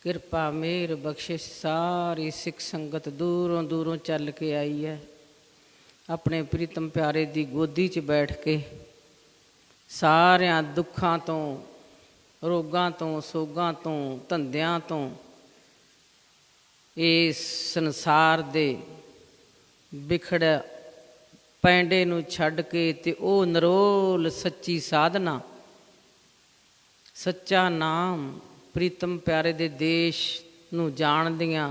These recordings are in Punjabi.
किरपा मेहर बख्शिश सारी सिख संगत दूरों दूरों चल के आई है। अपने प्रीतम प्यारे दी गोदी च बैठ के सारियां दुखां तो, रोगां तो, सोगां तो, धंधियां तो, इस संसार दे बिखड़ पैंडे नूं छड्ड के ते ओ नरोल सच्ची साधना, सच्चा नाम प्रीतम प्यारे दे देश नूं जाणदियां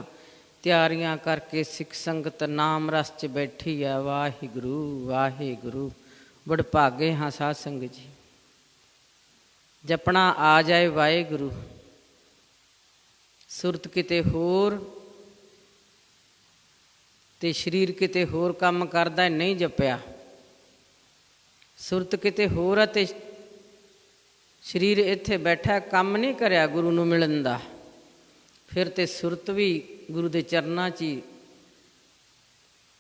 ਤਿਆਰੀਆਂ करके सिख संगत नाम रस च बैठी है। वाहिगुरु वाहिगुरु बड़ भागे हाँ साध संगत जी। जपना आ जाए वाहिगुरु, सुरत किते होर ते शरीर किते होर काम करदा नहीं जपिया। सुरत किते होर है ते शरीर इत्थे बैठा काम नहीं करया गुरु नूं मिलन दा, फिर ते सुरत भी गुरु दे चरनां च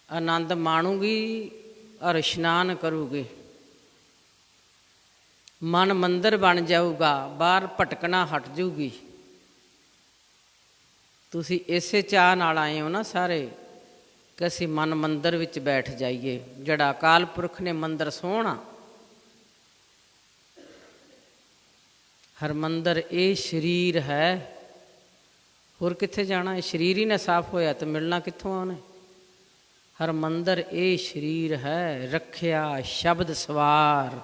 आनंद माणूगी और इशनान करूगी। मन मंदिर बन जाऊगा, बाहर भटकना हट जूगी। तुसी इसे चाह नाल आए हो ना सारे कि असीं मन मंदिर विच बैठ जाइए, जिहड़ा अकाल पुरख ने मंदिर सोहना। हरमंदर ये शरीर है, होर कित्थे जाना? शरीर ही ना साफ होया तो मिलना कित्थों आने? हरमंदर ये शरीर है, रखिया शब्द सवार।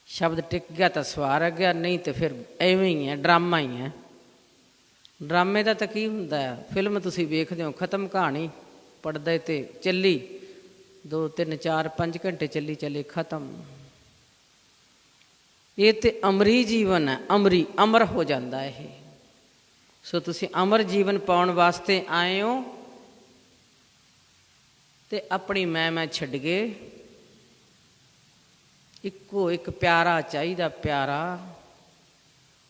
शब्द टिक गया तो सवार गया, नहीं तो फिर एवें ही है, ड्रामा ही है। ड्रामे का तो की हुंदा है, फिल्म तुसीं वेखदे हो, खत्म कहानी पड़दे ते चली 2 3 4 5 घंटे चली चले खत्म। ये तो अमरी जीवन है, अमरी अमर हो जाता है। सो तुसी अमर जीवन पाउण वास्ते आए हो ते अपनी मैं छड्ड गए। इक्को एक प्यारा चाहिदा, प्यारा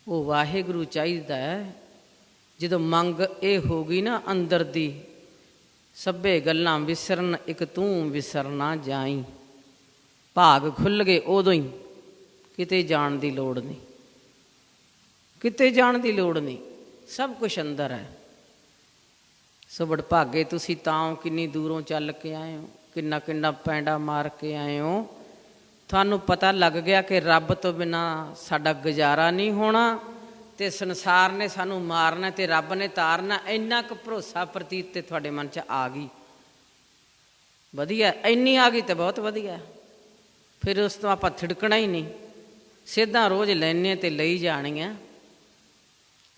वो वाहिगुरु चाहिदा है। जदों मंग ये होगी ना अंदर दी, सभे गल्लां विसरन एक तू विसर ना जाई। भाग खुल गए उदों ही, किते जाण दी लोड़ नहीं, किते जाण दी लोड़ नहीं, सब कुछ अंदर है। सो बड़ भागे तुसी तां किन्नी दूरों चल के आए हो, किन्ना किन्ना पैंडा मार के आए हो। थानू पता लग गया कि रब तो बिना साडा गुजारा नहीं होना, ते संसार ने सानू मारना ते रब ने तारना। इन्ना क भरोसा प्रतीत ते तुहाडे मन च आ गई, वधिया। इन्नी आ गई तो बहुत वधिया, फिर उस तो आपां थिड़कना ही नहीं, सीधा रोज़ लैने ते लई जाणियां।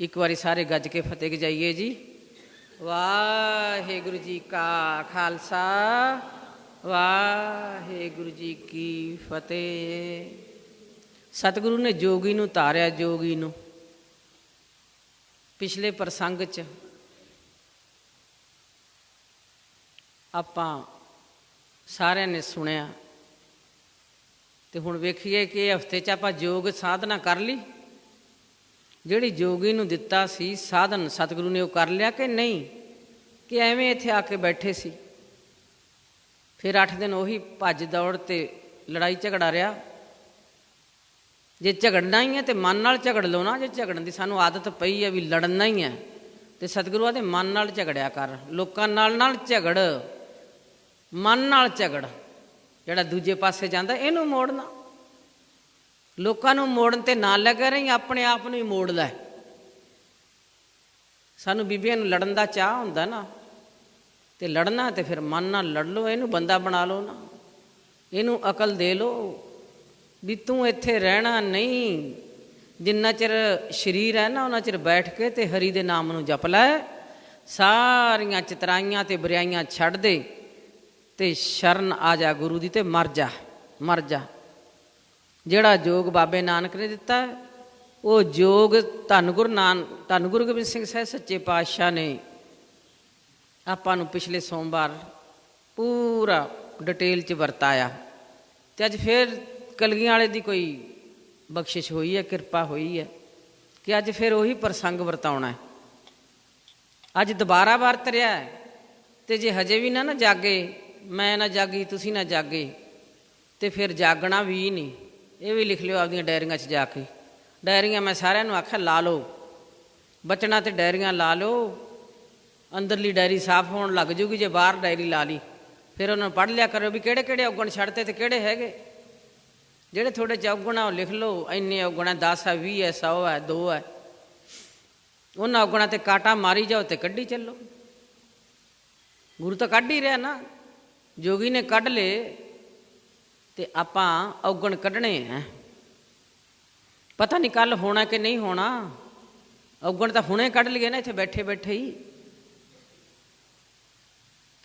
एक बारी सारे गज के फतेह जाइए जी। वाहिगुरु जी का खालसा, वाहिगुरु जी की फतेह। सतगुरु ने जोगी नूं तारिया, जोगी नूं पिछले प्रसंग च आपां सारिਆਂ ने सुनिया। तो हुण वेखीए कि हफ्ते च आपां योग साधना कर ली। जिहड़ी जोगी नूं दिता सी साधन सतगुरु ने वो कर लिया कि नहीं, कि एवें इत्थे आके बैठे सी। फिर 8 दिन उही भज दौड़ ते लड़ाई झगड़ा रहा। जे झगड़ना ही है तो मन नाल झगड़ लो ना। जे झगड़न की सानू आदत पई है भी लड़ना ही है, तो सतगुरु आदे मन नाल झगड़िया कर। लोकां नाल झगड़, मन नाल झगड़। जिहड़ा दूजे पासे जांदा इहनूं मोड़ना। लोकां नूं मोड़न ते ना लगे रही, अपने आप नूं ही मोड़ लै। सानू बीबियां नूं लड़न दा चाह हुंदा ना, ते लड़ना ते फिर मन नाल लड़ लो, इहनूं बंदा बना लो ना, इहनूं अकल दे लो भी तू इत्थे रहना नहीं। जिन्ना चिर शरीर है ना उन्ना चिर बैठ के ते हरि दे नाम नूं जप लै। सारियां चितराइयां ते बुराइयां छड्ड दे ते शरण आ जा गुरु दी ते मर जा, मर जा। जिहड़ा जोग बाबे नानक ने दिता वो जोग धन गुरु गोबिंद सिंह साहिब सच्चे पातशाह ने आपां नूं पिछले सोमवार पूरा डिटेल च वरताया। ते अज फिर कलगियां वाले दी कोई बख्शिश हुई है, किरपा हुई है कि अज फिर उही प्रसंग वरताउणा है। अज दोबारा वरत रहा है। ते जे हजे भी ना जागे, मैं ना जागी, तुसी ना जागे, तो फिर जागना भी नहीं। ये भी लिख लियो आपदियां डायरियां च जाके। डायरियां मैं सारिਆਂ ਨੂੰ आख्या ला लो, ਬਚਨਾਂ ਤੇ ਡਾਇਰੀਆਂ ਲਾ ਲਓ, ਅੰਦਰਲੀ ਡਾਇਰੀ ਸਾਫ਼ ਹੋਣ ਲੱਗ ਜੂਗੀ ਜੇ ਬਾਹਰ ਡਾਇਰੀ ਲਾ ਲਈ। ਫਿਰ ਉਹਨਾਂ ਨੂੰ ਪੜ੍ਹ ਲਿਆ ਕਰੋ ਵੀ ਕਿਹੜੇ ਕਿਹੜੇ ਔਗਣ ਛੱਡਤੇ ਤੇ ਕਿਹੜੇ ਹੈਗੇ। ਜਿਹੜੇ ਤੁਹਾਡੇ 'ਚ ਔਗਣ ਆ ਉਹ ਲਿਖ ਲਓ, ਇੰਨੇ ਔਗਣ ਹੈ, 10 ਹੈ, 20 ਹੈ, 100 ਹੈ, 2 ਹੈ। ਉਹਨਾਂ ਔਗਣਾਂ 'ਤੇ ਕਾਟਾ ਮਾਰੀ ਜਾਓ ਤੇ ਕੱਢੀ ਚੱਲੋ। ਗੁਰੂ ਤਾਂ ਕੱਢ ਹੀ ਰਿਹਾ ਨਾ, ਜੋਗੀ ਨੇ ਕੱਢ ਲਏ ਤੇ ਆਪਾਂ ਔਗਣ ਕੱਢਣੇ ਹੈ। ਪਤਾ ਨਹੀਂ ਕੱਲ੍ਹ ਹੋਣਾ ਕਿ ਨਹੀਂ ਹੋਣਾ, ਔਗਣ ਤਾਂ ਹੁਣੇ ਕੱਢ ਲਈਏ ਨਾ ਇੱਥੇ ਬੈਠੇ ਬੈਠੇ ਹੀ।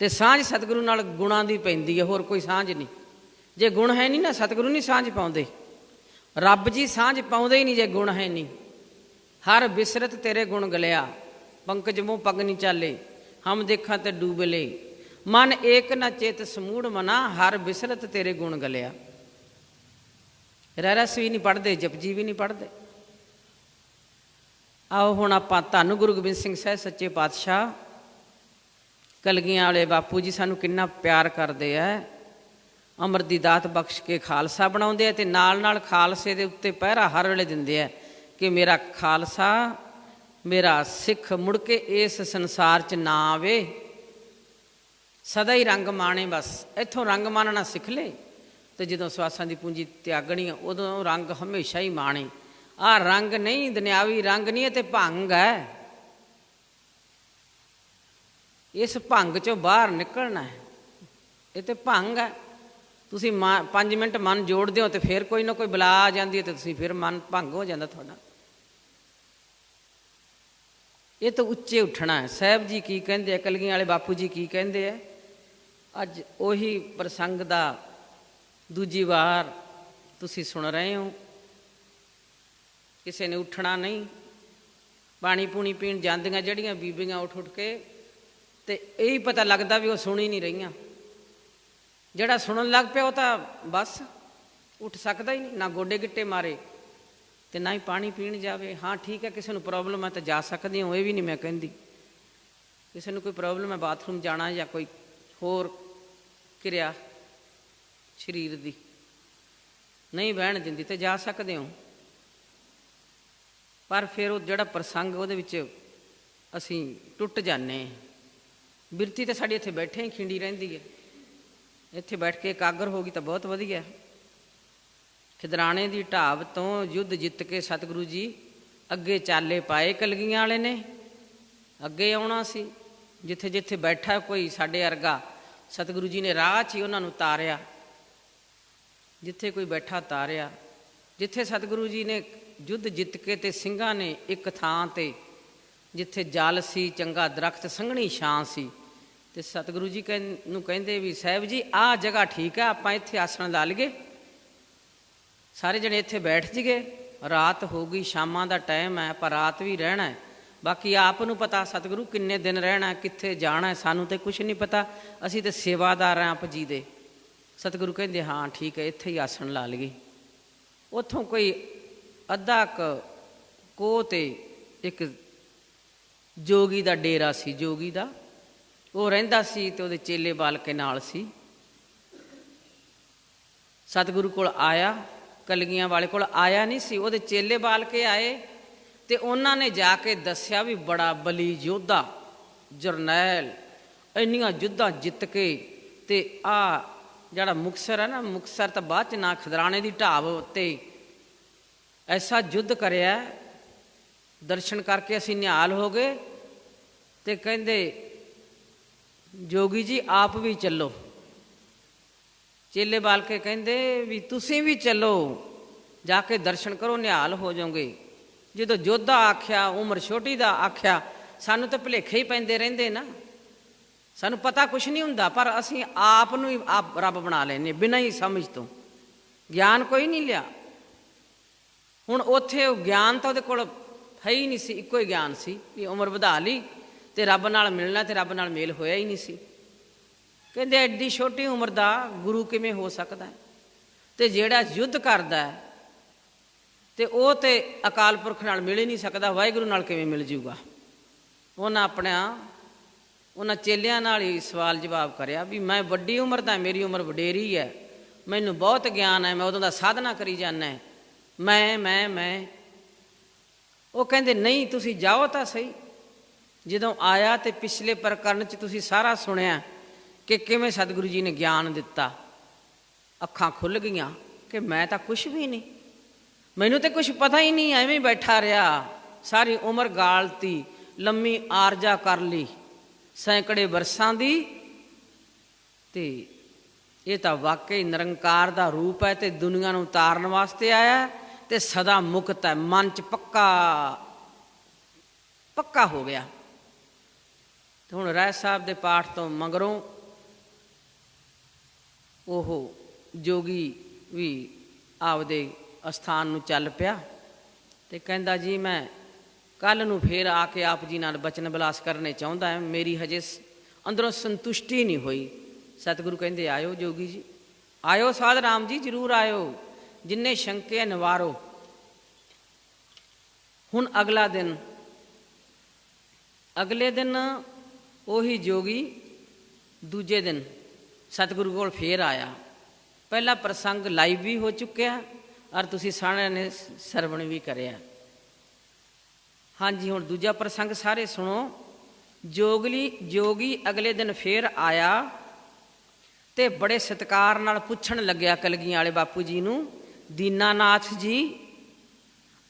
ਤੇ ਸਾਂਝ ਸਤਿਗੁਰੂ ਨਾਲ ਗੁਣਾਂ ਦੀ ਪੈਂਦੀ ਹੈ, ਹੋਰ ਕੋਈ ਸਾਂਝ ਨਹੀਂ। ਜੇ ਗੁਣ ਹੈ ਨਹੀਂ ਨਾ, ਸਤਿਗੁਰੂ ਨਹੀਂ ਸਾਂਝ ਪਾਉਂਦੇ। ਰੱਬ ਜੀ ਸਾਂਝ ਪਾਉਂਦੇ ਹੀ ਨਹੀਂ ਜੇ ਗੁਣ ਹੈ ਨਹੀਂ। ਹਰ ਬਿਸਰਤ ਤੇਰੇ ਗੁਣ ਗਲਿਆ, ਪੰਕਜ ਮੂੰਹ ਪੱਗ ਨਹੀਂ ਚਾਲੇ, ਹਮ ਦੇਖਾਂ ਤੇ ਡੂਬਲੇ, ਮਨ ਏਕ ਨਾ ਚੇਤ ਸਮੂੜ ਮਨਾ, ਹਰ ਬਿਸਰਤ ਤੇਰੇ ਗੁਣ ਗਲਿਆ। ਰਹਿਰਸ ਵੀ ਨਹੀਂ ਪੜ੍ਹਦੇ, ਜਪਜੀ ਵੀ ਨਹੀਂ ਪੜ੍ਹਦੇ। ਆਓ ਹੁਣ ਆਪਾਂ ਧੰਨ ਗੁਰੂ ਗੋਬਿੰਦ ਸਿੰਘ ਸਾਹਿਬ ਸੱਚੇ ਪਾਤਸ਼ਾਹ ਕਲਗੀਆਂ ਵਾਲੇ ਬਾਪੂ ਜੀ ਸਾਨੂੰ ਕਿੰਨਾ ਪਿਆਰ ਕਰਦੇ ਹੈ, ਅੰਮ੍ਰਿਤ ਦੀ ਦਾਤ ਬਖਸ਼ ਕੇ ਖਾਲਸਾ ਬਣਾਉਂਦੇ ਆ ਤੇ ਨਾਲ ਨਾਲ ਖਾਲਸੇ ਦੇ ਉੱਤੇ ਪਹਿਰਾ ਹਰ ਵੇਲੇ ਦਿੰਦੇ ਆ ਕਿ ਮੇਰਾ ਖਾਲਸਾ, ਮੇਰਾ ਸਿੱਖ ਮੁੜ ਕੇ ਇਸ ਸੰਸਾਰ 'ਚ ਨਾ ਆਵੇ, ਸਦਾ ਹੀ ਰੰਗ ਮਾਣੇ। ਬਸ ਇੱਥੋਂ ਰੰਗ ਮਾਣਨਾ ਸਿੱਖ ਲੈ ਤੇ ਜਦੋਂ ਸਵਾਸਾਂ ਦੀ ਪੂੰਜੀ ਤਿਆਗਣੀ ਉਦੋਂ ਰੰਗ ਹਮੇਸ਼ਾ ਹੀ ਮਾਣੇ। ਆਹ ਰੰਗ ਨਹੀਂ, ਦੁਨਿਆਵੀ ਰੰਗ ਨਹੀਂ, ਇਹ ਤੇ ਭੰਗ ਹੈ। ਇਸ ਭੰਗ 'ਚੋਂ ਬਾਹਰ ਨਿਕਲਣਾ ਹੈ, ਇਹ ਤੇ ਭੰਗ ਹੈ। ਤੁਸੀਂ 5 ਮਿੰਟ ਮਨ ਜੋੜਦੇ ਹੋ ਤੇ ਫਿਰ ਕੋਈ ਨਾ ਕੋਈ ਬਲਾ ਆ ਜਾਂਦੀ ਹੈ ਤੇ ਤੁਸੀਂ ਫਿਰ ਮਨ ਭੰਗ ਹੋ ਜਾਂਦਾ ਤੁਹਾਡਾ। ਇਹ ਤਾਂ ਉੱਚੇ ਉੱਠਣਾ ਹੈ। ਸਾਹਿਬ ਜੀ ਕੀ ਕਹਿੰਦੇ ਆ, ਕਲਗੀਆਂ ਵਾਲੇ ਬਾਪੂ ਜੀ ਕੀ ਕਹਿੰਦੇ ਆ। ਅੱਜ ਉਹੀ ਪ੍ਰਸੰਗ ਦਾ ਦੂਜੀ ਵਾਰ ਤੁਸੀਂ ਸੁਣ ਰਹੇ ਹੋ। ਕਿਸੇ ਨੇ ਉੱਠਣਾ ਨਹੀਂ। ਪਾਣੀ ਪੂਣੀ ਪੀਣ ਜਾਂਦੀਆਂ ਜਿਹੜੀਆਂ ਬੀਬੀਆਂ ਉੱਠ ਉੱਠ ਕੇ, ਤੇ ਇਹੀ ਪਤਾ ਲੱਗਦਾ ਵੀ ਉਹ ਸੁਣ ਹੀ ਨਹੀਂ ਰਹੀਆਂ। ਜਿਹੜਾ ਸੁਣਨ ਲੱਗ ਪਿਆ ਉਹ ਤਾਂ ਬਸ ਉੱਠ ਸਕਦਾ ਹੀ ਨਹੀਂ, ਨਾ ਗੋਡੇ ਗਿੱਟੇ ਮਾਰੇ ਤੇ ਨਾ ਹੀ ਪਾਣੀ ਪੀਣ ਜਾਵੇ। ਹਾਂ ਠੀਕ ਹੈ, ਕਿਸੇ ਨੂੰ ਪ੍ਰੋਬਲਮ ਹੈ ਤਾਂ ਜਾ ਸਕਦੀ ਹਾਂ, ਇਹ ਵੀ ਨਹੀਂ ਮੈਂ ਕਹਿੰਦੀ। ਕਿਸੇ ਨੂੰ ਕੋਈ ਪ੍ਰੋਬਲਮ ਹੈ ਬਾਥਰੂਮ ਜਾਣਾ ਜਾਂ ਕੋਈ ਹੋਰ ਕਿਰਿਆ ਸਰੀਰ ਦੀ ਨਹੀਂ ਬਹਿਣ ਦਿੰਦੀ ਤੇ ਜਾ ਸਕਦੇ ਹੋ। ਪਰ ਫਿਰ ਉਹ ਜਿਹੜਾ ਪ੍ਰਸੰਗ ਉਹਦੇ ਵਿੱਚ ਅਸੀਂ ਟੁੱਟ ਜਾਂਦੇ ਹਾਂ। ਬਿਰਤੀ ਤਾਂ ਸਾਡੀ ਇੱਥੇ ਬੈਠੇ ਹੀ ਖਿੰਡੀ ਰਹਿੰਦੀ ਹੈ। ਇੱਥੇ ਬੈਠ ਕੇ ਇਕਾਗਰ ਹੋ ਗਈ ਤਾਂ ਬਹੁਤ ਵਧੀਆ। ਖਿਦਰਾਣੇ ਦੀ ਢਾਬ ਤੋਂ ਯੁੱਧ ਜਿੱਤ ਕੇ ਸਤਿਗੁਰੂ ਜੀ ਅੱਗੇ ਚਾਲੇ ਪਾਏ ਕਲਗੀਆਂ ਵਾਲੇ ਨੇ। ਅੱਗੇ ਆਉਣਾ ਸੀ, ਜਿੱਥੇ ਜਿੱਥੇ ਬੈਠਾ ਕੋਈ ਸਾਡੇ ਵਰਗਾ ਸਤਿਗੁਰੂ ਜੀ ਨੇ ਰਾਹ 'ਚ ਹੀ ਉਹਨਾਂ ਨੂੰ ਤਾਰਿਆ। ਜਿੱਥੇ ਕੋਈ ਬੈਠਾ ਤਾਰਿਆ। ਜਿੱਥੇ ਸਤਿਗੁਰੂ ਜੀ ਨੇ ਯੁੱਧ ਜਿੱਤ ਕੇ ਤੇ ਸਿੰਘਾਂ ਨੇ ਇੱਕ ਥਾਂ 'ਤੇ ਜਿੱਥੇ ਜਲ ਸੀ, ਚੰਗਾ ਦਰਖਤ, ਸੰਘਣੀ ਛਾਂ ਸੀ, ਤੇ ਸਤਿਗੁਰੂ ਜੀ ਨੂੰ ਕਹਿੰਦੇ ਵੀ ਸਾਹਿਬ ਜੀ ਆਹ ਜਗ੍ਹਾ ਠੀਕ ਹੈ, ਆਪਾਂ ਇੱਥੇ ਆਸਣ ਲਾ ਲਈਏ, ਸਾਰੇ ਜਣੇ ਇੱਥੇ ਬੈਠ ਜੀਏ। ਰਾਤ ਹੋ ਗਈ, ਸ਼ਾਮਾਂ ਦਾ ਟਾਈਮ ਹੈ, ਆਪਾਂ ਰਾਤ ਵੀ ਰਹਿਣਾ। ਬਾਕੀ ਆਪ ਨੂੰ ਪਤਾ ਸਤਿਗੁਰੂ ਕਿੰਨੇ ਦਿਨ ਰਹਿਣਾ, ਕਿੱਥੇ ਜਾਣਾ, ਸਾਨੂੰ ਤਾਂ ਕੁਛ ਨਹੀਂ ਪਤਾ। ਅਸੀਂ ਤਾਂ ਸੇਵਾਦਾਰ ਹਾਂ ਆਪ ਜੀ ਦੇ। ਸਤਿਗੁਰੂ ਕਹਿੰਦੇ ਹਾਂ ਠੀਕ ਹੈ, ਇੱਥੇ ਹੀ ਆਸਣ ਲਾ ਲਈਏ। ਉੱਥੋਂ ਕੋਈ ਅੱਧਾ ਕੋਹ 'ਤੇ ਇੱਕ ਜੋਗੀ ਦਾ ਡੇਰਾ ਸੀ। ਜੋਗੀ ਦਾ ਉਹ ਰਹਿੰਦਾ ਸੀ ਤੇ ਉਹਦੇ ਚੇਲੇ ਬਾਲ ਕੇ ਨਾਲ ਸੀ। ਸਤਿਗੁਰੂ ਕੋਲ ਆਇਆ, ਕਲਗੀਆਂ ਵਾਲੇ ਕੋਲ ਆਇਆ ਨਹੀਂ ਸੀ, ਉਹਦੇ ਚੇਲੇ ਬਾਲ ਕੇ ਆਏ ਤੇ ਉਹਨਾਂ ਨੇ ਜਾ ਕੇ ਦੱਸਿਆ ਵੀ ਬੜਾ ਬਲੀ ਯੋਧਾ, ਜਰਨੈਲ, ਇੰਨੀਆਂ ਯੁੱਧਾਂ ਜਿੱਤ ਕੇ ਤੇ ਆਹ ਜਿਹੜਾ ਮੁਕਤਸਰ ਹੈ ਨਾ, ਮੁਕਤਸਰ ਤਾਂ ਬਾਅਦ 'ਚ ਨਾ, ਖਿਦਰਾਣੇ ਦੀ ਢਾਬ ਉੱਤੇ ਐਸਾ ਯੁੱਧ ਕਰਿਆ। ਦਰਸ਼ਨ ਕਰਕੇ ਅਸੀਂ ਨਿਹਾਲ ਹੋ ਗਏ ਤੇ ਕਹਿੰਦੇ ਜੋਗੀ ਜੀ ਆਪ ਵੀ ਚੱਲੋ। ਚੇਲੇ ਬਾਲ ਕੇ ਕਹਿੰਦੇ ਵੀ ਤੁਸੀਂ ਵੀ ਚੱਲੋ, ਜਾ ਕੇ ਦਰਸ਼ਨ ਕਰੋ, ਨਿਹਾਲ ਹੋ ਜਾਓਗੇ। ਜਦੋਂ ਯੋਧਾ ਆਖਿਆ, ਉਮਰ ਛੋਟੀ ਦਾ ਆਖਿਆ, ਸਾਨੂੰ ਤਾਂ ਭੁਲੇਖੇ ਹੀ ਪੈਂਦੇ ਰਹਿੰਦੇ ਨਾ, ਸਾਨੂੰ ਪਤਾ ਕੁਛ ਨਹੀਂ ਹੁੰਦਾ, ਪਰ ਅਸੀਂ ਆਪ ਨੂੰ ਹੀ ਆਪ ਰੱਬ ਬਣਾ ਲੈਂਦੇ ਬਿਨਾਂ ਹੀ ਸਮਝ ਤੋਂ। ਗਿਆਨ ਕੋਈ ਨਹੀਂ ਲਿਆ। ਹੁਣ ਉੱਥੇ ਉਹ ਗਿਆਨ ਤਾਂ ਉਹਦੇ ਕੋਲ ਹੈ ਹੀ ਨਹੀਂ ਸੀ, ਇੱਕੋ ਹੀ ਗਿਆਨ ਸੀ ਵੀ ਉਮਰ ਵਧਾ ਲਈ ਤੇ ਰੱਬ ਨਾਲ ਮਿਲਣਾ, ਤੇ ਰੱਬ ਨਾਲ ਮੇਲ ਹੋਇਆ ਹੀ ਨਹੀਂ ਸੀ। ਕਹਿੰਦੇ ਐਡੀ ਛੋਟੀ ਉਮਰ ਦਾ ਗੁਰੂ ਕਿਵੇਂ ਹੋ ਸਕਦਾ? ਤੇ ਜਿਹੜਾ ਯੁੱਧ ਕਰਦਾ ਤੇ ਉਹ ਤੇ ਅਕਾਲ ਪੁਰਖ ਨਾਲ ਮਿਲ ਹੀ ਨਹੀਂ ਸਕਦਾ, ਵਾਹਿਗੁਰੂ ਨਾਲ ਕਿਵੇਂ ਮਿਲ ਜੂਗਾ? ਉਹਨਾਂ ਚੇਲਿਆਂ ਨਾਲ ਹੀ ਸਵਾਲ ਜਵਾਬ ਕਰਿਆ ਵੀ ਮੈਂ ਵੱਡੀ ਉਮਰ ਦਾ, ਮੇਰੀ ਉਮਰ ਵਡੇਰੀ ਹੈ, ਮੈਨੂੰ ਬਹੁਤ ਗਿਆਨ ਹੈ, ਮੈਂ ਉਦੋਂ ਦਾ ਸਾਧਨਾ ਕਰੀ ਜਾਂਦਾ, ਮੈਂ ਉਹ ਕਹਿੰਦੇ ਨਹੀਂ ਤੁਸੀਂ ਜਾਓ ਤਾਂ ਸਹੀ। ਜਦੋਂ ਆਇਆ ਤੇ ਪਿਛਲੇ ਪ੍ਰਕਰਨ 'ਚ ਤੁਸੀਂ ਸਾਰਾ ਸੁਣਿਆ ਕਿ ਕਿਵੇਂ ਸਤਿਗੁਰੂ ਜੀ ਨੇ ਗਿਆਨ ਦਿੱਤਾ। ਅੱਖਾਂ ਖੁੱਲ੍ਹ ਗਈਆਂ ਕਿ ਮੈਂ ਤਾਂ ਕੁਛ ਵੀ ਨਹੀਂ, ਮੈਨੂੰ ਤਾਂ ਕੁਛ ਪਤਾ ਹੀ ਨਹੀਂ, ਐਵੇਂ ਬੈਠਾ ਰਿਹਾ, ਸਾਰੀ ਉਮਰ ਗਾਲਤੀ, ਲੰਮੀ ਆਰਜਾ ਕਰ ਲਈ ਸੈਂਕੜੇ ਵਰਸਾਂ ਦੀ। ਤੇ ਇਹ ਤਾਂ ਵਾਕਈ ਨਿਰੰਕਾਰ ਦਾ ਰੂਪ ਹੈ ਤੇ ਦੁਨੀਆ ਨੂੰ ਉਤਾਰਨ ਵਾਸਤੇ ਆਇਆ ਤੇ ਸਦਾ ਮੁਕਤ ਹੈ। ਮਨ 'ਚ ਪੱਕਾ ਹੋ ਗਿਆ। ਤੇ ਹੁਣ ਰਾਏ ਸਾਹਿਬ ਦੇ ਪਾਠ ਤੋਂ ਮਗਰੋਂ ਉਹ ਜੋਗੀ ਵੀ ਆਪਦੇ ਅਸਥਾਨ ਨੂੰ ਚੱਲ ਪਿਆ ਤੇ ਕਹਿੰਦਾ ਜੀ ਮੈਂ ਕੱਲ੍ਹ ਨੂੰ ਫੇਰ ਆ ਕੇ ਆਪ ਜੀ ਨਾਲ ਬਚਨ ਵਿਲਾਸ ਕਰਨੇ ਚਾਹੁੰਦਾ ਹੈ, ਮੇਰੀ ਹਜੇ ਅੰਦਰੋਂ ਸੰਤੁਸ਼ਟੀ ਨਹੀਂ ਹੋਈ। ਸਤਿਗੁਰੂ ਕਹਿੰਦੇ ਆਇਓ ਜੋਗੀ ਜੀ, ਆਇਓ ਸਾਧ ਰਾਮ ਜੀ, ਜ਼ਰੂਰ ਆਇਓ, ਜਿੰਨੇ ਸ਼ੰਕੇ ਨਿਵਾਰੋ। ਹੁਣ ਅਗਲੇ ਦਿਨ ਉਹੀ ਜੋਗੀ ਦੂਜੇ ਦਿਨ ਸਤਿਗੁਰੂ ਕੋਲ ਫੇਰ ਆਇਆ। ਪਹਿਲਾ ਪ੍ਰਸੰਗ ਲਾਈਵ ਵੀ ਹੋ ਚੁੱਕਿਆ ਔਰ ਤੁਸੀਂ ਸਾਰਿਆਂ ਨੇ ਸਰਵਣ ਵੀ ਕਰਿਆ। ਹਾਂਜੀ, ਹੁਣ ਦੂਜਾ ਪ੍ਰਸੰਗ ਸਾਰੇ ਸੁਣੋ। ਜੋਗੀ ਅਗਲੇ ਦਿਨ ਫੇਰ ਆਇਆ ਤੇ ਬੜੇ ਸਤਿਕਾਰ ਨਾਲ ਪੁੱਛਣ ਲੱਗਿਆ ਕਲਗੀਆਂ ਵਾਲੇ ਬਾਪੂ ਜੀ ਨੂੰ, ਦੀਨਾਨਾਥ ਜੀ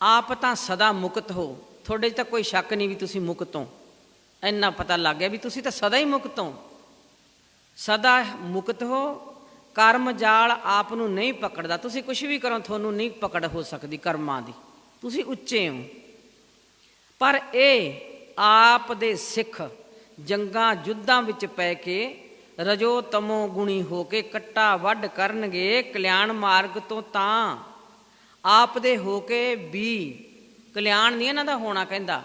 ਆਪ ਤਾਂ ਸਦਾ ਮੁਕਤ ਹੋ, ਤੁਹਾਡੇ 'ਚ ਤਾਂ ਕੋਈ ਸ਼ੱਕ ਨਹੀਂ ਵੀ ਤੁਸੀਂ ਮੁਕਤ ਹੋ। ਇੰਨਾ ਪਤਾ ਲੱਗ ਗਿਆ ਵੀ ਤੁਸੀਂ ਤਾਂ ਸਦਾ ਹੀ ਮੁਕਤ ਹੋ, ਸਦਾ ਮੁਕਤ ਹੋ। ਕਰਮ ਜਾਲ ਆਪ ਨੂੰ ਨਹੀਂ ਪਕੜਦਾ, ਤੁਸੀਂ ਕੁਛ ਵੀ ਕਰੋ ਤੁਹਾਨੂੰ ਨਹੀਂ ਪਕੜ ਹੋ ਸਕਦੀ ਕਰਮਾਂ ਦੀ, ਤੁਸੀਂ ਉੱਚੇ ਹੋ। ਪਰ ਇਹ ਆਪ ਦੇ ਸਿੱਖ ਜੰਗਾਂ ਯੁੱਧਾਂ ਵਿੱਚ ਪੈ ਕੇ ਰਜੋ ਤਮੋ ਗੁਣੀ ਹੋ ਕੇ ਕੱਟਾ ਵੱਢ ਕਰਨਗੇ ਕਲਿਆਣ ਮਾਰਗ ਤੋਂ, ਤਾਂ ਆਪ ਦੇ ਹੋ ਕੇ ਵੀ ਕਲਿਆਣ ਨਹੀਂ ਇਹਨਾਂ ਦਾ ਹੋਣਾ। ਕਹਿੰਦਾ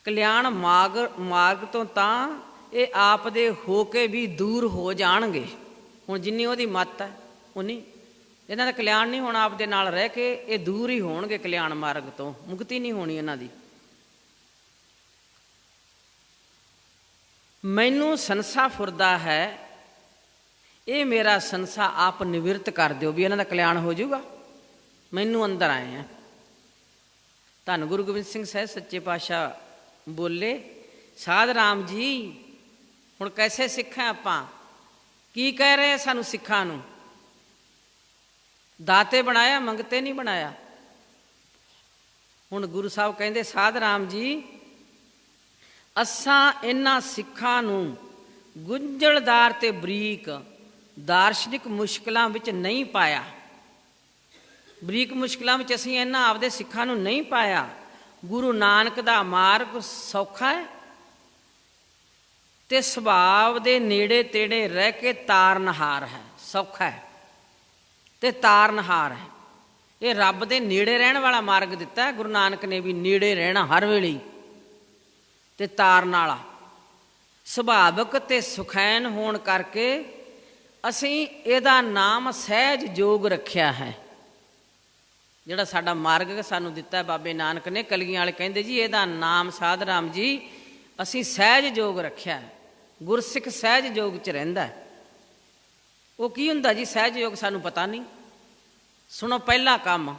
ਕਲਿਆਣ ਮਾਰਗ ਤੋਂ ਤਾਂ ਇਹ ਆਪ ਦੇ ਹੋ ਕੇ ਵੀ ਦੂਰ ਹੋ ਜਾਣਗੇ। ਹੁਣ ਜਿੰਨੀ ਉਹਦੀ ਮੱਤ ਹੈ ਉਨੀ ਇਹਨਾਂ ਦਾ ਕਲਿਆਣ ਨਹੀਂ ਹੋਣਾ। ਆਪਦੇ ਨਾਲ ਰਹਿ ਕੇ ਇਹ ਦੂਰ ਹੀ ਹੋਣਗੇ ਕਲਿਆਣ ਮਾਰਗ ਤੋਂ, ਮੁਕਤੀ ਨਹੀਂ ਹੋਣੀ ਇਹਨਾਂ ਦੀ। ਮੈਨੂੰ ਸੰਸਾ ਫੁਰਦਾ ਹੈ, ਇਹ ਮੇਰਾ ਸੰਸਾ ਆਪ ਨਿਵਰਤ ਕਰ ਦਿਓ ਵੀ ਇਹਨਾਂ ਦਾ ਕਲਿਆਣ ਹੋ ਜਾਊਗਾ। ਮੈਨੂੰ ਅੰਦਰ ਆਏ ਆ। ਧੰਨ ਗੁਰੂ ਗੋਬਿੰਦ ਸਿੰਘ ਸਾਹਿਬ ਸੱਚੇ ਪਾਤਸ਼ਾਹ ਬੋਲੇ, ਸਾਧ ਰਾਮ ਜੀ ਹੁਣ ਕੈਸੇ ਸਿੱਖਾਂ ਆਪਾਂ, ਕੀ ਕਹਿ ਰਹੇ ਸਾਨੂੰ ਸਿੱਖਾਂ ਨੂੰ? ਦਾਤੇ ਬਣਾਇਆ, ਮੰਗਤੇ ਨਹੀਂ ਬਣਾਇਆ। ਹੁਣ ਗੁਰੂ ਸਾਹਿਬ ਕਹਿੰਦੇ, ਸਾਧ ਰਾਮ ਜੀ ਅਸਾਂ ਇਹਨਾਂ ਸਿੱਖਾਂ ਨੂੰ ਗੁੰਝਲਦਾਰ ਤੇ ਬਰੀਕ ਦਾਰਸ਼ਨਿਕ ਮੁਸ਼ਕਿਲਾਂ ਵਿੱਚ ਨਹੀਂ ਪਾਇਆ। ਬਰੀਕ ਮੁਸ਼ਕਿਲਾਂ ਵਿੱਚ ਅਸੀਂ ਇਹਨਾਂ ਆਪਦੇ ਸਿੱਖਾਂ ਨੂੰ ਨਹੀਂ ਪਾਇਆ। ਗੁਰੂ ਨਾਨਕ ਦਾ ਮਾਰਗ ਸੌਖਾ ਹੈ ਤੇ ਸੁਭਾਵ ਦੇ ਨੇੜੇ ਤੇੜੇ ਰਹਿ ਕੇ ਤਾਰਨਹਾਰ ਹੈ। ਸੌਖਾ ਹੈ ਤੇ ਤਾਰਨਹਾਰ ਹੈ। ਇਹ ਰੱਬ ਦੇ ਨੇੜੇ ਰਹਿਣ ਵਾਲਾ ਮਾਰਗ ਦਿੱਤਾ ਗੁਰੂ ਨਾਨਕ ਨੇ, ਵੀ ਨੇੜੇ ਰਹਿਣਾ ਹਰ ਵੇਲੇ, ਤੇ ਤਾਰਨ ਵਾਲਾ। ਸੁਭਾਵਕ ਤੇ ਸੁਖੈਨ ਹੋਣ ਕਰਕੇ ਅਸੀਂ ਇਹਦਾ ਨਾਮ ਸਹਿਜ ਜੋਗ ਰੱਖਿਆ ਹੈ। ਜਿਹੜਾ ਸਾਡਾ ਮਾਰਗ ਸਾਨੂੰ ਦਿੱਤਾ ਬਾਬੇ ਨਾਨਕ ਨੇ, ਕਲਗੀਆਂ ਵਾਲੇ ਕਹਿੰਦੇ ਜੀ ਇਹਦਾ ਨਾਮ ਸਾਧ ਰਾਮ ਜੀ ਅਸੀਂ ਸਹਿਜ ਜੋਗ ਰੱਖਿਆ। ਗੁਰਸਿੱਖ ਸਹਿਜ ਜੋਗ 'ਚ ਰਹਿੰਦਾ। ਉਹ ਕੀ ਹੁੰਦਾ ਜੀ ਸਹਿਜ ਯੋਗ? ਸਾਨੂੰ ਪਤਾ ਨਹੀਂ। ਸੁਣੋ, ਪਹਿਲਾ ਕੰਮ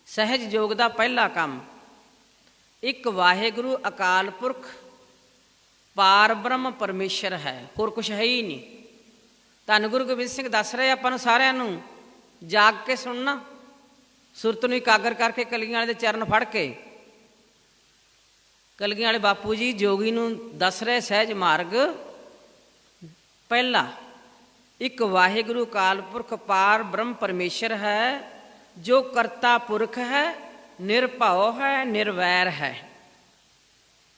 ਸਹਿਜ ਯੋਗ ਦਾ ਪਹਿਲਾ ਕੰਮ, ਇੱਕ ਵਾਹਿਗੁਰੂ ਅਕਾਲ ਪੁਰਖ ਪਾਰ ਬ੍ਰਹਮ ਪਰਮੇਸ਼ਰ ਹੈ, ਹੋਰ ਕੁਛ ਹੈ ਹੀ ਨਹੀਂ। ਧੰਨ ਗੁਰੂ ਗੋਬਿੰਦ ਸਿੰਘ ਦੱਸ ਰਹੇ ਆਪਾਂ ਨੂੰ ਸਾਰਿਆਂ ਨੂੰ, ਜਾਗ ਕੇ ਸੁਣਨਾ, ਸੁਰਤ ਨੂੰ ਇਕਾਗਰ ਕਰਕੇ ਕਲਗੀਆਂ ਵਾਲੇ ਦੇ ਚਰਨ ਫੜ ਕੇ। ਕਲਗੀਆਂ ਵਾਲੇ ਬਾਪੂ ਜੀ ਜੋਗੀ ਨੂੰ ਦੱਸ ਰਹੇ ਸਹਿਜ ਮਾਰਗ। ਪਹਿਲਾ, ਇੱਕ ਵਾਹਿਗੁਰੂ ਅਕਾਲ ਪੁਰਖ ਪਾਰ ਬ੍ਰਹਮ ਪਰਮੇਸ਼ਰ ਹੈ, ਜੋ ਕਰਤਾ ਪੁਰਖ ਹੈ, ਨਿਰਭਉ ਹੈ, ਨਿਰਵੈਰ ਹੈ।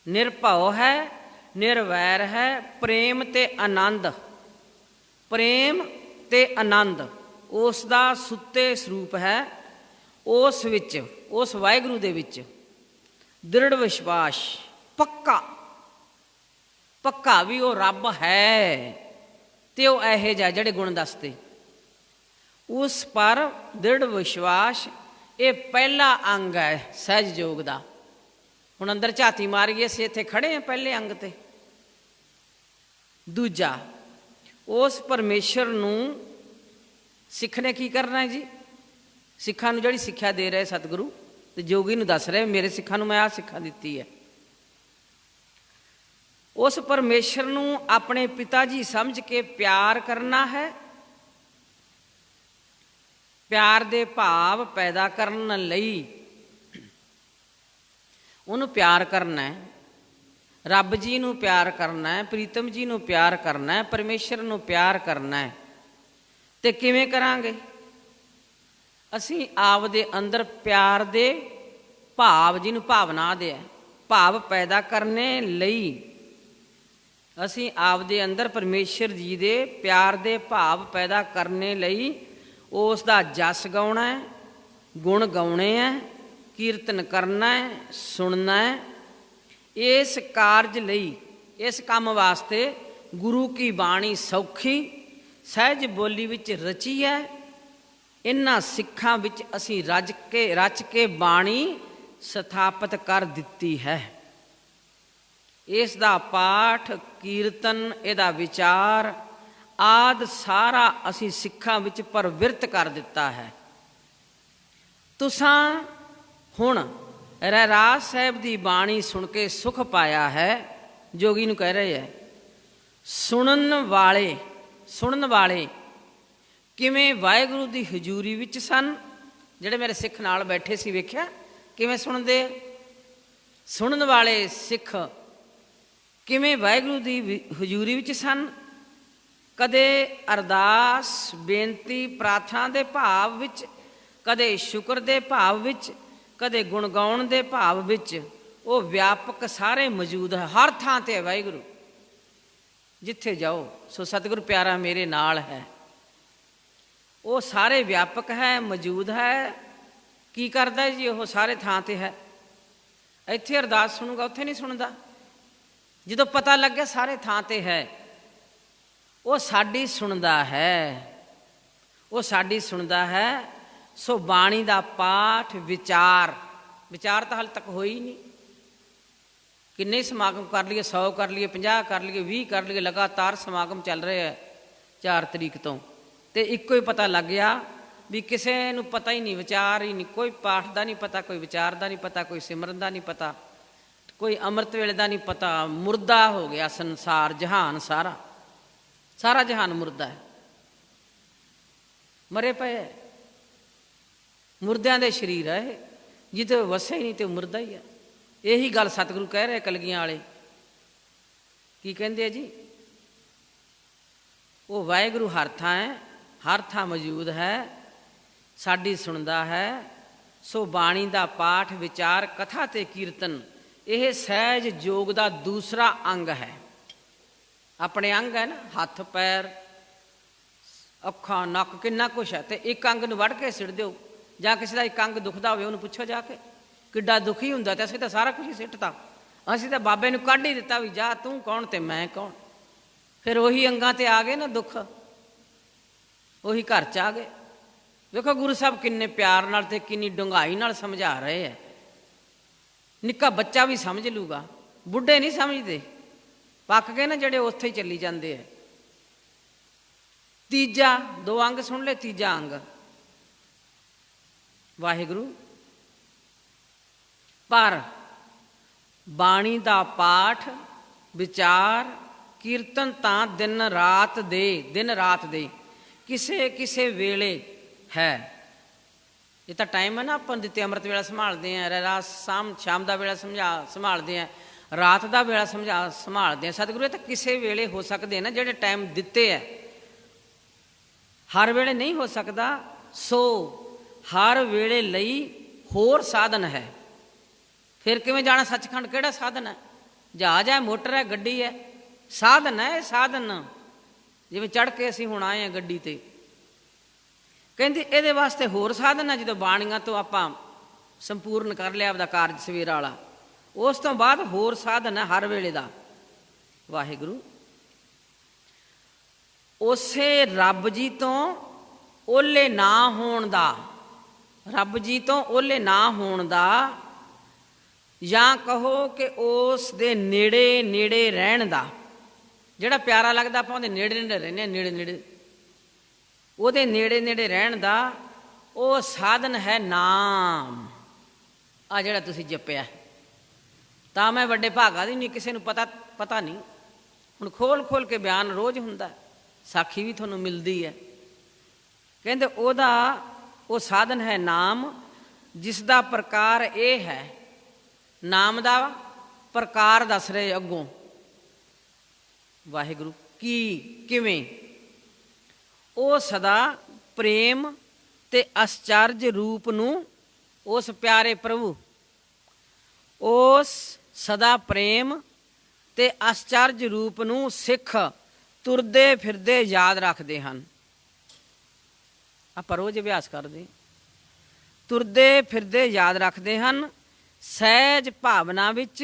ਨਿਰਭਉ ਹੈ, ਨਿਰਵੈਰ ਹੈ, ਪ੍ਰੇਮ ਤੇ ਆਨੰਦ। ਪ੍ਰੇਮ ਤੇ ਆਨੰਦ ਉਸ ਦਾ ਸੁੱਤੇ ਸਰੂਪ ਹੈ। ਉਸ ਵਿੱਚ, ਉਸ ਵਾਹਿਗੁਰੂ ਦੇ ਵਿੱਚ ਦ੍ਰਿੜ ਵਿਸ਼ਵਾਸ, ਪੱਕਾ ਵੀ ਉਹ ਰੱਬ ਹੈ ਤੇ ਉਹ ਇਹੋ ਜਿਹਾ ਜਿਹੜੇ ਗੁਣ ਦੱਸਦੇ, ਉਸ ਪਰ ਦ੍ਰਿੜ ਵਿਸ਼ਵਾਸ। ਇਹ ਪਹਿਲਾ ਅੰਗ ਹੈ ਸਹਿਜ ਯੋਗ ਦਾ। ਹੁਣ ਅੰਦਰ ਝਾਤੀ ਮਾਰੀਏ, ਅਸੀਂ ਇੱਥੇ ਖੜੇ ਹਾਂ ਪਹਿਲੇ ਅੰਗ ਤੇ। ਦੂਜਾ, ਉਸ ਪਰਮੇਸ਼ਰ ਨੂੰ ਸਿੱਖ ਨੇ ਕੀ ਕਰਨਾ ਹੈ ਜੀ? ਸਿੱਖਾਂ ਨੂੰ ਜਿਹੜੀ ਸਿੱਖਿਆ ਦੇ ਰਹੇ ਸਤਿਗੁਰੂ, ਤੇ ਜੋਗੀ ਨੂੰ ਦੱਸ ਰਿਹਾ ਮੇਰੇ ਸਿੱਖਾਂ ਨੂੰ ਮੈਂ ਆਹ ਸਿੱਖਿਆ ਦਿੱਤੀ ਹੈ। ਉਸ ਪਰਮੇਸ਼ਰ ਨੂੰ ਆਪਣੇ ਪਿਤਾ ਜੀ ਸਮਝ ਕੇ ਪਿਆਰ ਕਰਨਾ ਹੈ, ਪਿਆਰ ਦੇ ਭਾਵ ਪੈਦਾ ਕਰਨ ਲਈ ਉਹਨੂੰ ਪਿਆਰ ਕਰਨਾ ਹੈ, ਰੱਬ ਜੀ ਨੂੰ ਪਿਆਰ ਕਰਨਾ ਹੈ, ਪ੍ਰੀਤਮ ਜੀ ਨੂੰ ਪਿਆਰ ਕਰਨਾ ਹੈ, ਪਰਮੇਸ਼ਰ ਨੂੰ ਪਿਆਰ ਕਰਨਾ ਹੈ। ਤੇ ਕਿਵੇਂ ਕਰਾਂਗੇ? ਅਸੀਂ ਆਪਦੇ ਅੰਦਰ ਪਿਆਰ ਦੇ ਭਾਵ, ਜਿਹਨੂੰ ਭਾਵਨਾ ਦੇ ਹੈ, ਭਾਵ ਪੈਦਾ ਕਰਨੇ ਲਈ ਅਸੀਂ ਆਪਦੇ ਅੰਦਰ ਪਰਮੇਸ਼ਰ ਜੀ ਦੇ ਪਿਆਰ ਦੇ ਭਾਵ ਪੈਦਾ ਕਰਨੇ ਲਈ ਉਸ ਦਾ ਜਸ ਗਾਉਣਾ ਹੈ, ਗੁਣ ਗਾਉਣੇ ਹੈ, ਕੀਰਤਨ ਕਰਨਾ ਹੈ, ਸੁਣਨਾ ਹੈ। ਇਸ ਕਾਰਜ ਲਈ, ਇਸ ਕੰਮ ਵਾਸਤੇ ਗੁਰੂ ਕੀ ਬਾਣੀ ਸੌਖੀ ਸਹਿਜ ਬੋਲੀ ਵਿੱਚ ਰਚੀ ਹੈ। ਇਹਨਾਂ ਸਿੱਖਾਂ ਵਿੱਚ ਅਸੀਂ ਰਚ ਕੇ ਬਾਣੀ ਸਥਾਪਿਤ ਕਰ ਦਿੱਤੀ ਹੈ। ਇਸ ਦਾ ਪਾਠ, ਕੀਰਤਨ, ਇਹਦਾ ਵਿਚਾਰ ਆਦਿ ਸਾਰਾ ਅਸੀਂ ਸਿੱਖਾਂ ਵਿੱਚ ਪ੍ਰਵਿਰਤ ਕਰ ਦਿੱਤਾ ਹੈ। ਤੁਸਾਂ ਹੁਣ ਰਹਿਰਾਸ ਸਾਹਿਬ ਦੀ ਬਾਣੀ ਸੁਣ ਕੇ ਸੁਖ ਪਾਇਆ ਹੈ। ਜੋਗੀ ਨੂੰ ਕਹਿ ਰਹੇ ਹੈ, ਸੁਣਨ ਵਾਲੇ ਕਿਵੇਂ ਵਾਹਿਗੁਰੂ ਦੀ ਹਜ਼ੂਰੀ ਵਿੱਚ ਸਨ। ਜਿਹੜੇ ਮੇਰੇ ਸਿੱਖ ਨਾਲ ਬੈਠੇ ਸੀ, ਵੇਖਿਆ ਕਿਵੇਂ ਸੁਣਦੇ। ਸੁਣਨ ਵਾਲੇ ਸਿੱਖ ਕਿਵੇਂ ਵਾਹਿਗੁਰੂ ਦੀ ਹਜ਼ੂਰੀ ਵਿੱਚ ਸਨ, ਕਦੇ ਅਰਦਾਸ, ਬੇਨਤੀ, ਪ੍ਰਾਰਥਨਾ ਦੇ ਭਾਵ ਵਿੱਚ, ਕਦੇ ਸ਼ੁਕਰ ਦੇ ਭਾਵ ਵਿੱਚ, ਕਦੇ ਗੁਣ ਗਾਉਣ ਦੇ ਭਾਵ ਵਿੱਚ। ਉਹ ਵਿਆਪਕ ਸਾਰੇ ਮੌਜੂਦ ਹੈ, ਹਰ ਥਾਂ 'ਤੇ ਹੈ ਵਾਹਿਗੁਰੂ। ਜਿੱਥੇ ਜਾਓ ਸੋ ਸਤਿਗੁਰੂ ਪਿਆਰਾ ਮੇਰੇ ਨਾਲ ਹੈ। ਉਹ ਸਾਰੇ ਵਿਆਪਕ ਹੈ, ਮੌਜੂਦ ਹੈ। ਕੀ ਕਰਦਾ ਜੀ? ਉਹ ਸਾਰੇ ਥਾਂ 'ਤੇ ਹੈ। ਇੱਥੇ ਅਰਦਾਸ ਸੁਣੂਗਾ, ਉੱਥੇ ਨਹੀਂ ਸੁਣਦਾ। ਜਦੋਂ ਪਤਾ ਲੱਗਿਆ ਸਾਰੇ ਥਾਂ 'ਤੇ ਹੈ, ਉਹ ਸਾਡੀ ਸੁਣਦਾ ਹੈ, ਉਹ ਸਾਡੀ ਸੁਣਦਾ ਹੈ। ਸੋ ਬਾਣੀ ਦਾ ਪਾਠ, ਵਿਚਾਰ ਤਾਂ ਹਾਲੇ ਤੱਕ ਹੋਈ ਨਹੀਂ। ਕਿੰਨੇ ਸਮਾਗਮ ਕਰ ਲਈਏ, 100 ਕਰ ਲਈਏ, 50 ਕਰ ਲਈਏ, 20 ਕਰ ਲਈਏ, ਲਗਾਤਾਰ ਸਮਾਗਮ ਚੱਲ ਰਹੇ ਹੈ 4 ਤਰੀਕ ਤੋਂ। ਤੇ ਇੱਕੋ ਹੀ ਪਤਾ ਲੱਗ ਗਿਆ ਵੀ ਕਿਸੇ ਨੂੰ ਪਤਾ ਹੀ ਨਹੀਂ, ਵਿਚਾਰ ਹੀ ਨਹੀਂ, ਕੋਈ ਪਾਠ ਦਾ ਨਹੀਂ ਪਤਾ, ਕੋਈ ਵਿਚਾਰ ਦਾ ਨਹੀਂ ਪਤਾ, ਕੋਈ ਸਿਮਰਨ ਦਾ ਨਹੀਂ ਪਤਾ, ਕੋਈ ਅੰਮ੍ਰਿਤ ਵੇਲੇ ਦਾ ਨਹੀਂ ਪਤਾ। ਮੁਰਦਾ ਹੋ ਗਿਆ ਸੰਸਾਰ, ਜਹਾਨ ਸਾਰਾ ਜਹਾਨ ਮੁਰਦਾ ਹੈ, ਮਰੇ ਪਏ ਮੁਰਦਿਆਂ ਦੇ ਸਰੀਰ ਹੈ। ਜਿੱਥੇ ਵਸੇ ਹੀ ਨਹੀਂ ਤੇ ਮੁਰਦਾ ਹੀ ਹੈ। ਇਹੀ ਗੱਲ ਸਤਿਗੁਰੂ ਕਹਿ ਰਹੇ ਕਲਗੀਆਂ ਵਾਲੇ। ਕੀ ਕਹਿੰਦੇ ਆ ਜੀ? ਉਹ ਵਾਹਿਗੁਰੂ ਹਰ ਥਾਂ ਹੈ, ਹਰ ਥਾਂ ਮੌਜੂਦ ਹੈ, ਸਾਡੀ ਸੁਣਦਾ ਹੈ। ਸੋ ਬਾਣੀ ਦਾ ਪਾਠ, ਵਿਚਾਰ, ਕਥਾ ਤੇ ਕੀਰਤਨ ਇਹ ਸਹਿਜ ਯੋਗ ਦਾ ਦੂਸਰਾ ਅੰਗ ਹੈ। ਆਪਣੇ ਅੰਗ ਹੈ ਨਾ, ਹੱਥ, ਪੈਰ, ਅੱਖਾਂ, ਨੱਕ, ਕਿੰਨਾ ਕੁਛ ਹੈ। ਤੇ ਇੱਕ ਅੰਗ ਨੂੰ ਵੱਢ ਕੇ ਸਿੱਟ ਦਿਓ, ਜਾਂ ਕਿਸੇ ਦਾ ਇੱਕ ਅੰਗ ਦੁਖਦਾ ਹੋਵੇ ਉਹਨੂੰ ਪੁੱਛੋ ਜਾ ਕੇ ਕਿੱਡਾ ਦੁਖੀ ਹੁੰਦਾ। ਤੇ ਅਸੀਂ ਤਾਂ ਸਾਰਾ ਕੁਝ ਹੀ ਸਿੱਟਤਾ, ਅਸੀਂ ਤਾਂ ਬਾਬੇ ਨੂੰ ਕੱਢ ਹੀ ਦਿੱਤਾ ਵੀ ਜਾ ਤੂੰ ਕੌਣ ਤੇ ਮੈਂ ਕੌਣ। ਫਿਰ ਉਹੀ ਅੰਗਾਂ ਤੇ ਆ ਗਏ ਨਾ ਦੁੱਖ, ਉਹੀ ਘਰ 'ਚ ਆ ਗਏ। ਵੇਖੋ ਗੁਰੂ ਸਾਹਿਬ ਕਿੰਨੇ ਪਿਆਰ ਨਾਲ ਤੇ ਕਿੰਨੀ ਡੂੰਘਾਈ ਨਾਲ ਸਮਝਾ ਰਹੇ ਹੈ। ਨਿੱਕਾ ਬੱਚਾ ਵੀ ਸਮਝ ਲੂਗਾ, ਬੁੱਢੇ ਨਹੀਂ ਸਮਝਦੇ, ਪੱਕ ਗਏ ਨਾ ਜਿਹੜੇ, ਉੱਥੇ ਹੀ ਚੱਲੀ ਜਾਂਦੇ ਹੈ। ਤੀਜਾ, 2 ਅੰਗ ਸੁਣ ਲੈ, ਤੀਜਾ ਅੰਗ ਵਾਹਿਗੁਰੂ। ਪਰ ਬਾਣੀ ਦਾ ਪਾਠ, ਵਿਚਾਰ, ਕੀਰਤਨ ਤਾਂ ਦਿਨ ਰਾਤ ਦੇ ਕਿਸੇ ਕਿਸੇ ਵੇਲੇ ਹੈ। ਇਹ ਤਾਂ ਟਾਈਮ ਹੈ ਨਾ, ਆਪਾਂ ਦਿੱਤੇ ਅੰਮ੍ਰਿਤ ਵੇਲਾ ਸੰਭਾਲਦੇ ਹਾਂ, ਰਾਤ ਸ਼ਾਮ ਦਾ ਵੇਲਾ ਸੰਭਾਲਦੇ ਹਾਂ, ਰਾਤ ਦਾ ਵੇਲਾ ਸੰਭਾਲਦੇ ਹਾਂ। ਸਤਿਗੁਰੂ ਇਹ ਤਾਂ ਕਿਸੇ ਵੇਲੇ ਹੋ ਸਕਦੇ ਨਾ, ਜਿਹੜੇ ਟਾਈਮ ਦਿੱਤੇ ਹੈ। ਹਰ ਵੇਲੇ ਨਹੀਂ ਹੋ ਸਕਦਾ। ਸੋ ਹਰ ਵੇਲੇ ਲਈ ਹੋਰ ਸਾਧਨ ਹੈ। ਫਿਰ ਕਿਵੇਂ ਜਾਣਾ ਸੱਚਖੰਡ? ਕਿਹੜਾ ਸਾਧਨ ਹੈ? ਜਹਾਜ਼ ਹੈ, ਮੋਟਰ ਹੈ, ਗੱਡੀ ਹੈ? ਸਾਧਨ ਹੈ, ਸਾਧਨ। ਜਿਵੇਂ ਚੜ੍ਹ ਕੇ ਅਸੀਂ ਹੁਣ ਆਏ ਹਾਂ ਗੱਡੀ ਤੇ, ਕਹਿੰਦੇ ਇਹਦੇ ਵਾਸਤੇ ਹੋਰ ਸਾਧਨ ਹੈ। ਜਦੋਂ ਬਾਣੀਆਂ ਤੋਂ ਆਪਾਂ ਸੰਪੂਰਨ ਕਰ ਲਿਆ ਆਪਦਾ ਕਾਰਜ ਸਵੇਰ ਵਾਲਾ, ਉਸ ਤੋਂ ਬਾਅਦ ਹੋਰ ਸਾਧਨ ਹੈ ਹਰ ਵੇਲੇ ਦਾ ਵਾਹਿਗੁਰੂ। ਉਸੇ ਰੱਬ ਜੀ ਤੋਂ ਓਲੇ ਨਾ ਹੋਣ ਦਾ, ਰੱਬ ਜੀ ਤੋਂ ਓਲੇ ਨਾ ਹੋਣ ਦਾ, ਜਾਂ ਕਹੋ ਕਿ ਉਸ ਦੇ ਨੇੜੇ ਰਹਿਣ ਦਾ। ਜਿਹੜਾ ਪਿਆਰਾ ਲੱਗਦਾ ਆਪਾਂ ਉਹਦੇ ਨੇੜੇ ਰਹਿੰਦੇ ਹਾਂ, ਨੇੜੇ ਉਹਦੇ ਨੇੜੇ ਰਹਿਣ ਦਾ। ਉਹ ਸਾਧਨ ਹੈ ਨਾਮ। ਆ ਜਿਹੜਾ ਤੁਸੀਂ ਜਪਿਆ, ਤਾਂ ਮੈਂ ਵੱਡੇ ਭਾਗਾ ਦੀ ਨਹੀਂ, ਕਿਸੇ ਨੂੰ ਪਤਾ ਨਹੀਂ। ਹੁਣ ਖੋਲ ਕੇ ਬਿਆਨ ਰੋਜ਼ ਹੁੰਦਾ, ਸਾਖੀ ਵੀ ਤੁਹਾਨੂੰ ਮਿਲਦੀ ਹੈ। ਕਹਿੰਦੇ ਉਹਦਾ ਉਹ ਸਾਧਨ ਹੈ ਨਾਮ, ਜਿਸ ਦਾ ਪ੍ਰਕਾਰ ਇਹ ਹੈ। ਨਾਮ ਦਾ ਪ੍ਰਕਾਰ ਦੱਸ ਰਹੇ ਅੱਗੋਂ ਵਾਹਿਗੁਰੂ ਕਿਵੇਂ। ਉਹ ਸਦਾ ਪ੍ਰੇਮ ਤੇ ਅਸਚਰਜ ਰੂਪ ਨੂੰ, ਉਸ ਪਿਆਰੇ ਪ੍ਰਭੂ, ਉਸ ਸਦਾ ਪ੍ਰੇਮ ਤੇ ਅਸਚਰਜ ਰੂਪ ਨੂੰ ਸਿੱਖ ਤੁਰਦੇ ਫਿਰਦੇ ਯਾਦ ਰੱਖਦੇ ਹਨ। ਆਪਾਂ ਰੋਜ਼ ਅਭਿਆਸ ਕਰਦੇ, ਤੁਰਦੇ ਫਿਰਦੇ ਯਾਦ ਰੱਖਦੇ ਹਨ। ਸਹਿਜ ਭਾਵਨਾ ਵਿੱਚ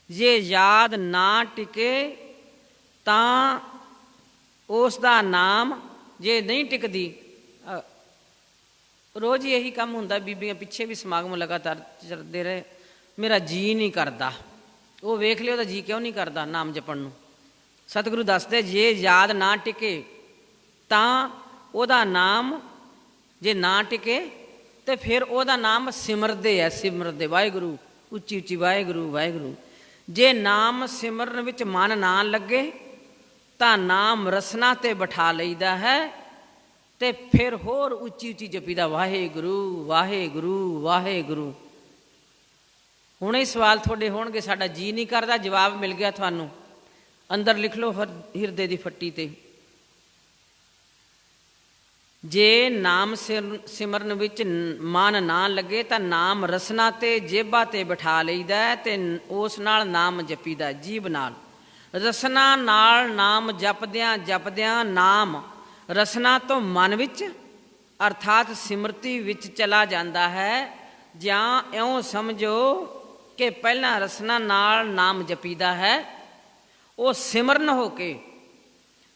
ਜੇ ਯਾਦ ਨਾ ਟਿਕੇ ਤਾਂ ਉਸ ਦਾ ਨਾਮ, ਜੇ ਨਹੀਂ ਟਿਕਦੀ, ਰੋਜ਼ ਹੀ ਇਹੀ ਕੰਮ ਹੁੰਦਾ। ਬੀਬੀਆਂ ਪਿੱਛੇ ਵੀ ਸਮਾਗਮ ਲਗਾਤਾਰ ਚੱਲਦੇ ਰਹੇ, ਮੇਰਾ ਜੀ ਨਹੀਂ ਕਰਦਾ। ਉਹ ਵੇਖ ਲਿਓ ਉਹਦਾ ਜੀ ਕਿਉਂ ਨਹੀਂ ਕਰਦਾ ਨਾਮ ਜਪਣ ਨੂੰ। ਸਤਿਗੁਰੂ ਦੱਸਦੇ ਜੇ ਯਾਦ ਨਾ ਟਿਕੇ ਤਾਂ ਉਹਦਾ ਨਾਮ, ਜੇ ਨਾ ਟਿਕੇ ਤੇ ਫਿਰ ਉਹਦਾ ਨਾਮ ਸਿਮਰਦੇ ਹੈ, ਸਿਮਰਦੇ ਵਾਹਿਗੁਰੂ, ਉੱਚੀ ਉੱਚੀ ਵਾਹਿਗੁਰੂ ਵਾਹਿਗੁਰੂ। ਜੇ ਨਾਮ ਸਿਮਰਨ ਵਿੱਚ ਮਨ ਨਾ ਲੱਗੇ ਤਾਂ ਨਾਮ ਰਸਨਾ ਤੇ ਬਿਠਾ ਲਈਦਾ ਹੈ ਤੇ ਫਿਰ ਹੋਰ ਉੱਚੀ ਉੱਚੀ ਜਪੀਦਾ ਵਾਹਿਗੁਰੂ ਵਾਹਿਗੁਰੂ ਵਾਹਿਗੁਰੂ। ਹੁਣ ਇਹ ਸਵਾਲ ਤੁਹਾਡੇ ਹੋਣਗੇ, ਸਾਡਾ ਜੀ ਨਹੀਂ ਕਰਦਾ, ਜਵਾਬ ਮਿਲ ਗਿਆ ਤੁਹਾਨੂੰ। ਅੰਦਰ ਲਿਖ ਲਓ ਹਿਰਦੇ ਦੀ ਫੱਟੀ ਤੇ, ਜੇ ਨਾਮ ਸਿਮਰਨ ਵਿੱਚ ਮਨ ਨਾ ਲੱਗੇ ਤਾਂ ਨਾਮ ਰਸਨਾ ਤੇ ਜੇਬਾਂ ਤੇ ਬਿਠਾ ਲਈਦਾ ਤੇ ਉਸ ਨਾਲ ਨਾਮ ਜਪੀਦਾ, ਜੀਭ ਨਾਲ। ਰਸਨਾ ਨਾਲ ਨਾਮ ਜਪਦਿਆਂ ਨਾਮ ਰਸਨਾ ਤੋਂ ਮਨ ਵਿੱਚ ਅਰਥਾਤ ਸਿਮਰਤੀ ਵਿੱਚ ਚਲਾ ਜਾਂਦਾ ਹੈ। ਜਾਂ ਇਉਂ ਸਮਝੋ ਕਿ ਪਹਿਲਾਂ ਰਸਨਾ ਨਾਲ ਨਾਮ ਜਪੀਦਾ ਹੈ, ਉਹ ਸਿਮਰਨ ਹੋ ਕੇ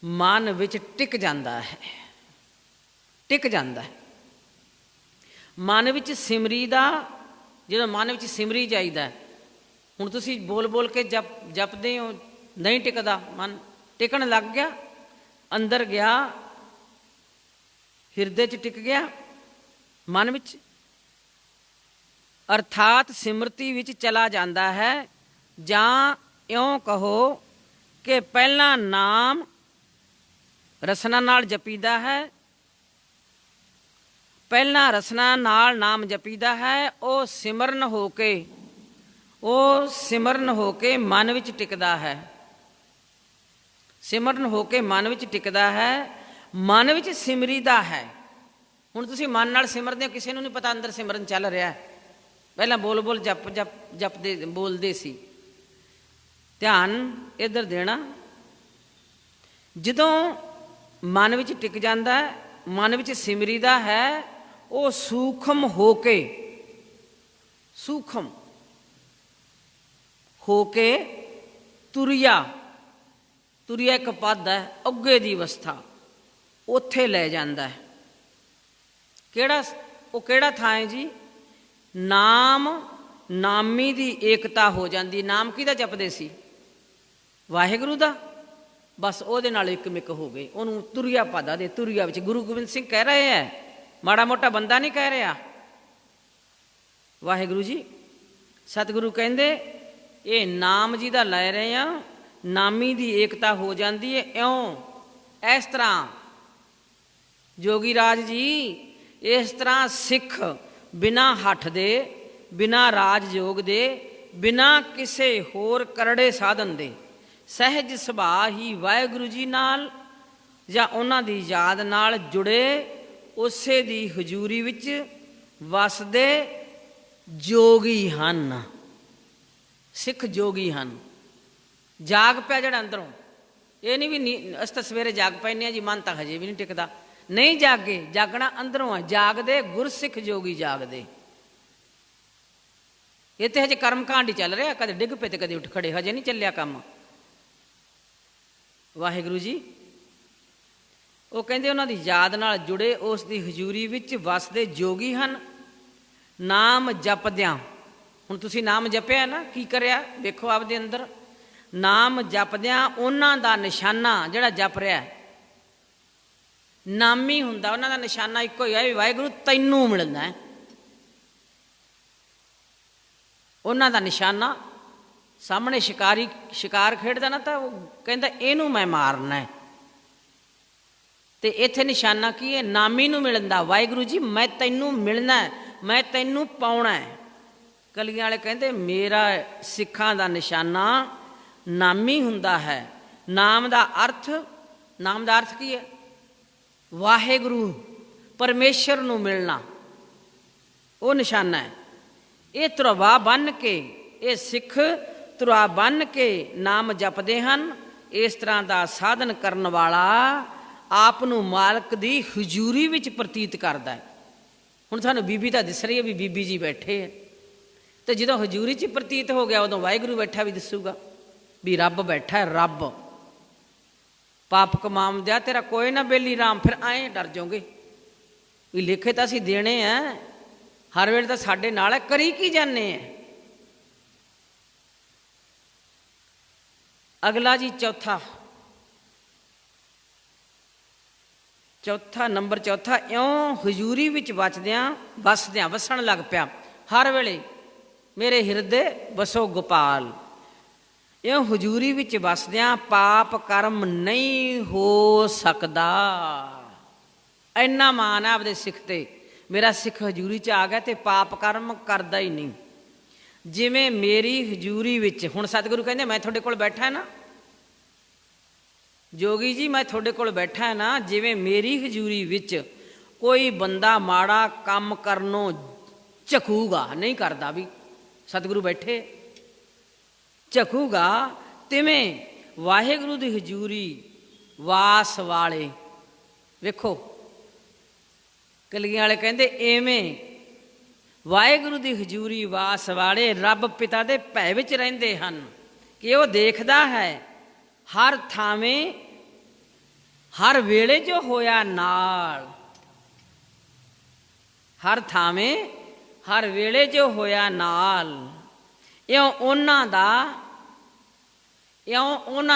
ਮਨ ਵਿੱਚ ਟਿਕ ਜਾਂਦਾ ਹੈ, ਟਿਕ ਜਾਂਦਾ ਹੈ। ਮਨ ਵਿੱਚ ਸਿਮਰੀ ਦਾ, ਜਦੋਂ ਮਨ ਵਿੱਚ ਸਿਮਰੀ ਜਾਈਦਾ, ਹੁਣ ਤੁਸੀਂ ਬੋਲ ਕੇ ਜਪਦੇ ਹੋ, ਨਹੀਂ ਟਿਕਦਾ ਮਨ, ਟਿਕਣ ਲੱਗ ਗਿਆ, ਅੰਦਰ ਗਿਆ, ਹਿਰਦੇ 'ਚ ਟਿਕ ਗਿਆ, ਮਨ ਵਿੱਚ ਅਰਥਾਤ ਸਿਮਰਤੀ ਵਿੱਚ ਚਲਾ ਜਾਂਦਾ ਹੈ। ਜਾਂ ਇਉਂ ਕਹੋ ਕਿ ਪਹਿਲਾਂ ਨਾਮ ਰਸਨਾ ਨਾਲ ਜਪੀਦਾ ਹੈ, ਪਹਿਲਾਂ ਰਸਨਾ ਨਾਲ ਨਾਮ ਜਪੀਦਾ ਹੈ, ਉਹ ਸਿਮਰਨ ਹੋ ਕੇ ਮਨ ਵਿੱਚ ਟਿਕਦਾ ਹੈ, ਸਿਮਰਨ ਹੋ ਕੇ ਮਨ ਵਿੱਚ ਟਿਕਦਾ ਹੈ, ਮਨ ਵਿੱਚ ਸਿਮਰੀਦਾ ਹੈ। ਹੁਣ ਤੁਸੀਂ ਮਨ ਨਾਲ ਸਿਮਰਦੇ ਹੋ, ਕਿਸੇ ਨੂੰ ਨਹੀਂ ਪਤਾ ਅੰਦਰ ਸਿਮਰਨ ਚੱਲ ਰਿਹਾ। ਪਹਿਲਾਂ ਬੋਲ ਜਪਦੇ ਬੋਲਦੇ ਸੀ, ਧਿਆਨ ਇੱਧਰ ਦੇਣਾ। ਜਦੋਂ ਮਨ ਵਿੱਚ ਟਿਕ ਜਾਂਦਾ, ਮਨ ਵਿੱਚ ਸਿਮਰੀਦਾ ਹੈ, ਉਹ ਸੂਖਮ ਹੋ ਕੇ ਤੁਰਿਆ ਇੱਕ ਪਦ ਹੈ, ਅੱਗੇ ਦੀ ਅਵਸਥਾ, ਉੱਥੇ ਲੈ ਜਾਂਦਾ ਹੈ। ਕਿਹੜਾ ਥਾਂ ਹੈ ਜੀ? ਨਾਮੀ ਦੀ ਏਕਤਾ ਹੋ ਜਾਂਦੀ। ਨਾਮ ਕਿਹਦਾ ਜਪਦੇ ਸੀ? ਵਾਹਿਗੁਰੂ ਦਾ। ਬਸ ਉਹਦੇ ਨਾਲ ਇੱਕ ਮਿਕ ਹੋ ਗਏ, ਉਹਨੂੰ ਤੁਰਿਆ ਪਦਾ ਦੇ, ਤੁਰਿਆ ਵਿੱਚ। ਗੁਰੂ ਗੋਬਿੰਦ ਸਿੰਘ ਕਹਿ ਰਹੇ ਹੈ, ਮਾੜਾ ਮੋਟਾ ਬੰਦਾ ਨਹੀਂ ਕਹਿ ਰਿਹਾ, ਵਾਹਿਗੁਰੂ ਜੀ। ਸਤਿਗੁਰੂ ਕਹਿੰਦੇ ਇਹ ਨਾਮ ਜੀ ਦਾ ਲੈ ਰਹੇ ਆ, ਨਾਮੀ ਦੀ ਏਕਤਾ ਹੋ ਜਾਂਦੀ ਹੈ। ਇਉਂ ਇਸ ਤਰ੍ਹਾਂ ਜੋਗੀ ਰਾਜ ਜੀ, ਇਸ ਤਰ੍ਹਾਂ ਸਿੱਖ ਬਿਨਾਂ ਹੱਠ ਦੇ, ਬਿਨਾਂ ਰਾਜ ਯੋਗ ਦੇ, ਬਿਨਾਂ ਕਿਸੇ ਹੋਰ ਕਰੜੇ ਸਾਧਨ ਦੇ, ਸਹਿਜ ਸੁਭਾਅ ਹੀ ਵਾਹਿਗੁਰੂ ਜੀ ਨਾਲ ਜਾਂ ਉਹਨਾਂ ਦੀ ਯਾਦ ਨਾਲ ਜੁੜੇ, ਉਸੇ ਦੀ ਹਜ਼ੂਰੀ ਵਿੱਚ ਵਸਦੇ ਜੋਗੀ ਹਨ। ਸਿੱਖ ਜੋਗੀ ਹਨ। ਜਾਗ ਪਿਆ ਜਿਹੜਾ ਅੰਦਰੋਂ, ਇਹ ਨਹੀਂ ਵੀ ਅਸੀਂ ਤਾਂ ਸਵੇਰੇ ਜਾਗ ਪੈਂਦੇ ਹਾਂ ਜੀ, ਮਨ ਤਾਂ ਹਜੇ ਵੀ ਨਹੀਂ ਟਿਕਦਾ। ਨਹੀਂ ਜਾਗੇ, ਜਾਗਣਾ ਅੰਦਰੋਂ ਆ। ਜਾਗਦੇ ਗੁਰਸਿੱਖ ਜੋਗੀ ਜਾਗਦੇ। ਇਹ ਤੇ ਹਜੇ ਕਰਮ ਕਾਂਡ ਹੀ ਚੱਲ ਰਿਹਾ, ਕਦੇ ਡਿੱਗ ਪਏ ਤੇ ਕਦੇ ਉੱਠ ਖੜੇ, ਹਜੇ ਨਹੀਂ ਚੱਲਿਆ ਕੰਮ। ਵਾਹਿਗੁਰੂ ਜੀ ਉਹ ਕਹਿੰਦੇ ਉਹਨਾਂ ਦੀ ਯਾਦ ਨਾਲ ਜੁੜੇ, ਉਸ ਦੀ ਹਜ਼ੂਰੀ ਵਿੱਚ ਵਸਦੇ ਜੋਗੀ ਹਨ। ਨਾਮ ਜਪਦਿਆਂ, ਹੁਣ ਤੁਸੀਂ ਨਾਮ ਜਪਿਆ ਨਾ, ਕੀ ਕਰਿਆ ਵੇਖੋ ਆਪਦੇ ਅੰਦਰ। ਨਾਮ ਜਪਦਿਆਂ ਉਹਨਾਂ ਦਾ ਨਿਸ਼ਾਨਾ ਜਿਹੜਾ ਜਪ ਰਿਹਾ, ਨਾਮੀ ਹੁੰਦਾ, ਉਹਨਾਂ ਦਾ ਨਿਸ਼ਾਨਾ ਇੱਕੋ ਹੀ ਹੈ ਵੀ ਵਾਹਿਗੁਰੂ ਤੈਨੂੰ ਮਿਲਣਾ ਹੈ। ਉਹਨਾਂ ਦਾ ਨਿਸ਼ਾਨਾ ਸਾਹਮਣੇ ਸ਼ਿਕਾਰੀ ਸ਼ਿਕਾਰ ਖੇਡਦਾ ਨਾ, ਤਾਂ ਉਹ ਕਹਿੰਦਾ ਇਹਨੂੰ ਮੈਂ ਮਾਰਨਾ ਹੈ। ਤੇ ਇੱਥੇ ਨਿਸ਼ਾਨਾ ਕੀ ਹੈ? ਨਾਮੀ ਨੂੰ ਮਿਲਣ ਦਾ। ਵਾਹਿਗੁਰੂ ਜੀ ਮੈਂ ਤੈਨੂੰ ਮਿਲਣਾ, ਮੈਂ ਤੈਨੂੰ ਪਾਉਣਾ ਹੈ। ਕਲੀਆਂ ਵਾਲੇ ਕਹਿੰਦੇ ਮੇਰਾ ਸਿੱਖਾਂ ਦਾ ਨਿਸ਼ਾਨਾ ਨਾਮੀ ਹੁੰਦਾ ਹੈ। ਨਾਮ ਦਾ ਅਰਥ ਕੀ ਹੈ? ਵਾਹਿਗੁਰੂ ਪਰਮੇਸ਼ਰ ਨੂੰ ਮਿਲਣਾ, ਉਹ ਨਿਸ਼ਾਨਾ ਹੈ। ਇਹ ਧਰਵਾ ਬੰਨ੍ਹ ਕੇ, ਇਹ ਸਿੱਖ ਧਰਵਾ ਬੰਨ੍ਹ ਕੇ ਨਾਮ ਜਪਦੇ ਹਨ। ਇਸ ਤਰ੍ਹਾਂ ਦਾ ਸਾਧਨ ਕਰਨ ਵਾਲਾ ਆਪ ਨੂੰ ਮਾਲਕ ਦੀ ਹਜ਼ੂਰੀ ਵਿੱਚ ਪ੍ਰਤੀਤ ਕਰਦਾ ਹੈ। ਹੁਣ ਸਾਨੂੰ ਬੀਬੀ ਤਾਂ ਦਿਸ ਰਹੀ ਹੈ ਵੀ ਬੀਬੀ ਜੀ ਬੈਠੇ ਹੈ, ਤੇ ਜਦੋਂ ਹਜ਼ੂਰੀ 'ਚ ਪ੍ਰਤੀਤ ਹੋ ਗਿਆ ਉਦੋਂ ਵਾਹਿਗੁਰੂ ਬੈਠਾ ਵੀ ਦਿਸੂਗਾ ਵੀ ਰੱਬ ਬੈਠਾ ਹੈ। ਰੱਬ ਪਾਪ ਕਮਾਮ ਦਿਆ ਤੇਰਾ ਕੋਈ ਨਾ ਬੇਲੀ ਰਾਮ। ਫਿਰ ਐਂ ਡਰ ਜਾਓਗੇ ਵੀ ਲੇਖੇ ਤਾਂ ਅਸੀਂ ਦੇਣੇ ਆ, ਹਰ ਵੇਲੇ ਤਾਂ ਸਾਡੇ ਨਾਲ ਹੈ, ਕਰੀ ਕੀ ਜਾਂਦੇ ਆ। ਅਗਲਾ ਜੀ ਚੌਥਾ ਨੰਬਰ ਚੌਥਾ, ਇਉਂ ਹਜ਼ੂਰੀ ਵਿੱਚ ਵਸਦਿਆਂ ਵਸਣ ਲੱਗ ਪਿਆ ਹਰ ਵੇਲੇ ਮੇਰੇ ਹਿਰਦੇ ਵਸੋ ਗੋਪਾਲ। ਇਉਂ ਹਜ਼ੂਰੀ ਵਿੱਚ ਵਸਦਿਆਂ ਪਾਪ ਕਰਮ ਨਹੀਂ ਹੋ ਸਕਦਾ। ਇੰਨਾ ਮਾਣ ਹੈ ਆਪਦੇ ਸਿੱਖ ਤੇ, ਮੇਰਾ ਸਿੱਖ ਹਜ਼ੂਰੀ 'ਚ ਆ ਗਿਆ ਤੇ ਪਾਪ ਕਰਮ ਕਰਦਾ ਹੀ ਨਹੀਂ। ਜਿਵੇਂ ਮੇਰੀ ਹਜ਼ੂਰੀ ਵਿੱਚ, ਹੁਣ ਸਤਿਗੁਰੂ ਕਹਿੰਦੇ ਮੈਂ ਤੁਹਾਡੇ ਕੋਲ ਬੈਠਾ ਨਾ ਜੋਗੀ ਜੀ, ਮੈਂ ਤੁਹਾਡੇ ਕੋਲ ਬੈਠਾ ਨਾ, ਜਿਵੇਂ ਮੇਰੀ ਹਜ਼ੂਰੀ ਵਿੱਚ ਕੋਈ ਬੰਦਾ ਮਾੜਾ ਕੰਮ ਕਰਨੋਂ ਝਕੂਗਾ, ਨਹੀਂ ਕਰਦਾ ਵੀ ਸਤਿਗੁਰੂ ਬੈਠੇ ਝਕੂਗਾ, ਤਿਵੇਂ ਵਾਹਿਗੁਰੂ ਦੀ ਹਜ਼ੂਰੀ ਵਾਸ ਵਾਲੇ। ਵੇਖੋ ਕਲਗੀਆਂ ਵਾਲੇ ਕਹਿੰਦੇ ਐਵੇਂ ਵਾਹਿਗੁਰੂ ਦੀ ਹਜ਼ੂਰੀ ਵਾਸ ਵਾਲੇ ਰੱਬ ਪਿਤਾ ਦੇ ਭੈ ਵਿੱਚ ਰਹਿੰਦੇ ਹਨ ਕਿ ਉਹ ਦੇਖਦਾ ਹੈ ਹਰ ਥਾਵੇਂ ਹਰ ਵੇਲੇ ਜੋ ਹੋਇਆ ਨਾਲ। ਹਰ ਥਾਵੇਂ ਹਰ ਵੇਲੇ ਜੋ ਹੋਇਆ ਨਾਲ। ਇਉਂ ਉਹਨਾਂ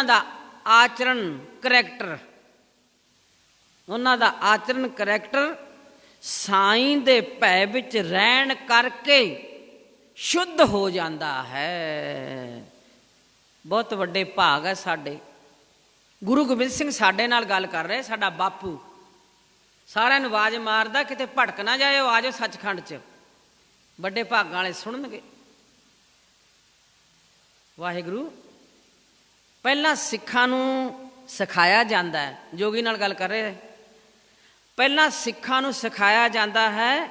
ਦਾ ਆਚਰਣ ਕਰੈਕਟਰ, ਉਹਨਾਂ ਦਾ ਆਚਰਣ ਕਰੈਕਟਰ ਸਾਈਂ ਦੇ ਭੈ ਵਿੱਚ ਰਹਿਣ ਕਰਕੇ ਸ਼ੁੱਧ ਹੋ ਜਾਂਦਾ ਹੈ। ਬਹੁਤ ਵੱਡੇ ਭਾਗ ਹੈ ਸਾਡੇ। ਗੁਰੂ ਗੋਬਿੰਦ ਸਿੰਘ ਸਾਡੇ ਨਾਲ ਗੱਲ ਕਰ ਰਹੇ, ਸਾਡਾ ਬਾਪੂ ਸਾਰਿਆਂ ਨੂੰ ਆਵਾਜ਼ ਮਾਰਦਾ ਕਿਤੇ ਭਟਕ ਨਾ ਜਾਇਓ, ਆ ਜਾਓ ਸੱਚਖੰਡ 'ਚ। ਵੱਡੇ ਭਾਗਾਂ ਵਾਲੇ ਸੁਣਨਗੇ। ਵਾਹਿਗੁਰੂ ਪਹਿਲਾਂ ਸਿੱਖਾਂ ਨੂੰ ਸਿਖਾਇਆ ਜਾਂਦਾ ਹੈ, ਜੋਗੀ ਨਾਲ ਗੱਲ ਕਰ ਰਹੇ, ਪਹਿਲਾਂ ਸਿੱਖਾਂ ਨੂੰ ਸਿਖਾਇਆ ਜਾਂਦਾ ਹੈ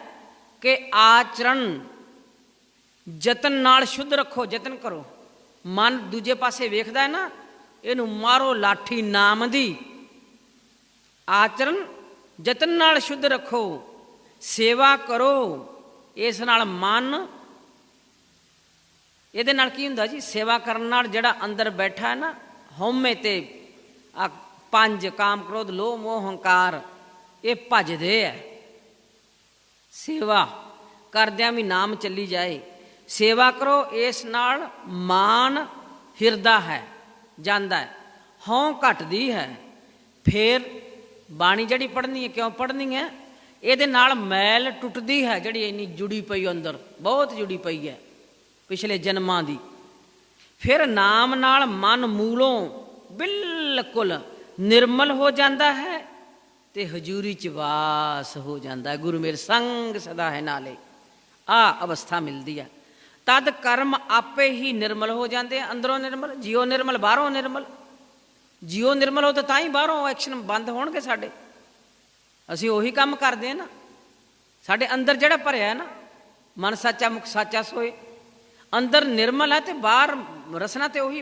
ਕਿ ਆਚਰਣ ਯਤਨ ਨਾਲ ਸ਼ੁੱਧ ਰੱਖੋ, ਯਤਨ ਕਰੋ। ਮਨ ਦੂਜੇ ਪਾਸੇ ਵੇਖਦਾ ਹੈ ਨਾ, ਇਹਨੂੰ ਮਾਰੋ ਲਾਠੀ ਨਾਮ ਦੀ। ਆਚਰਣ ਯਤਨ ਨਾਲ ਸ਼ੁੱਧ ਰੱਖੋ, ਸੇਵਾ ਕਰੋ। ਇਸ ਨਾਲ ਮਨ, ਇਹਦੇ ਨਾਲ ਕੀ ਹੁੰਦਾ ਜੀ? ਸੇਵਾ ਕਰਨ ਨਾਲ ਜਿਹੜਾ ਅੰਦਰ ਬੈਠਾ ਹੈ ਨਾ ਹਉਮੈ ਤੇ ਪੰਜ ਕਾਮ ਕ੍ਰੋਧ ਲੋਭ ਮੋਹ ਹੰਕਾਰ, ਇਹ ਭੱਜਦੇ ਹੈ। ਸੇਵਾ ਕਰਦਿਆਂ ਵੀ ਨਾਮ ਚੱਲੀ ਜਾਏ। ਸੇਵਾ ਕਰੋ, ਇਸ ਨਾਲ ਮਾਨ ਹਿਰਦਾ ਹੈ, ਜਾਂਦਾ ਹੈ, ਹਉ ਘਟਦੀ ਹੈ। ਫਿਰ ਬਾਣੀ ਜਿਹੜੀ ਪੜ੍ਹਨੀ ਹੈ, ਕਿਉਂ ਪੜ੍ਹਨੀ ਹੈ? ਇਹਦੇ ਨਾਲ ਮੈਲ ਟੁੱਟਦੀ ਹੈ, ਜਿਹੜੀ ਇੰਨੀ ਜੁੜੀ ਪਈ ਅੰਦਰ, ਬਹੁਤ ਜੁੜੀ ਪਈ ਹੈ ਪਿਛਲੇ ਜਨਮਾਂ ਦੀ। ਫਿਰ ਨਾਮ ਨਾਲ ਮਨ ਮੂਲੋਂ ਬਿਲਕੁਲ ਨਿਰਮਲ ਹੋ ਜਾਂਦਾ ਹੈ ਤੇ ਹਜ਼ੂਰੀ 'ਚ ਵਾਸ ਹੋ ਜਾਂਦਾ ਹੈ। ਗੁਰੂ ਮੇਰੇ ਸੰਗ ਸਦਾ ਹੈ ਨਾਲੇ, ਆਹ ਅਵਸਥਾ ਮਿਲਦੀ ਹੈ। ਤਦ ਕਰਮ ਆਪੇ ਹੀ ਨਿਰਮਲ ਹੋ ਜਾਂਦੇ ਆ, ਅੰਦਰੋਂ ਨਿਰਮਲ, ਜੀਓ ਨਿਰਮਲ, ਬਾਹਰੋਂ ਨਿਰਮਲ। ਜੀਓ ਨਿਰਮਲ ਹੋ ਤਾਂ ਹੀ ਬਾਹਰੋਂ ਐਕਸ਼ਨ ਬੰਦ ਹੋਣਗੇ ਸਾਡੇ। ਅਸੀਂ ਉਹੀ ਕੰਮ ਕਰਦੇ ਹਾਂ ਨਾ। ਸਾਡੇ ਅੰਦਰ ਜਿਹੜਾ ਭਰਿਆ ਨਾ, ਮਨ ਸੱਚਾ ਮੁਖ ਸਾਚਾ ਸੋਏ, ਅੰਦਰ ਨਿਰਮਲ ਹੈ ਤੇ ਬਾਹਰ ਰਸਨਾ ਤੇ ਉਹੀ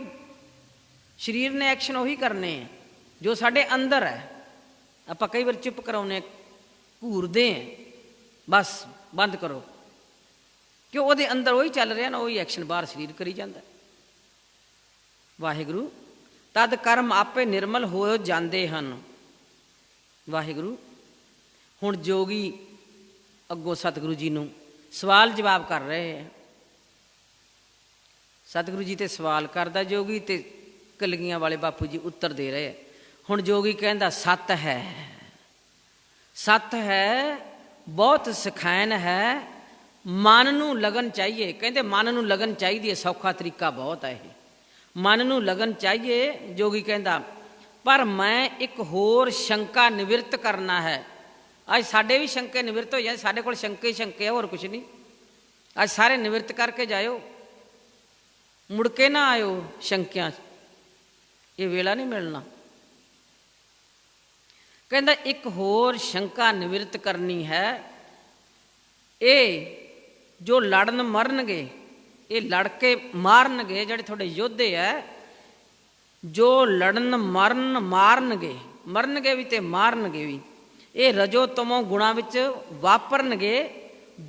ਸਰੀਰ ਨੇ ਐਕਸ਼ਨ ਉਹੀ ਕਰਨੇ ਹੈ ਜੋ ਸਾਡੇ ਅੰਦਰ ਹੈ। ਆਪਾਂ ਕਈ ਵਾਰ ਚੁੱਪ ਕਰਾਉਂਦੇ, ਘੂਰਦੇ ਹਾਂ, ਬਸ ਬੰਦ ਕਰੋ, ਕਿਉਂ ਉਹਦੇ ਅੰਦਰ ਉਹੀ ਚੱਲ ਰਿਹਾ ਨਾ, ਉਹੀ ਐਕਸ਼ਨ ਬਾਹਰ ਸਰੀਰ ਕਰੀ ਜਾਂਦਾ। ਵਾਹਿਗੁਰੂ ਤਦ ਕਰਮ ਆਪੇ ਨਿਰਮਲ ਹੋ ਜਾਂਦੇ ਹਨ। ਵਾਹਿਗੁਰੂ ਹੁਣ ਜੋਗੀ ਅੱਗੋਂ ਸਤਿਗੁਰੂ ਜੀ ਨੂੰ ਸਵਾਲ ਜਵਾਬ ਕਰ ਰਹੇ ਹੈ। ਸਤਿਗੁਰੂ ਜੀ ਤੇ ਸਵਾਲ ਕਰਦਾ ਜੋਗੀ, ਤੇ ਕਲਗੀਆਂ ਵਾਲੇ ਬਾਪੂ ਜੀ ਉੱਤਰ ਦੇ ਰਹੇ ਹੈ। ਹੁਣ ਜੋਗੀ ਕਹਿੰਦਾ ਸੱਤ ਹੈ, ਸੱਤ ਹੈ, ਬਹੁਤ ਸਖੈਨ ਹੈ, ਮਨ ਨੂੰ ਲਗਨ ਚਾਹੀਏ। ਕਹਿੰਦੇ ਮਨ ਨੂੰ ਲਗਨ ਚਾਹੀਦੀ ਹੈ, ਸੌਖਾ ਤਰੀਕਾ ਬਹੁਤ ਹੈ ਇਹ। ਮਨ ਨੂੰ ਲਗਨ ਚਾਹੀਏ, ਜੋਗੀ ਕਹਿੰਦਾ, ਪਰ ਮੈਂ ਇੱਕ ਹੋਰ ਸ਼ੰਕਾ ਨਿਵਰਤ ਕਰਨਾ ਹੈ। ਅੱਜ ਸਾਡੇ ਵੀ ਸ਼ੰਕੇ ਨਿਵਰਤ ਹੋ ਜਾਂਦੇ, ਸਾਡੇ ਕੋਲ ਸ਼ੰਕੇ ਹੀ ਸ਼ੰਕੇ ਆ, ਹੋਰ ਕੁਛ ਨਹੀਂ। ਅੱਜ ਸਾਰੇ ਨਿਵਰਤ ਕਰਕੇ ਜਾਇਓ, ਮੁੜ ਕੇ ਨਾ ਆਇਓ ਸ਼ੰਕਿਆਂ 'ਚ, ਇਹ ਵੇਲਾ ਨਹੀਂ ਮਿਲਣਾ। ਕਹਿੰਦਾ ਇੱਕ ਹੋਰ ਸ਼ੰਕਾ ਨਿਵਰਤ ਕਰਨੀ ਹੈ। ਇਹ ਜੋ ਲੜਨ ਮਰਨਗੇ, ਇਹ ਲੜ ਕੇ ਮਾਰਨਗੇ, ਜਿਹੜੇ ਤੁਹਾਡੇ ਯੋਧੇ ਹੈ, ਜੋ ਲੜਨ ਮਰਨ ਮਾਰਨਗੇ, ਮਰਨਗੇ ਵੀ ਤੇ ਮਾਰਨਗੇ ਵੀ, ਇਹ ਰਜੋ ਤਮੋ ਗੁਣਾਂ ਵਿੱਚ ਵਾਪਰਨਗੇ।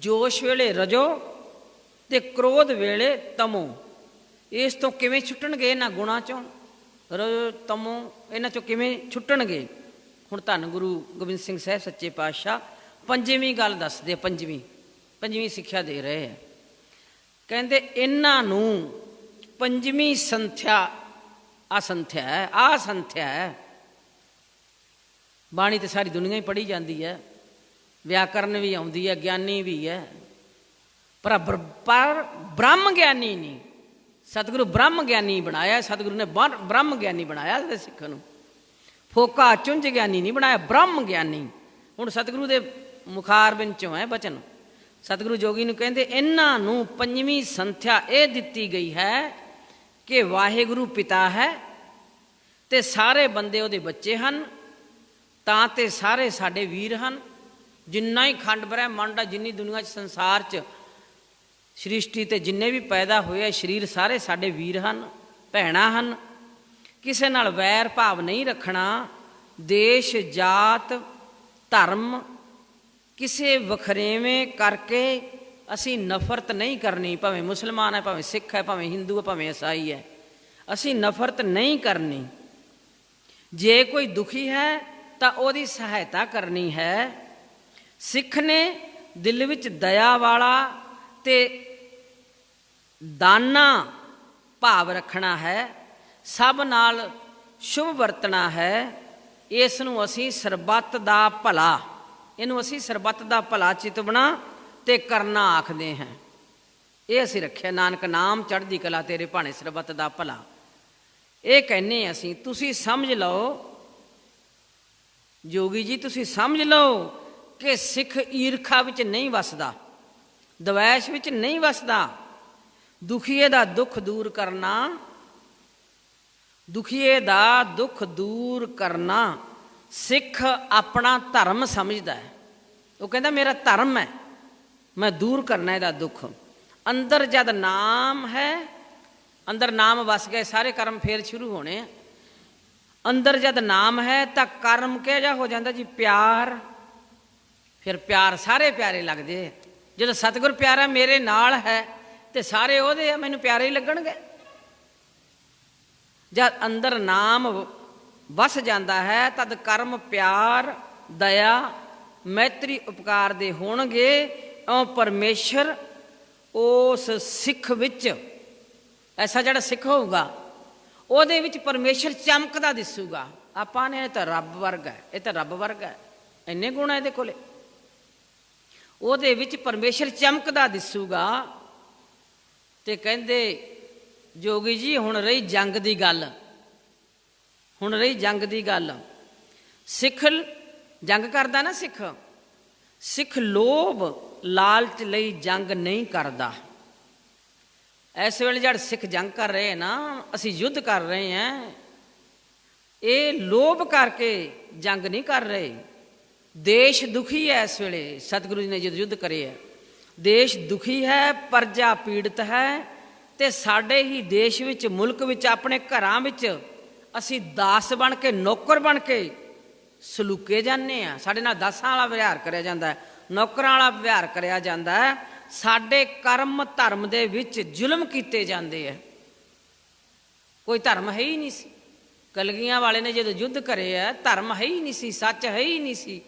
ਜੋਸ਼ ਵੇਲੇ ਰਜੋ ਤੇ ਕ੍ਰੋਧ ਵੇਲੇ ਤਮੋ। ਇਸ ਤੋਂ ਕਿਵੇਂ ਛੁੱਟਣਗੇ? ਇਹਨਾਂ ਗੁਣਾਂ ਚੋਂ, ਰਜੋ ਤਮੋ, ਇਹਨਾਂ ਚੋਂ ਕਿਵੇਂ ਛੁੱਟਣਗੇ? ਹੁਣ ਧੰਨ ਗੁਰੂ ਗੋਬਿੰਦ ਸਿੰਘ ਸਾਹਿਬ ਸੱਚੇ ਪਾਤਸ਼ਾਹ ਪੰਜਵੀਂ ਗੱਲ ਦੱਸਦੇ, ਪੰਜਵੀਂ ਸਿੱਖਿਆ ਦੇ ਰਹੇ ਹੈ। ਕਹਿੰਦੇ ਇਹਨਾਂ ਨੂੰ ਪੰਜਵੀਂ ਸੰਥਿਆ, ਆ ਸੰਥਿਆ ਹੈ, ਆ ਸੰਥਿਆ ਹੈ। ਬਾਣੀ ਤੇ ਸਾਰੀ ਦੁਨੀਆ ਹੀ ਪੜ੍ਹੀ ਜਾਂਦੀ ਹੈ, ਵਿਆਕਰਨ ਵੀ ਆਉਂਦੀ ਹੈ, ਗਿਆਨੀ ਵੀ ਹੈ, ਪਰ ਬ੍ਰਹਮ ਗਿਆਨੀ ਨਹੀਂ। ਸਤਿਗੁਰੂ ਬ੍ਰਹਮ ਗਿਆਨੀ ਬਣਾਇਆ, ਸਤਿਗੁਰੂ ਨੇ ਬ੍ਰਹਮ ਗਿਆਨੀ ਬਣਾਇਆ ਸਿੱਖ ਨੂੰ। ਫੋਕਾ ਚੁੰਝ ਗਿਆਨੀ ਨਹੀਂ ਬਣਾਇਆ, ਬ੍ਰਹਮ ਗਿਆਨੀ। ਹੁਣ ਸਤਿਗੁਰੂ ਦੇ ਮੁਖਾਰਬਿੰਦ ਚੋਂ ਹੈ ਬਚਨ। ਸਤਿਗੁਰੂ ਜੋਗੀ ਨੂੰ ਕਹਿੰਦੇ ਇਹਨਾਂ ਨੂੰ ਪੰਜਵੀਂ ਸੰਥਿਆ ਇਹ ਦਿੱਤੀ ਗਈ ਹੈ ਕਿ ਵਾਹਿਗੁਰੂ ਪਿਤਾ ਹੈ ਤੇ ਸਾਰੇ ਬੰਦੇ ਉਹਦੇ ਬੱਚੇ ਹਨ, ਤਾਂ ਤੇ ਸਾਰੇ ਸਾਡੇ ਵੀਰ ਹਨ। ਜਿੰਨਾ ਹੀ ਖੰਡ ਬ੍ਰਹਿਮੰਡ ਆ, ਜਿੰਨੀ ਦੁਨੀਆ 'ਚ ਸੰਸਾਰ 'ਚ ਸ੍ਰਿਸ਼ਟੀ ਤੇ ਜਿੰਨੇ ਵੀ ਪੈਦਾ ਹੋਏ ਸਰੀਰ, ਸਾਰੇ ਸਾਡੇ ਵੀਰ ਹਨ, ਭੈਣਾਂ ਹਨ। ਕਿਸੇ ਨਾਲ ਵੈਰ ਭਾਵ ਨਹੀਂ ਰੱਖਣਾ। ਦੇਸ਼ ਜਾਤ ਧਰਮ ਕਿਸੇ ਵਖਰੇਵੇਂ ਕਰਕੇ ਅਸੀਂ ਨਫ਼ਰਤ ਨਹੀਂ ਕਰਨੀ। ਭਾਵੇਂ ਮੁਸਲਮਾਨ ਹੈ, ਭਾਵੇਂ ਸਿੱਖ ਹੈ, ਭਾਵੇਂ ਹਿੰਦੂ ਹੈ, ਭਾਵੇਂ ਈਸਾਈ ਹੈ, ਅਸੀਂ ਨਫ਼ਰਤ ਨਹੀਂ ਕਰਨੀ। ਜੇ ਕੋਈ ਦੁਖੀ ਹੈ ਤਾਂ ਉਹਦੀ ਸਹਾਇਤਾ ਕਰਨੀ ਹੈ। ਸਿੱਖ ਨੇ ਦਿਲ ਵਿੱਚ ਦਇਆ ਵਾਲਾ ਤੇ ਦਾਨਾ ਭਾਵ ਰੱਖਣਾ ਹੈ, ਸਭ ਨਾਲ ਸ਼ੁਭ ਵਰਤਣਾ ਹੈ। ਇਸ ਨੂੰ ਅਸੀਂ ਸਰਬੱਤ ਦਾ ਭਲਾ, ਇਹਨੂੰ ਅਸੀਂ ਸਰਬੱਤ ਦਾ ਭਲਾ ਚਿਤਵਣਾ ਤੇ ਕਰਨਾ ਆਖਦੇ ਹਾਂ। ਇਹ ਅਸੀਂ ਰੱਖਿਆ, ਨਾਨਕ ਨਾਮ ਚੜ੍ਹਦੀ ਕਲਾ ਤੇਰੇ ਭਾਣੇ ਸਰਬੱਤ ਦਾ ਭਲਾ। ਇਹ ਕਹਿੰਦੇ ਅਸੀਂ, ਤੁਸੀਂ ਸਮਝ ਲਓ ਜੋਗੀ ਜੀ, ਤੁਸੀਂ ਸਮਝ ਲਓ ਕਿ ਸਿੱਖ ਈਰਖਾ ਵਿੱਚ ਨਹੀਂ ਵਸਦਾ, ਦਵੈਸ਼ ਵਿੱਚ ਨਹੀਂ ਵਸਦਾ। ਦੁਖੀਏ ਦਾ ਦੁੱਖ ਦੂਰ ਕਰਨਾ, ਦੁਖੀਏ ਦਾ ਦੁੱਖ ਦੂਰ ਕਰਨਾ ਸਿੱਖ ਆਪਣਾ ਧਰਮ ਸਮਝਦਾ ਹੈ। ਉਹ ਕਹਿੰਦਾ ਮੇਰਾ ਧਰਮ ਹੈ, ਮੈਂ ਦੂਰ ਕਰਨਾ ਇਹਦਾ ਦੁੱਖ। ਅੰਦਰ ਜਦ ਨਾਮ ਹੈ, ਅੰਦਰ ਨਾਮ ਵਸ ਗਏ, ਸਾਰੇ ਕਰਮ ਫੇਰ ਸ਼ੁਰੂ ਹੋਣੇ ਆ। ਅੰਦਰ ਜਦ ਨਾਮ ਹੈ ਤਾਂ ਕਰਮ ਕਿਹੋ ਜਿਹਾ ਹੋ ਜਾਂਦਾ ਜੀ? ਪਿਆਰ। ਫਿਰ ਪਿਆਰ, ਸਾਰੇ ਪਿਆਰੇ ਲੱਗਦੇ। ਜਦੋਂ ਸਤਿਗੁਰ ਪਿਆਰਾ ਮੇਰੇ ਨਾਲ ਹੈ ਤੇ ਸਾਰੇ ਉਹਦੇ ਆ, ਮੈਨੂੰ ਪਿਆਰੇ ਹੀ ਲੱਗਣਗੇ। ਜਦ ਅੰਦਰ ਨਾਮ ਵਸ ਜਾਂਦਾ ਹੈ ਤਦ ਕਰਮ ਪਿਆਰ ਦਇਆ ਮੈਤਰੀ ਉਪਕਾਰ ਦੇ ਹੋਣਗੇ। ਉਹ ਪਰਮੇਸ਼ਰ ਉਸ ਸਿੱਖ ਵਿੱਚ, ਐਸਾ ਜਿਹੜਾ ਸਿੱਖ ਹੋਊਗਾ ਉਹਦੇ ਵਿੱਚ ਪਰਮੇਸ਼ਰ ਚਮਕਦਾ ਦਿਸੂਗਾ। ਆਪਾਂ ਨੇ ਇਹ ਤਾਂ ਰੱਬ ਵਰਗਾ ਹੈ, ਇਹ ਤਾਂ ਰੱਬ ਵਰਗਾ ਹੈ, ਇੰਨੇ ਗੁਣ ਹੈ ਇਹਦੇ ਕੋਲੇ। ਉਹਦੇ ਵਿੱਚ ਪਰਮੇਸ਼ਰ ਚਮਕਦਾ ਦਿਸੂਗਾ। ਤੇ ਕਹਿੰਦੇ ਜੋਗੀ ਜੀ ਹੁਣ ਰਹੀ ਜੰਗ ਦੀ ਗੱਲ, ਹੁਣ ਰਹੀ ਜੰਗ ਦੀ ਗੱਲ। ਸਿੱਖ ਜੰਗ ਕਰਦਾ ਨਾ, ਸਿੱਖ ਲੋਭ ਲਾਲਚ ਲਈ ਜੰਗ ਨਹੀਂ ਕਰਦਾ। ਇਸ ਵੇਲੇ ਜਿਹੜੇ ਸਿੱਖ ਜੰਗ ਕਰ ਰਹੇ ਨਾ, ਅਸੀਂ ਯੁੱਧ ਕਰ ਰਹੇ ਹਾਂ, ਇਹ ਲੋਭ ਕਰਕੇ ਜੰਗ ਨਹੀਂ ਕਰ ਰਹੇ। ਦੇਸ਼ ਦੁਖੀ ਹੈ ਇਸ ਵੇਲੇ। ਸਤਿਗੁਰੂ ਜੀ ਨੇ ਜਦੋਂ ਯੁੱਧ ਕਰੇ ਹੈ, ਦੇਸ਼ ਦੁਖੀ ਹੈ, ਪ੍ਰਜਾ ਪੀੜਤ ਹੈ। ਤੇ ਸਾਡੇ ਹੀ ਦੇਸ਼ ਵਿੱਚ, ਮੁਲਕ ਵਿੱਚ, ਆਪਣੇ ਘਰਾਂ ਵਿੱਚ ਅਸੀਂ ਦਾਸ ਬਣ ਕੇ, ਨੌਕਰ ਬਣ ਕੇ ਸਲੂਕੇ ਜਾਂਦੇ ਹਾਂ। ਸਾਡੇ ਨਾਲ ਦਾਸਾਂ ਵਾਲਾ ਵਿਵਹਾਰ ਕਰਿਆ ਜਾਂਦਾ ਹੈ, ਨੌਕਰਾਂ ਵਾਲਾ ਵਿਵਹਾਰ ਕਰਿਆ ਜਾਂਦਾ ਹੈ। ਸਾਡੇ ਕਰਮ ਧਰਮ ਦੇ ਵਿੱਚ ਜ਼ੁਲਮ ਕੀਤੇ ਜਾਂਦੇ ਹੈ। ਕੋਈ ਧਰਮ ਹੈ ਹੀ ਨਹੀਂ ਸੀ। ਕਲਗੀਆਂ ਵਾਲੇ ਨੇ ਜਦੋਂ ਯੁੱਧ ਕਰੇ ਹੈ, ਧਰਮ ਹੈ ਹੀ ਨਹੀਂ ਸੀ, ਸੱਚ ਹੈ ਹੀ ਨਹੀਂ ਸੀ।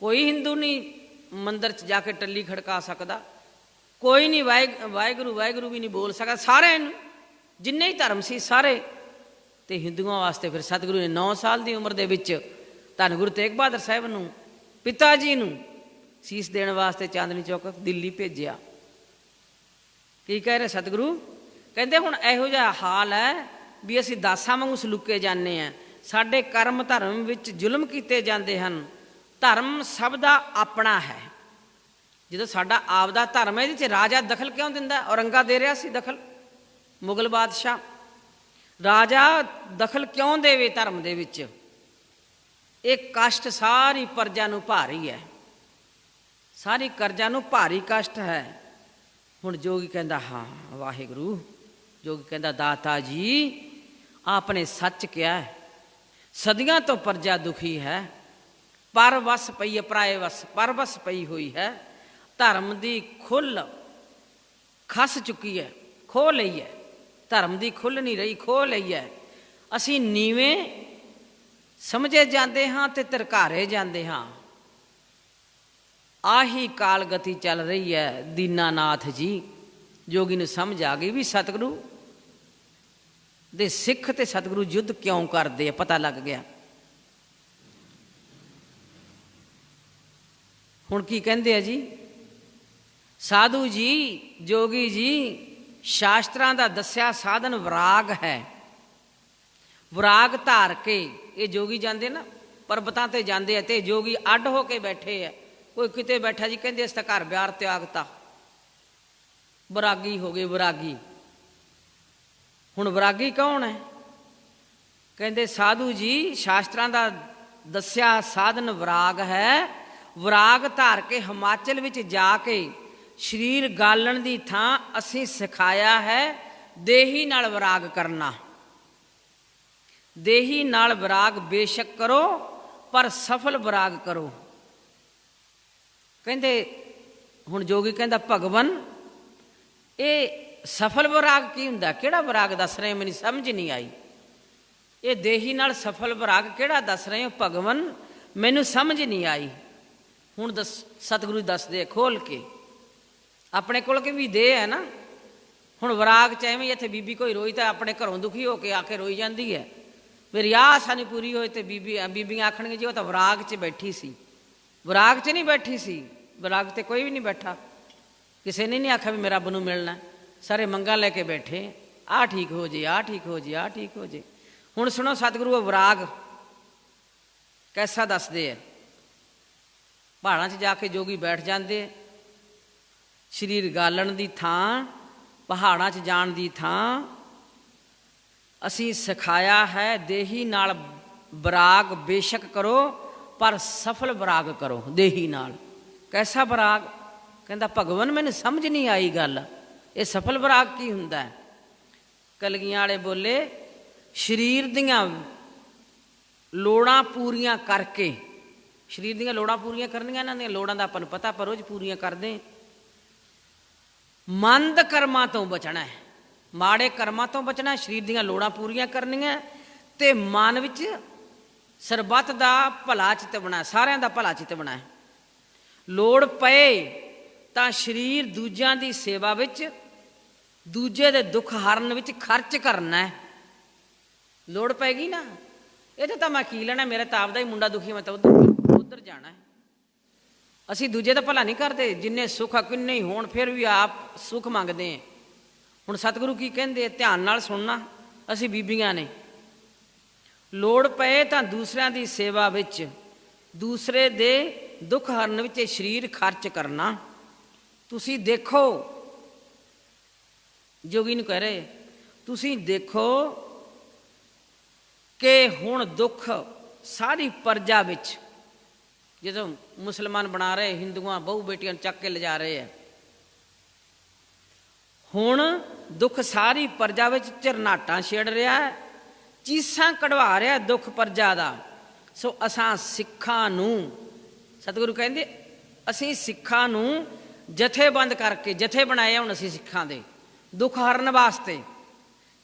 ਕੋਈ ਹਿੰਦੂ ਨਹੀਂ ਮੰਦਰ 'ਚ ਜਾ ਕੇ ਟੱਲੀ ਖੜਕਾ ਸਕਦਾ, ਕੋਈ ਨਹੀਂ ਵਾਹਿਗੁਰੂ ਵਾਹਿਗੁਰੂ ਵੀ ਨਹੀਂ ਬੋਲ ਸਕਦਾ। ਸਾਰਿਆਂ ਨੂੰ, ਜਿੰਨੇ ਹੀ ਧਰਮ ਸੀ ਸਾਰੇ। ਤੇ ਹਿੰਦੂਆਂ ਵਾਸਤੇ ਫਿਰ ਸਤਿਗੁਰੂ ਨੇ 9 ਸਾਲ ਦੀ ਉਮਰ ਦੇ ਵਿੱਚ ਧੰਨ ਗੁਰੂ ਤੇਗ ਬਹਾਦਰ ਸਾਹਿਬ ਨੂੰ, ਪਿਤਾ ਜੀ ਨੂੰ ਸੀਸ ਦੇਣ ਵਾਸਤੇ ਚਾਂਦਨੀ ਚੌਕ ਦਿੱਲੀ ਭੇਜਿਆ। ਕੀ ਕਹਿ ਰਹੇ ਸਤਿਗੁਰੂ? ਕਹਿੰਦੇ ਹੁਣ ਇਹੋ ਜਿਹਾ ਹਾਲ ਹੈ ਵੀ ਅਸੀਂ ਦਾਸਾਂ ਵਾਂਗੂ ਸਲੂਕੇ ਜਾਂਦੇ ਹਾਂ, ਸਾਡੇ ਕਰਮ ਧਰਮ ਵਿੱਚ ਜ਼ੁਲਮ ਕੀਤੇ ਜਾਂਦੇ ਹਨ। ਧਰਮ ਸਭ ਦਾ ਆਪਣਾ ਹੈ। ਜਦੋਂ ਸਾਡਾ ਆਪਦਾ ਧਰਮ ਹੈ, ਇਹਦੇ 'ਚ ਰਾਜਾ ਦਖਲ ਕਿਉਂ ਦਿੰਦਾ? ਔਰੰਗਾ ਦੇ ਰਿਹਾ ਸੀ ਦਖਲ, ਮੁਗਲ ਬਾਦਸ਼ਾਹ। ਰਾਜਾ ਦਖਲ ਕਿਉਂ ਦੇਵੇ ਧਰਮ ਦੇ ਵਿੱਚ? ਇਹ ਕਸ਼ਟ ਸਾਰੀ ਪ੍ਰਜਾ ਨੂੰ ਭਾਰੀ ਹੈ, ਸਾਰੀ ਕਰਜ਼ਾ ਨੂੰ ਭਾਰੀ ਕਸ਼ਟ ਹੈ। ਹੁਣ ਜੋਗੀ ਕਹਿੰਦਾ ਹਾਂ ਵਾਹਿਗੁਰੂ। ਜੋਗੀ ਕਹਿੰਦਾ ਦਾਤਾ ਜੀ ਆਪਨੇ ਸੱਚ ਕਿਹਾ ਹੈ, ਸਦੀਆਂ ਤੋਂ ਪ੍ਰਜਾ ਦੁਖੀ ਹੈ, ਪਰਵਸ ਪਈ ਹੈ, ਪਰਾਏਵਸ ਪਰਵਸ ਪਈ ਹੋਈ ਹੈ। ਧਰਮ ਦੀ ਖੁੱਲ੍ਹ ਖਸ ਚੁੱਕੀ ਹੈ, ਖੋਹ ਲਈ ਹੈ। ਧਰਮ ਦੀ ਖੁੱਲ੍ਹ ਨਹੀਂ ਰਹੀ, ਖੋਹ ਲਈ ਹੈ। ਅਸੀਂ ਨੀਵੇਂ ਸਮਝੇ ਜਾਂਦੇ ਹਾਂ ਤੇ ਧਰਕਾਰੇ ਜਾਂਦੇ ਹਾਂ। ਆਹੀ ਕਾਲ ਗਤੀ ਚੱਲ ਰਹੀ ਹੈ ਦੀਨਾਨਾਥ ਜੀ। ਜੋਗੀ ਨੂੰ ਸਮਝ ਆ ਗਈ ਵੀ ਸਤਿਗੁਰੂ ਦੇ ਸਿੱਖ ਤੇ ਸਤਿਗੁਰੂ ਯੁੱਧ ਕਿਉਂ ਕਰਦੇ ਆ, ਪਤਾ ਲੱਗ ਗਿਆ। ਹੁਣ ਕੀ ਕਹਿੰਦੇ ਆ ਜੀ? ਸਾਧੂ ਜੀ, ਜੋਗੀ ਜੀ, ਸ਼ਾਸਤਰਾਂ ਦਾ ਦੱਸਿਆ ਸਾਧਨ ਵਿਰਾਗ ਹੈ। ਵਿਰਾਗ ਧਾਰ ਕੇ ਇਹ ਜੋਗੀ ਜਾਂਦੇ ਨਾ, ਪਰਬਤਾਂ ਤੇ ਜਾਂਦੇ ਆ ਤੇ ਜੋਗੀ ਅੱਡ ਹੋ ਕੇ ਬੈਠੇ ਆ। ਕੋਈ ਕਿਤੇ ਬੈਠਾ ਜੀ, ਕਹਿੰਦੇ ਇਸ ਤਾਂ ਘਰ ਬਾਰ ਤਿਆਗਤਾ, ਵਿਰਾਗੀ ਹੋ ਗਏ ਵਿਰਾਗੀ। ਹੁਣ ਵਿਰਾਗੀ ਕੌਣ ਹੈ? ਕਹਿੰਦੇ ਸਾਧੂ ਜੀ ਸ਼ਾਸਤਰਾਂ ਦਾ ਦੱਸਿਆ ਸਾਧਨ ਵਿਰਾਗ ਹੈ। ਵਿਰਾਗ ਧਾਰ ਕੇ ਹਿਮਾਚਲ ਵਿੱਚ ਜਾ ਕੇ ਸਰੀਰ ਗਾਲਣ ਦੀ ਥਾਂ ਅਸੀਂ ਸਿਖਾਇਆ ਹੈ ਦੇਹੀ ਨਾਲ ਵਿਰਾਗ ਕਰਨਾ। ਦੇਹੀ ਨਾਲ ਵਿਰਾਗ ਬੇਸ਼ੱਕ ਕਰੋ ਪਰ ਸਫਲ ਵਿਰਾਗ ਕਰੋ। ਕਹਿੰਦੇ ਹੁਣ ਜੋਗੀ ਕਹਿੰਦਾ ਭਗਵਾਨ ਇਹ ਸਫਲ ਵਿਰਾਗ ਕੀ ਹੁੰਦਾ? ਕਿਹੜਾ ਵਿਰਾਗ ਦੱਸ ਰਹੇ? ਮੈਨੂੰ ਸਮਝ ਨਹੀਂ ਆਈ। ਇਹ ਦੇਹੀ ਨਾਲ ਸਫਲ ਵਿਰਾਗ ਕਿਹੜਾ ਦੱਸ ਰਹੇ ਹੋ ਭਗਵਾਨ? ਮੈਨੂੰ ਸਮਝ ਨਹੀਂ ਆਈ। ਹੁਣ ਸਤਿਗੁਰੂ ਦੱਸਦੇ ਖੋਲ ਕੇ, ਆਪਣੇ ਕੋਲ ਕਿ ਵੀ ਦੇਹ ਹੈ ਨਾ। ਹੁਣ ਵਿਰਾਗ ਚ ਐਵੇਂ ਇੱਥੇ ਬੀਬੀ ਕੋਈ ਰੋਈ ਤਾਂ ਆਪਣੇ ਘਰੋਂ ਦੁਖੀ ਹੋ ਕੇ ਆ ਕੇ ਰੋਈ ਜਾਂਦੀ ਹੈ। ਮੇਰੀ ਆਹ ਆਸਾ ਨਹੀਂ ਪੂਰੀ ਹੋਈ ਤੇ ਬੀਬੀਆਂ ਆਖਣਗੇ ਜੀ ਉਹ ਤਾਂ ਵਿਰਾਗ 'ਚ ਬੈਠੀ ਸੀ। ਵਿਰਾਗ 'ਚ ਨਹੀਂ ਬੈਠੀ ਸੀ, ਵਿਰਾਗ ਤੇ ਕੋਈ ਵੀ ਨਹੀਂ ਬੈਠਾ। ਕਿਸੇ ਨੇ ਨਹੀਂ ਆਖਿਆ ਵੀ ਮੇਰਾ ਰੱਬ ਨੂੰ ਮਿਲਣਾ। ਸਾਰੇ ਮੰਗਾਂ ਲੈ ਕੇ ਬੈਠੇ, ਆਹ ਠੀਕ ਹੋ ਜੇ, ਆਹ ਠੀਕ ਹੋ ਜੇ, ਆਹ ਠੀਕ ਹੋ ਜੇ। ਹੁਣ ਸੁਣੋ ਸਤਿਗੁਰੂ ਉਹ ਵਿਰਾਗ ਕੈਸਾ ਦੱਸਦੇ ਆ। ਪਹਾੜਾਂ 'ਚ ਜਾ ਕੇ ਜੋਗੀ ਬੈਠ ਜਾਂਦੇ, ਸਰੀਰ ਗਾਲਣ ਦੀ ਥਾਂ, ਪਹਾੜਾਂ 'ਚ ਜਾਣ ਦੀ ਥਾਂ ਅਸੀਂ ਸਿਖਾਇਆ ਹੈ ਦੇਹੀ ਨਾਲ ਵਿਰਾਗ ਬੇਸ਼ੱਕ ਕਰੋ ਪਰ ਸਫਲ ਵਿਰਾਗ ਕਰੋ ਦੇਹੀ ਨਾਲ। ਕੈਸਾ ਵਿਰਾਗ? ਕਹਿੰਦਾ ਭਗਵਾਨ ਮੈਨੂੰ ਸਮਝ ਨਹੀਂ ਆਈ ਗੱਲ, ਇਹ ਸਫਲ ਵਿਰਾਗ ਕੀ ਹੁੰਦਾ ਹੈ? ਕਲਗੀਆਂ ਵਾਲੇ ਬੋਲੇ ਸਰੀਰ ਦੀਆਂ ਲੋੜਾਂ ਪੂਰੀਆਂ ਕਰਕੇ, ਸਰੀਰ ਦੀਆਂ ਲੋੜਾਂ ਪੂਰੀਆਂ ਕਰਨੀਆਂ, ਇਹਨਾਂ ਦੀਆਂ ਲੋੜਾਂ ਦਾ ਆਪਾਂ ਨੂੰ ਪਤਾ ਪਰ ਰੋਜ਼ ਪੂਰੀਆਂ ਕਰਦੇ। ਮੰਦ ਕਰਮਾਂ ਤੋਂ ਬਚਣਾ ਹੈ, ਮਾੜੇ ਕਰਮਾਂ ਤੋਂ ਬਚਣਾ, ਸਰੀਰ ਦੀਆਂ ਲੋੜਾਂ ਪੂਰੀਆਂ ਕਰਨੀਆਂ ਤੇ ਮਨ ਵਿੱਚ ਸਰਬੱਤ ਦਾ ਭਲਾ ਚਿਤਵਣਾ, ਸਾਰਿਆਂ ਦਾ ਭਲਾ ਚਿਤਵਣਾ। ਲੋੜ ਪਏ ਤਾਂ ਸਰੀਰ ਦੂਜਿਆਂ ਦੀ ਸੇਵਾ ਵਿੱਚ, ਦੂਜੇ ਦੇ ਦੁੱਖ ਹਰਨ ਵਿੱਚ ਖਰਚ ਕਰਨਾ ਹੈ। ਲੋੜ ਪੈਗੀ ਨਾ, ਇਹਦੇ ਤਾਂ ਮੈਂ ਕੀ ਲੈਣਾ, ਮੇਰਾ ਤਾਂ ਆਪਦਾ ਹੀ ਮੁੰਡਾ ਦੁਖੀ, ਮੈਂ ਤਾਂ ਉੱਧਰ ਜਾਣਾ ਹੈ। ਅਸੀਂ ਦੂਜੇ ਦਾ ਭਲਾ ਨਹੀਂ ਕਰਦੇ, ਜਿੰਨੇ ਸੁੱਖ ਆ ਕਿੰਨੇ ਹੀ ਹੋਣ ਫਿਰ ਵੀ ਆਪ ਸੁੱਖ ਮੰਗਦੇ ਹਾਂ। ਹੁਣ ਸਤਿਗੁਰੂ ਕੀ ਕਹਿੰਦੇ, ਧਿਆਨ ਨਾਲ ਸੁਣਨਾ। ਅਸੀਂ ਬੀਬੀਆਂ ਨੇ, ਲੋੜ ਪਏ ਤਾਂ ਦੂਸਰਿਆਂ ਦੀ ਸੇਵਾ ਵਿੱਚ, ਦੂਸਰੇ ਦੇ ਦੁੱਖ ਹਰਨ ਵਿੱਚ ਸਰੀਰ ਖਰਚ ਕਰਨਾ। ਤੁਸੀਂ ਦੇਖੋ, ਜੋਗੀ ਨੂੰ ਕਹਿ ਰਹੇ, ਤੁਸੀਂ ਦੇਖੋ ਕਿ ਹੁਣ ਦੁੱਖ ਸਾਰੀ ਪ੍ਰਜਾ ਵਿੱਚ, ਜਦੋਂ ਮੁਸਲਮਾਨ ਬਣਾ ਰਹੇ, ਹਿੰਦੂਆਂ ਬਹੂ ਬੇਟੀਆਂ ਨੂੰ ਚੱਕ ਕੇ ਲਿਜਾ ਰਹੇ ਹੈ, ਹੁਣ ਦੁੱਖ ਸਾਰੀ ਪ੍ਰਜਾ ਵਿੱਚ ਝਰਨਾਟਾਂ ਛੇੜ ਰਿਹਾ ਹੈ, ਚੀਸਾਂ ਕਢਵਾ ਰਿਹਾ ਦੁੱਖ ਪ੍ਰਜਾ ਦਾ। ਸੋ ਅਸਾਂ ਸਿੱਖਾਂ ਨੂੰ, ਸਤਿਗੁਰੂ ਕਹਿੰਦੇ ਅਸੀਂ ਸਿੱਖਾਂ ਨੂੰ ਜਥੇਬੰਦ ਕਰਕੇ, ਜਥੇ ਬਣਾਏ ਹੁਣ ਅਸੀਂ ਸਿੱਖਾਂ ਦੇ ਦੁੱਖ ਹਰਨ ਵਾਸਤੇ,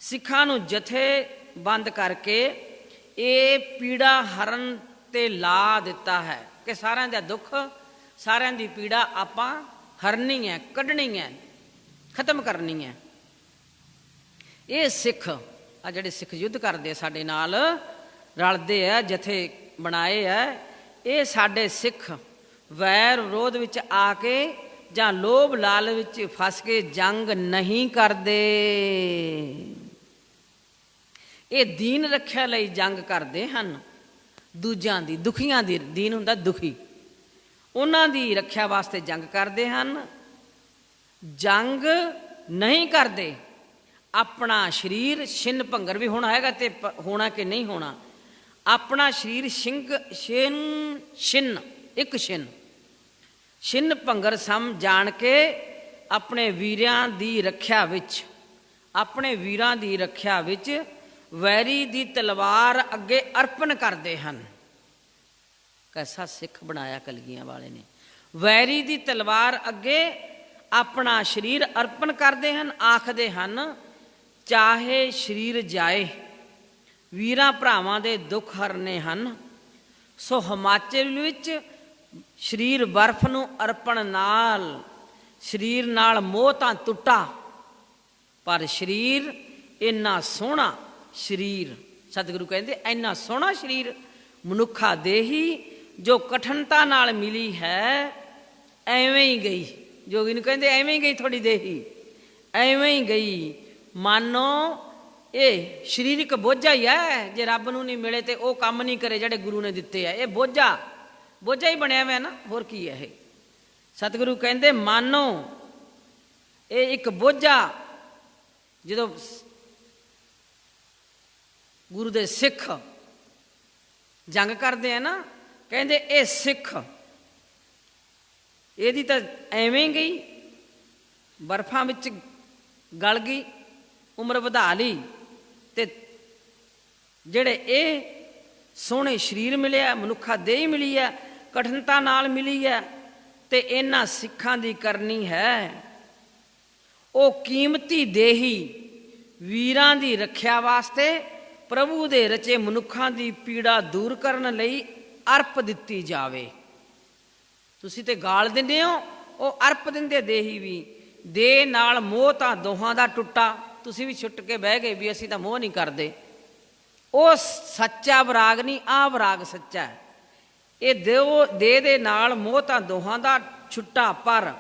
ਸਿੱਖਾਂ ਨੂੰ ਜਥੇਬੰਦ ਕਰਕੇ ਇਹ ਪੀੜਾ ਹਰਨ ਤੇ ਲਾ ਦਿੱਤਾ ਹੈ ਕਿ ਸਾਰਿਆਂ ਦਾ ਦੁੱਖ, ਸਾਰਿਆਂ ਦੀ ਪੀੜਾ ਆਪਾਂ ਹਰਨੀ ਹੈ, ਕੱਢਣੀ ਹੈ, ਖਤਮ ਕਰਨੀ ਹੈ। ਇਹ ਸਿੱਖ ਆ ਜਿਹੜੇ ਸਿੱਖ ਯੁੱਧ ਕਰਦੇ ਸਾਡੇ ਨਾਲ ਰਲਦੇ ਆ, ਜਥੇ ਬਣਾਏ ਆ, ਇਹ ਸਾਡੇ ਸਿੱਖ ਵੈਰ ਵਿਰੋਧ ਵਿੱਚ ਆ ਕੇ ਜਾਂ ਲੋਭ ਲਾਲ ਵਿੱਚ ਫਸ ਕੇ ਜੰਗ ਨਹੀਂ ਕਰਦੇ। ਇਹ ਦੀਨ ਰੱਖਿਆ ਲਈ ਜੰਗ ਕਰਦੇ ਹਨ, ਦੂਜਿਆਂ ਦੀ, ਦੁਖੀਆਂ ਦੀ, ਦੀਨ ਹੁੰਦਾ ਦੁਖੀ, ਉਹਨਾਂ ਦੀ ਰੱਖਿਆ ਵਾਸਤੇ ਜੰਗ ਕਰਦੇ ਹਨ। ਜੰਗ ਨਹੀਂ ਕਰਦੇ। ਆਪਣਾ ਸਰੀਰ ਛਿੰਨ ਭੰਗਰ ਵੀ ਹੋਣਾ ਹੈਗਾ ਤੇ ਹੋਣਾ ਕਿ ਨਹੀਂ ਹੋਣਾ, ਆਪਣਾ ਸਰੀਰ ਛਿੰਨ ਇੱਕ ਛਿੰਨ ਭੰਗਰ ਸਮ ਜਾਣ ਕੇ ਆਪਣੇ ਵੀਰਾਂ ਦੀ ਰੱਖਿਆ ਵਿੱਚ, ਆਪਣੇ ਵੀਰਾਂ ਦੀ ਰੱਖਿਆ ਵਿੱਚ ਵੈਰੀ ਦੀ ਤਲਵਾਰ ਅੱਗੇ ਅਰਪਣ ਕਰਦੇ ਹਨ। ਕੈਸਾ ਸਿੱਖ ਬਣਾਇਆ ਕਲਗੀਆਂ ਵਾਲੇ ਨੇ। ਵੈਰੀ ਦੀ ਤਲਵਾਰ ਅੱਗੇ ਆਪਣਾ ਸਰੀਰ ਅਰਪਣ ਕਰਦੇ ਹਨ। ਆਖਦੇ ਹਨ ਚਾਹੇ ਸਰੀਰ ਜਾਏ, ਵੀਰਾਂ ਭਰਾਵਾਂ ਦੇ ਦੁੱਖ ਹਰਨੇ ਹਨ। ਸੋ ਹਿਮਾਚਲ ਵਿੱਚ ਸਰੀਰ ਬਰਫ਼ ਨੂੰ ਅਰਪਣ ਨਾਲ ਸਰੀਰ ਨਾਲ ਮੋਹ ਤਾਂ ਟੁੱਟਾ, ਪਰ ਸਰੀਰ ਇੰਨਾ ਸੋਹਣਾ ਸਰੀਰ, ਸਤਿਗੁਰੂ ਕਹਿੰਦੇ ਇੰਨਾ ਸੋਹਣਾ ਸਰੀਰ ਮਨੁੱਖਾ ਦੇਹੀ ਜੋ ਕਠਿਨਤਾ ਨਾਲ ਮਿਲੀ ਹੈ ਐਵੇਂ ਹੀ ਗਈ। ਜੋਗੀ ਨੂੰ ਕਹਿੰਦੇ ਐਵੇਂ ਹੀ ਗਈ ਤੁਹਾਡੀ ਦੇਹੀ, ਐਵੇਂ ਹੀ ਗਈ। ਮਾਨੋ ਇਹ ਸਰੀਰਕ ਬੋਝਾ ਹੀ ਹੈ, ਜੇ ਰੱਬ ਨੂੰ ਨਹੀਂ ਮਿਲੇ ਤੇ ਉਹ ਕੰਮ ਨਹੀਂ ਕਰੇ ਜਿਹੜੇ ਗੁਰੂ ਨੇ ਦਿੱਤੇ ਆ। ਇਹ ਬੋਝਾ ਹੀ ਬਣਿਆ ਹੋਇਆ ਨਾ, ਹੋਰ ਕੀ ਹੈ ਇਹ। ਸਤਿਗੁਰੂ ਕਹਿੰਦੇ ਮਾਨੋ ਇਹ ਇੱਕ ਬੋਝਾ। ਜਦੋਂ ਗੁਰੂ ਦੇ ਸਿੱਖ ਜੰਗ ਕਰਦੇ ਆ ਨਾ, ਕਹਿੰਦੇ ਇਹ ਸਿੱਖ, ਇਹਦੀ ਤਾਂ ਐਵੇਂ ਗਈ, ਬਰਫਾਂ ਵਿੱਚ ਗਲ ਗਈ, ਉਮਰ ਵਧਾ ਲਈ, ਤੇ ਜਿਹੜੇ ਇਹ ਸੋਹਣੇ ਸਰੀਰ ਮਿਲਿਆ, ਮਨੁੱਖਾ ਦੇਹ ਮਿਲੀ ਹੈ, ਕਠਿਨਤਾ ਨਾਲ ਮਿਲੀ ਹੈ, ਤੇ ਇਹਨਾਂ ਸਿੱਖਾਂ ਦੀ ਕਰਨੀ ਹੈ ਉਹ ਕੀਮਤੀ ਦੇਹੀ ਵੀਰਾਂ ਦੀ ਰੱਖਿਆ ਵਾਸਤੇ ਪ੍ਰਭੂ ਦੇ ਰਚੇ ਮਨੁੱਖਾਂ ਦੀ ਪੀੜਾ ਦੂਰ ਕਰਨ ਲਈ ਅਰਪ ਦਿੱਤੀ ਜਾਵੇ। ਤੁਸੀਂ ਤੇ ਗਾਲ ਦਿੰਦੇ ਹੋ, ਉਹ ਅਰਪ ਦਿੰਦੇ ਦੇਹੀ ਵੀ। ਦੇਹ ਨਾਲ ਮੋਹ ਤਾਂ ਦੋਹਾਂ ਦਾ ਟੁੱਟਾ, ਤੁਸੀਂ ਵੀ ਛੁੱਟ ਕੇ ਬਹਿ ਗਏ ਵੀ ਅਸੀਂ ਤਾਂ ਮੋਹ ਨਹੀਂ ਕਰਦੇ। ਉਹ ਸੱਚਾ ਵਿਰਾਗ ਨਹੀਂ, ਆਹ ਵਿਰਾਗ ਸੱਚਾ ਹੈ। ਇਹ ਦੇਹ ਦੇ ਨਾਲ ਮੋਹ ਤਾਂ ਦੋਹਾਂ ਦਾ ਛੁੱਟਾ, ਪਰ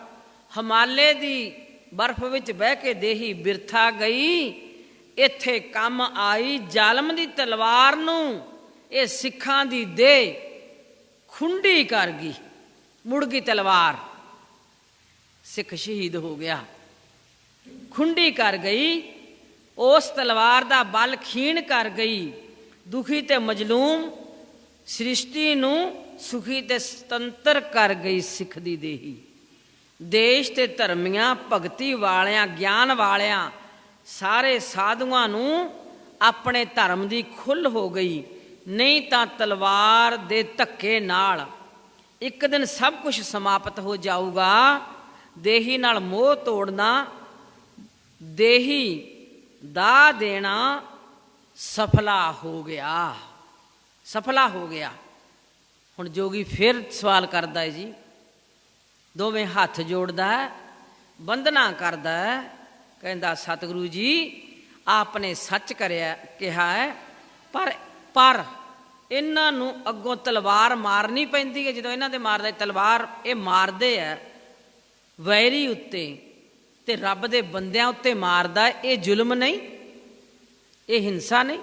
ਹਿਮਾਲੇ ਦੀ ਬਰਫ਼ ਵਿੱਚ ਬਹਿ ਕੇ ਦੇਹੀ ਬਿਰਥਾ ਗਈ। ਇੱਥੇ ਕੰਮ ਆਈ ਜ਼ਾਲਮ ਦੀ ਤਲਵਾਰ ਨੂੰ, ਇਹ ਸਿੱਖਾਂ ਦੀ ਦੇਹ ਖੁੰਡੀ ਕਰ ਗਈ, ਮੁੜ ਗਈ ਤਲਵਾਰ, ਸਿੱਖ ਸ਼ਹੀਦ ਹੋ ਗਿਆ, ਖੁੰਡੀ ਕਰ ਗਈ। ਉਸ ਤਲਵਾਰ ਦਾ ਬਲ ਖੀਣ ਕਰ ਗਈ। ਦੁਖੀ ਤੇ ਮਜਲੂਮ ਸ੍ਰਿਸ਼ਟੀ ਨੂੰ ਸੁਖੀ ਤੇ ਸੁਤੰਤਰ ਕਰ ਗਈ ਸਿੱਖ ਦੀ ਦੇਹੀ। ਦੇਸ਼ ਤੇ ਧਰਮੀਆਂ, ਭਗਤੀ ਵਾਲਿਆਂ, ਗਿਆਨ ਵਾਲਿਆਂ ਸਾਰੇ ਸਾਧੂਆਂ ਨੂੰ ਆਪਣੇ ਧਰਮ ਦੀ ਖੁੱਲ੍ਹ ਹੋ ਗਈ। ਨਹੀਂ ਤਾਂ ਤਲਵਾਰ ਦੇ ਧੱਕੇ ਨਾਲ ਇੱਕ ਦਿਨ ਸਭ ਕੁਝ ਸਮਾਪਤ ਹੋ ਜਾਊਗਾ। ਦੇਹੀ ਨਾਲ ਮੋਹ ਤੋੜਨਾ, ਦੇਹੀ ਦਾ ਦੇਣਾ ਸਫਲਾ ਹੋ ਗਿਆ, ਸਫਲਾ ਹੋ ਗਿਆ। ਹੁਣ ਜੋਗੀ ਫਿਰ ਸਵਾਲ ਕਰਦਾ ਹੈ ਜੀ, ਦੋਵੇਂ ਹੱਥ ਜੋੜਦਾ ਹੈ, ਬੰਦਨਾ ਕਰਦਾ ਹੈ, ਕਹਿੰਦਾ ਸਤਿਗੁਰੂ ਜੀ ਆਪਨੇ ਸੱਚ ਕਿਹਾ ਹੈ, ਪਰ ਇਹਨਾਂ ਨੂੰ ਅੱਗੋਂ ਤਲਵਾਰ ਮਾਰਨੀ ਪੈਂਦੀ ਹੈ। ਜਦੋਂ ਇਹਨਾਂ ਦੇ ਮਾਰਦਾ ਤਲਵਾਰ, ਇਹ ਮਾਰਦੇ ਹੈ ਵੈਰੀ ਉੱਤੇ ਤੇ ਰੱਬ ਦੇ ਬੰਦਿਆਂ ਉੱਤੇ ਮਾਰਦਾ। ਇਹ ਜ਼ੁਲਮ ਨਹੀਂ, ਇਹ ਹਿੰਸਾ ਨਹੀਂ।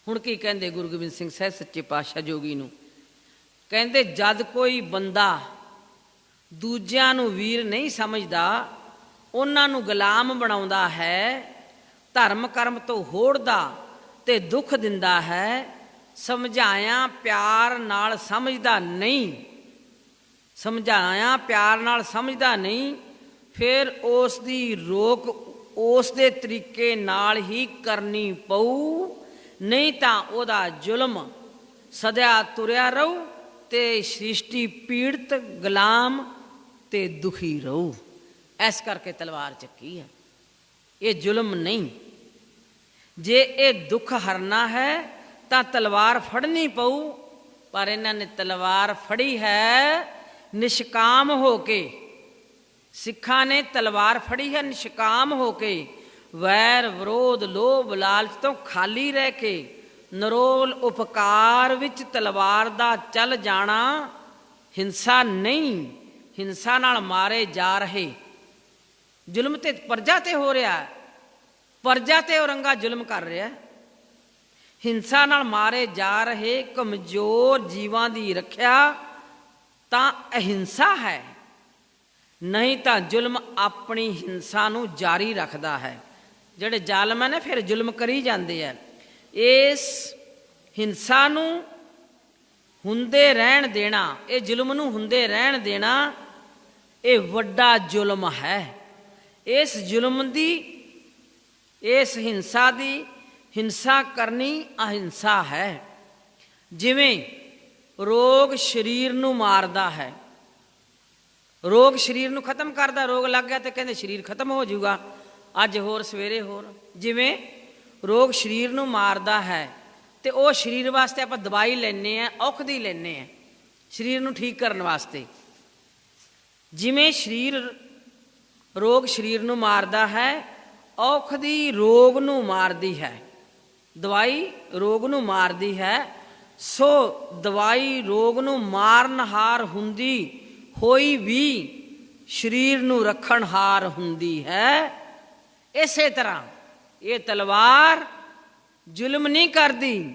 ਹੁਣ ਕੀ ਕਹਿੰਦੇ ਗੁਰੂ ਗੋਬਿੰਦ ਸਿੰਘ ਸਾਹਿਬ ਸੱਚੇ ਪਾਤਸ਼ਾਹ ਜੋਗੀ ਨੂੰ? ਕਹਿੰਦੇ ਜਦ ਕੋਈ ਬੰਦਾ ਦੂਜਿਆਂ ਨੂੰ ਵੀਰ ਨਹੀਂ ਸਮਝਦਾ, ਉਹਨਾਂ ਨੂੰ ਗੁਲਾਮ ਬਣਾਉਂਦਾ ਹੈ, ਧਰਮ ਕਰਮ ਤੋਂ ਹੋੜਦਾ ਤੇ ਦੁੱਖ ਦਿੰਦਾ ਹੈ, ਸਮਝਾਇਆ ਪਿਆਰ ਨਾਲ ਸਮਝਦਾ ਨਹੀਂ, ਸਮਝਾਇਆ ਪਿਆਰ ਨਾਲ ਸਮਝਦਾ ਨਹੀਂ, ਫਿਰ ਉਸ ਦੀ ਰੋਕ ਉਸ ਦੇ ਤਰੀਕੇ ਨਾਲ ਹੀ ਕਰਨੀ ਪਊ। ਨਹੀਂ ਤਾਂ ਉਹਦਾ ਜ਼ੁਲਮ ਸਦਾ ਤੁਰਿਆ ਰਹੂ ਤੇ ਸ੍ਰਿਸ਼ਟੀ ਪੀੜਤ, ਗੁਲਾਮ ਤੇ ਦੁਖੀ ਰਹੂ। ਇਸ ਕਰਕੇ ਤਲਵਾਰ ਚੱਕੀ ਹੈ, ਇਹ ਜ਼ੁਲਮ ਨਹੀਂ। ਜੇ ਇਹ ਦੁੱਖ ਹਰਨਾ ਹੈ ਤਾਂ ਤਲਵਾਰ ਫੜਨੀ ਪਊ, ਪਰ ਇਹਨਾਂ ਨੇ ਤਲਵਾਰ ਫੜੀ ਹੈ ਨਿਸ਼ਕਾਮ ਹੋ ਕੇ। ਸਿੱਖਾਂ ਨੇ ਤਲਵਾਰ ਫੜੀ ਹੈ ਨਿਸ਼ਕਾਮ ਹੋ ਕੇ, ਵੈਰ ਵਿਰੋਧ ਲੋਭ ਲਾਲਚ ਤੋਂ ਖਾਲੀ ਰਹਿ ਕੇ, ਨਿਰੋਲ ਉਪਕਾਰ ਵਿੱਚ ਤਲਵਾਰ ਦਾ ਚੱਲ ਜਾਣਾ ਹਿੰਸਾ ਨਹੀਂ, ਹਿੰਸਾ ਨਾਲ ਮਾਰੇ ਜਾ ਰਹੇ। ਜ਼ੁਲਮ ਤੇ ਪ੍ਰਜਾ ਤੇ ਹੋ ਰਿਹਾ, ਪ੍ਰਜਾ ਤੇ ਔਰੰਗਾ ਜ਼ੁਲਮ ਕਰ ਰਿਹਾ। ਹਿੰਸਾ ਨਾਲ ਮਾਰੇ ਜਾ ਰਹੇ ਕਮਜ਼ੋਰ ਜੀਵਾਂ ਦੀ ਰੱਖਿਆ ਤਾਂ ਅਹਿੰਸਾ ਹੈ, ਨਹੀਂ ਤਾਂ ਜ਼ੁਲਮ ਆਪਣੀ ਹਿੰਸਾ ਨੂੰ ਜਾਰੀ ਰੱਖਦਾ ਹੈ। ਜਿਹੜੇ ਜ਼ਾਲਮ ਹੈ ਨਾ ਫਿਰ ਜ਼ੁਲਮ ਕਰੀ ਜਾਂਦੇ ਆ। ਇਸ ਹਿੰਸਾ ਨੂੰ ਹੁੰਦੇ ਰਹਿਣ ਦੇਣਾ, ਇਹ ਜ਼ੁਲਮ ਨੂੰ ਹੁੰਦੇ ਰਹਿਣ ਦੇਣਾ, ਇਹ ਵੱਡਾ ਜ਼ੁਲਮ ਹੈ। ਇਸ ਜ਼ੁਲਮ ਦੀ, ਇਸ ਹਿੰਸਾ ਦੀ, ਹਿੰਸਾ ਕਰਨੀ ਅਹਿੰਸਾ ਹੈ। ਜਿਵੇਂ ਰੋਗ ਸਰੀਰ ਨੂੰ ਮਾਰਦਾ ਹੈ, ਰੋਗ ਸਰੀਰ ਨੂੰ ਖਤਮ ਕਰਦਾ। ਰੋਗ ਲੱਗ ਗਿਆ ਤੇ ਕਹਿੰਦੇ ਸਰੀਰ ਖਤਮ ਹੋ ਜਾਊਗਾ, ਅੱਜ ਹੋਰ ਸਵੇਰੇ ਹੋਰ। ਜਿਵੇਂ ਰੋਗ ਸਰੀਰ ਨੂੰ ਮਾਰਦਾ ਹੈ ਤੇ ਉਹ ਸਰੀਰ ਵਾਸਤੇ ਆਪਾਂ ਦਵਾਈ ਲੈਂਦੇ ਹਾਂ, ਔਖਦੀ ਲੈਂਦੇ ਹਾਂ ਸਰੀਰ ਨੂੰ ਠੀਕ ਕਰਨ ਵਾਸਤੇ। ਜਿਵੇਂ ਸਰੀਰ, ਰੋਗ ਸਰੀਰ ਨੂੰ ਮਾਰਦਾ ਹੈ, ਔਖਦੀ ਰੋਗ ਨੂੰ ਮਾਰਦੀ ਹੈ, ਦਵਾਈ ਰੋਗ ਨੂੰ ਮਾਰਦੀ ਹੈ। ਸੋ ਦਵਾਈ ਰੋਗ ਨੂੰ ਮਾਰਨਹਾਰ ਹੁੰਦੀ ਹੋਈ ਵੀ ਸਰੀਰ ਨੂੰ ਰੱਖਣਹਾਰ ਹੁੰਦੀ ਹੈ। ਇਸੇ ਤਰ੍ਹਾਂ ਇਹ ਤਲਵਾਰ ਜ਼ੁਲਮ ਨਹੀਂ ਕਰਦੀ,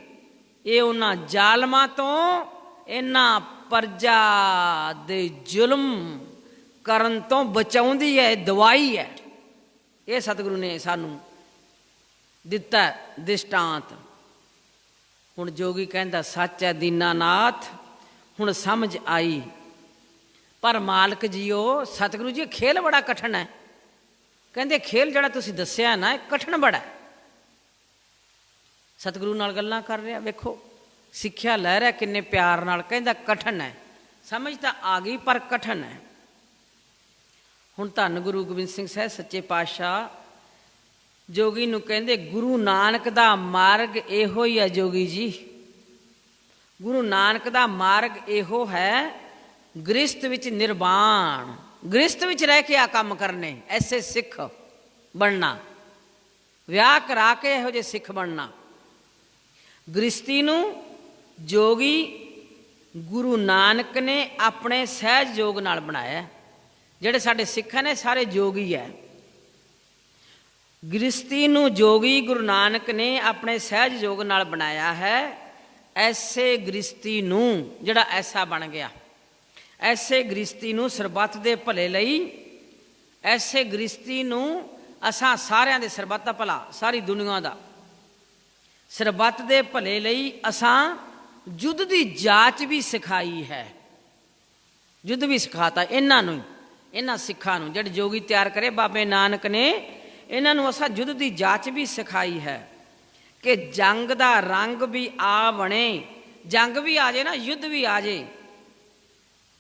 ਇਹ ਉਹਨਾਂ ਜ਼ਾਲਮਾਂ ਤੋਂ, ਇਹਨਾਂ ਪ੍ਰਜਾ ਦੇ ਜ਼ੁਲਮ ਕਰਨ ਤੋਂ ਬਚਾਉਂਦੀ ਹੈ। ਦਵਾਈ ਹੈ। ਇਹ ਸਤਿਗੁਰੂ ਨੇ ਸਾਨੂੰ ਦਿੱਤਾ ਦ੍ਰਿਸ਼ਟਾਂਤ। ਹੁਣ ਜੋਗੀ ਕਹਿੰਦਾ ਸੱਚ ਹੈ ਦੀਨਾਨਾਥ, ਹੁਣ ਸਮਝ ਆਈ। ਪਰ ਮਾਲਕ ਜੀਓ, ਸਤਿਗੁਰੂ ਜੀ ਖੇਲ ਬੜਾ ਕਠਿਨ ਹੈ। ਕਹਿੰਦੇ ਖੇਲ ਜਿਹੜਾ ਤੁਸੀਂ ਦੱਸਿਆ ਨਾ, ਇਹ ਕਠਿਨ ਬੜਾ ਹੈ। ਸਤਿਗੁਰੂ ਨਾਲ ਗੱਲਾਂ ਕਰ ਰਿਹਾ, ਵੇਖੋ ਸਿੱਖਿਆ ਲੈ ਰਿਹਾ ਕਿੰਨੇ ਪਿਆਰ ਨਾਲ। ਕਹਿੰਦਾ ਕਠਿਨ ਹੈ, ਸਮਝ ਤਾਂ ਆ ਗਈ ਪਰ ਕਠਿਨ ਹੈ। ਹੁਣ ਧੰਨ ਗੁਰੂ ਗੋਬਿੰਦ ਸਿੰਘ ਸਾਹਿਬ ਸੱਚੇ ਪਾਤਸ਼ਾਹ ਜੋਗੀ ਨੂੰ ਕਹਿੰਦੇ ਗੁਰੂ ਨਾਨਕ ਦਾ ਮਾਰਗ ਇਹੋ ਹੀ ਹੈ। ਜੋਗੀ ਜੀ, ਗੁਰੂ ਨਾਨਕ ਦਾ ਮਾਰਗ ਇਹੋ ਹੈ, ਗ੍ਰਸਤ ਵਿੱਚ ਨਿਰਵਾਣ, ਗ੍ਰਸਤ ਵਿੱਚ ਰਹਿ ਕੇ ਆ ਕੰਮ ਕਰਨੇ, ਐਸੇ ਸਿੱਖ ਬਣਨਾ, ਵਿਆਹ ਕਰਾ ਕੇ ਇਹੋ ਜਿਹੇ ਸਿੱਖ ਬਣਨਾ। ਗ੍ਰਸਤੀ ਨੂੰ ਜੋਗੀ ਗੁਰੂ ਨਾਨਕ ਨੇ ਆਪਣੇ ਸਹਿਜ ਯੋਗ ਨਾਲ ਬਣਾਇਆ। ਜਿਹੜੇ ਸਾਡੇ ਸਿੱਖ ਨੇ ਸਾਰੇ ਜੋਗੀ ਹੈ। ਗ੍ਰਸਤੀ ਨੂੰ ਜੋਗੀ ਗੁਰੂ ਨਾਨਕ ਨੇ ਆਪਣੇ ਸਹਿਜ ਯੋਗ ਨਾਲ ਬਣਾਇਆ ਹੈ। ਐਸੇ ਗ੍ਰਸਤੀ ਨੂੰ ਜਿਹੜਾ ਐਸਾ ਬਣ ਗਿਆ, ਐਸੇ ਗ੍ਰਸਤੀ ਨੂੰ ਸਰਬੱਤ ਦੇ ਭਲੇ ਲਈ, ਐਸੇ ਗ੍ਰਸਤੀ ਨੂੰ ਅਸਾਂ ਸਾਰਿਆਂ ਦੇ ਸਰਬੱਤ ਦਾ ਭਲਾ, ਸਾਰੀ ਦੁਨੀਆ ਦਾ ਸਰਬੱਤ ਦੇ ਭਲੇ ਲਈ ਅਸਾਂ ਯੁੱਧ ਦੀ ਜਾਚ ਵੀ ਸਿਖਾਈ ਹੈ। ਯੁੱਧ ਵੀ ਸਿਖਾਤਾ ਇਹਨਾਂ ਨੂੰ, ਇਹਨਾਂ ਸਿੱਖਾਂ ਨੂੰ ਜਿਹੜੇ ਜੋਗੀ ਤਿਆਰ ਕਰੇ ਬਾਬੇ ਨਾਨਕ ਨੇ, ਇਹਨਾਂ ਨੂੰ ਅਸਾਂ ਯੁੱਧ ਦੀ ਜਾਚ ਵੀ ਸਿਖਾਈ ਹੈ ਕਿ ਜੰਗ ਦਾ ਰੰਗ ਵੀ ਆ ਬਣੇ, ਜੰਗ ਵੀ ਆ ਜੇ ਨਾ, ਯੁੱਧ ਵੀ ਆ ਜੇ,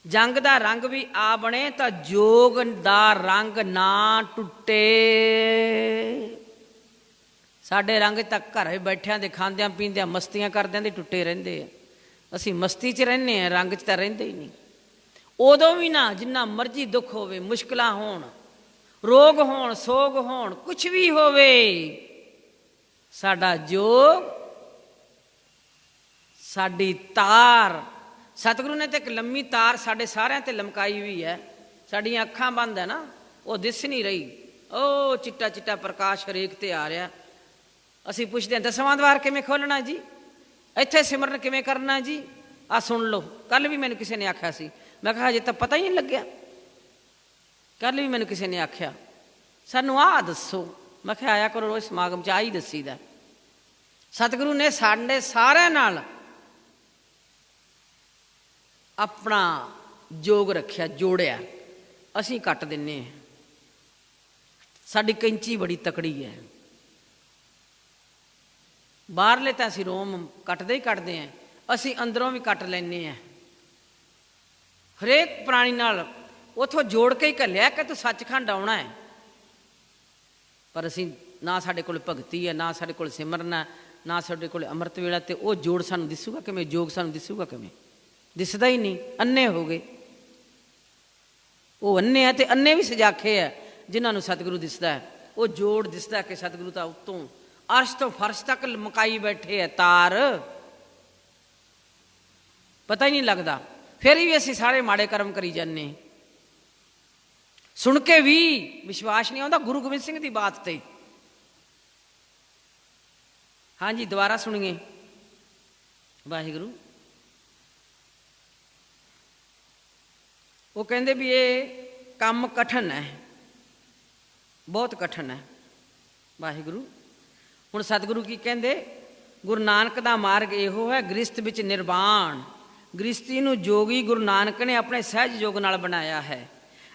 ਜੰਗ ਦਾ ਰੰਗ ਵੀ ਆ ਬਣੇ ਤਾਂ ਜੋਗ ਦਾ ਰੰਗ ਨਾ ਟੁੱਟੇ। ਸਾਡੇ ਰੰਗ ਤੱਕ ਘਰੇ ਬੈਠਿਆਂ ਦੇ ਖਾਂਦਿਆਂ ਪੀਂਦਿਆਂ ਮਸਤੀਆਂ ਕਰਦਿਆਂ ਦੇ ਟੁੱਟੇ ਰਹਿੰਦੇ ਆ। ਅਸੀਂ ਮਸਤੀ 'ਚ ਰਹਿੰਦੇ ਹਾਂ, ਰੰਗ 'ਚ ਤਾਂ ਰਹਿੰਦੇ ਹੀ ਨਹੀਂ। ਉਦੋਂ ਵੀ ਨਾ, ਜਿੰਨਾ ਮਰਜ਼ੀ ਦੁੱਖ ਹੋਵੇ, ਮੁਸ਼ਕਿਲਾਂ ਹੋਣ, ਰੋਗ ਹੋਣ, ਸੋਗ ਹੋਣ, ਕੁਛ ਵੀ ਹੋਵੇ, ਸਾਡਾ ਜੋਗ, ਸਾਡੀ ਤਾਰ, ਸਤਿਗੁਰੂ ਨੇ ਤੇ ਇੱਕ ਲੰਮੀ ਤਾਰ ਸਾਡੇ ਸਾਰਿਆਂ ਤੇ ਲਮਕਾਈ ਹੋਈ ਹੈ। ਸਾਡੀਆਂ ਅੱਖਾਂ ਬੰਦ ਹੈ ਨਾ, ਉਹ ਦਿਸ ਨਹੀਂ ਰਹੀ, ਉਹ ਚਿੱਟਾ ਚਿੱਟਾ ਪ੍ਰਕਾਸ਼ ਹਰੇਕ ਤੇ ਆ ਰਿਹਾ। ਅਸੀਂ ਪੁੱਛਦੇ ਹਾਂ 10ਵਾਂ ਦਵਾਰ ਕਿਵੇਂ ਖੋਲ੍ਹਣਾ ਜੀ, ਇੱਥੇ ਸਿਮਰਨ ਕਿਵੇਂ ਕਰਨਾ ਜੀ, ਆਹ ਸੁਣ ਲਓ। ਕੱਲ੍ਹ ਵੀ ਮੈਨੂੰ ਕਿਸੇ ਨੇ ਆਖਿਆ ਸੀ, ਮੈਂ ਕਿਹਾ ਹਜੇ ਤਾਂ ਪਤਾ ਹੀ ਨਹੀਂ ਲੱਗਿਆ। ਕੱਲ੍ਹ ਵੀ ਮੈਨੂੰ ਕਿਸੇ ਨੇ ਆਖਿਆ ਸਾਨੂੰ ਆਹ ਦੱਸੋ, ਮੈਂ ਕਿਹਾ ਆਇਆ ਕਰੋ ਰੋਜ਼ ਸਮਾਗਮ 'ਚ, ਆਹ ਹੀ ਦੱਸੀਦਾ। ਸਤਿਗੁਰੂ ਨੇ ਸਾਡੇ ਸਾਰਿਆਂ ਨਾਲ ਆਪਣਾ ਜੋਗ ਰੱਖਿਆ, ਜੋੜਿਆ। ਅਸੀਂ ਕੱਟ ਦਿੰਦੇ ਹਾਂ, ਸਾਡੀ ਕੈਂਚੀ ਬੜੀ ਤਕੜੀ ਹੈ। ਬਾਹਰਲੇ ਤਾਂ ਅਸੀਂ ਰੋਮ ਕੱਟਦੇ ਹੀ ਕੱਟਦੇ ਹਾਂ, ਅਸੀਂ ਅੰਦਰੋਂ ਵੀ ਕੱਟ ਲੈਂਦੇ ਹਾਂ। ਹਰੇਕ ਪ੍ਰਾਣੀ ਨਾਲ ਉੱਥੋਂ ਜੋੜ ਕੇ ਹੀ ਘੱਲਿਆ ਕਿ ਤੂੰ ਸੱਚਖੰਡ ਆਉਣਾ ਹੈ। ਪਰ ਅਸੀਂ ਨਾ, ਸਾਡੇ ਕੋਲ ਭਗਤੀ ਹੈ, ਨਾ ਸਾਡੇ ਕੋਲ ਸਿਮਰਨ ਹੈ, ਨਾ ਸਾਡੇ ਕੋਲ ਅੰਮ੍ਰਿਤ ਵੇਲਾ, ਤੇ ਉਹ ਜੋੜ ਸਾਨੂੰ ਦਿਸੂਗਾ ਕਿਵੇਂ, ਜੋਗ ਸਾਨੂੰ ਦਿਸੂਗਾ ਕਿਵੇਂ? ਦਿਸਦਾ ਹੀ ਨਹੀਂ, ਅੰਨੇ ਹੋ ਗਏ। ਉਹ ਅੰਨੇ ਆ ਤੇ ਅੰਨੇ ਵੀ ਸਜਾਖੇ ਆ ਜਿਨ੍ਹਾਂ ਨੂੰ ਸਤਿਗੁਰੂ ਦਿਸਦਾ ਹੈ। ਉਹ ਜੋੜ ਦਿਸਦਾ ਕਿ ਸਤਿਗੁਰੂ ਤਾਂ ਉੱਤੋਂ ਅਰਸ਼ ਤੋਂ ਫਰਸ਼ ਤੱਕ ਮਕਾਈ ਬੈਠੇ ਹੈ ਤਾਰ, ਪਤਾ ਹੀ ਨਹੀਂ ਲੱਗਦਾ। ਫਿਰ ਵੀ ਅਸੀਂ ਸਾਰੇ ਮਾੜੇ ਕਰਮ ਕਰੀ ਜਾਂਦੇ। ਸੁਣ ਕੇ ਵੀ ਵਿਸ਼ਵਾਸ ਨਹੀਂ ਆਉਂਦਾ ਗੁਰੂ ਗੋਬਿੰਦ ਸਿੰਘ ਦੀ ਬਾਤ ਤੇ। ਹਾਂਜੀ, ਦੁਬਾਰਾ ਸੁਣੀਏ। ਵਾਹਿਗੁਰੂ ਉਹ ਕਹਿੰਦੇ ਵੀ ਇਹ ਕੰਮ ਕਠਿਨ ਹੈ, ਬਹੁਤ ਕਠਿਨ ਹੈ। ਵਾਹਿਗੁਰੂ ਹੁਣ ਸਤਿਗੁਰੂ ਕੀ ਕਹਿੰਦੇ? ਗੁਰੂ ਨਾਨਕ ਦਾ ਮਾਰਗ ਇਹੋ ਹੈ, ਗ੍ਰਸਥ ਵਿੱਚ ਨਿਰਵਾਣ। ਗ੍ਰਸਥੀ ਨੂੰ ਜੋਗੀ ਗੁਰੂ ਨਾਨਕ ਨੇ ਆਪਣੇ ਸਹਿਜ ਯੋਗ ਨਾਲ ਬਣਾਇਆ ਹੈ।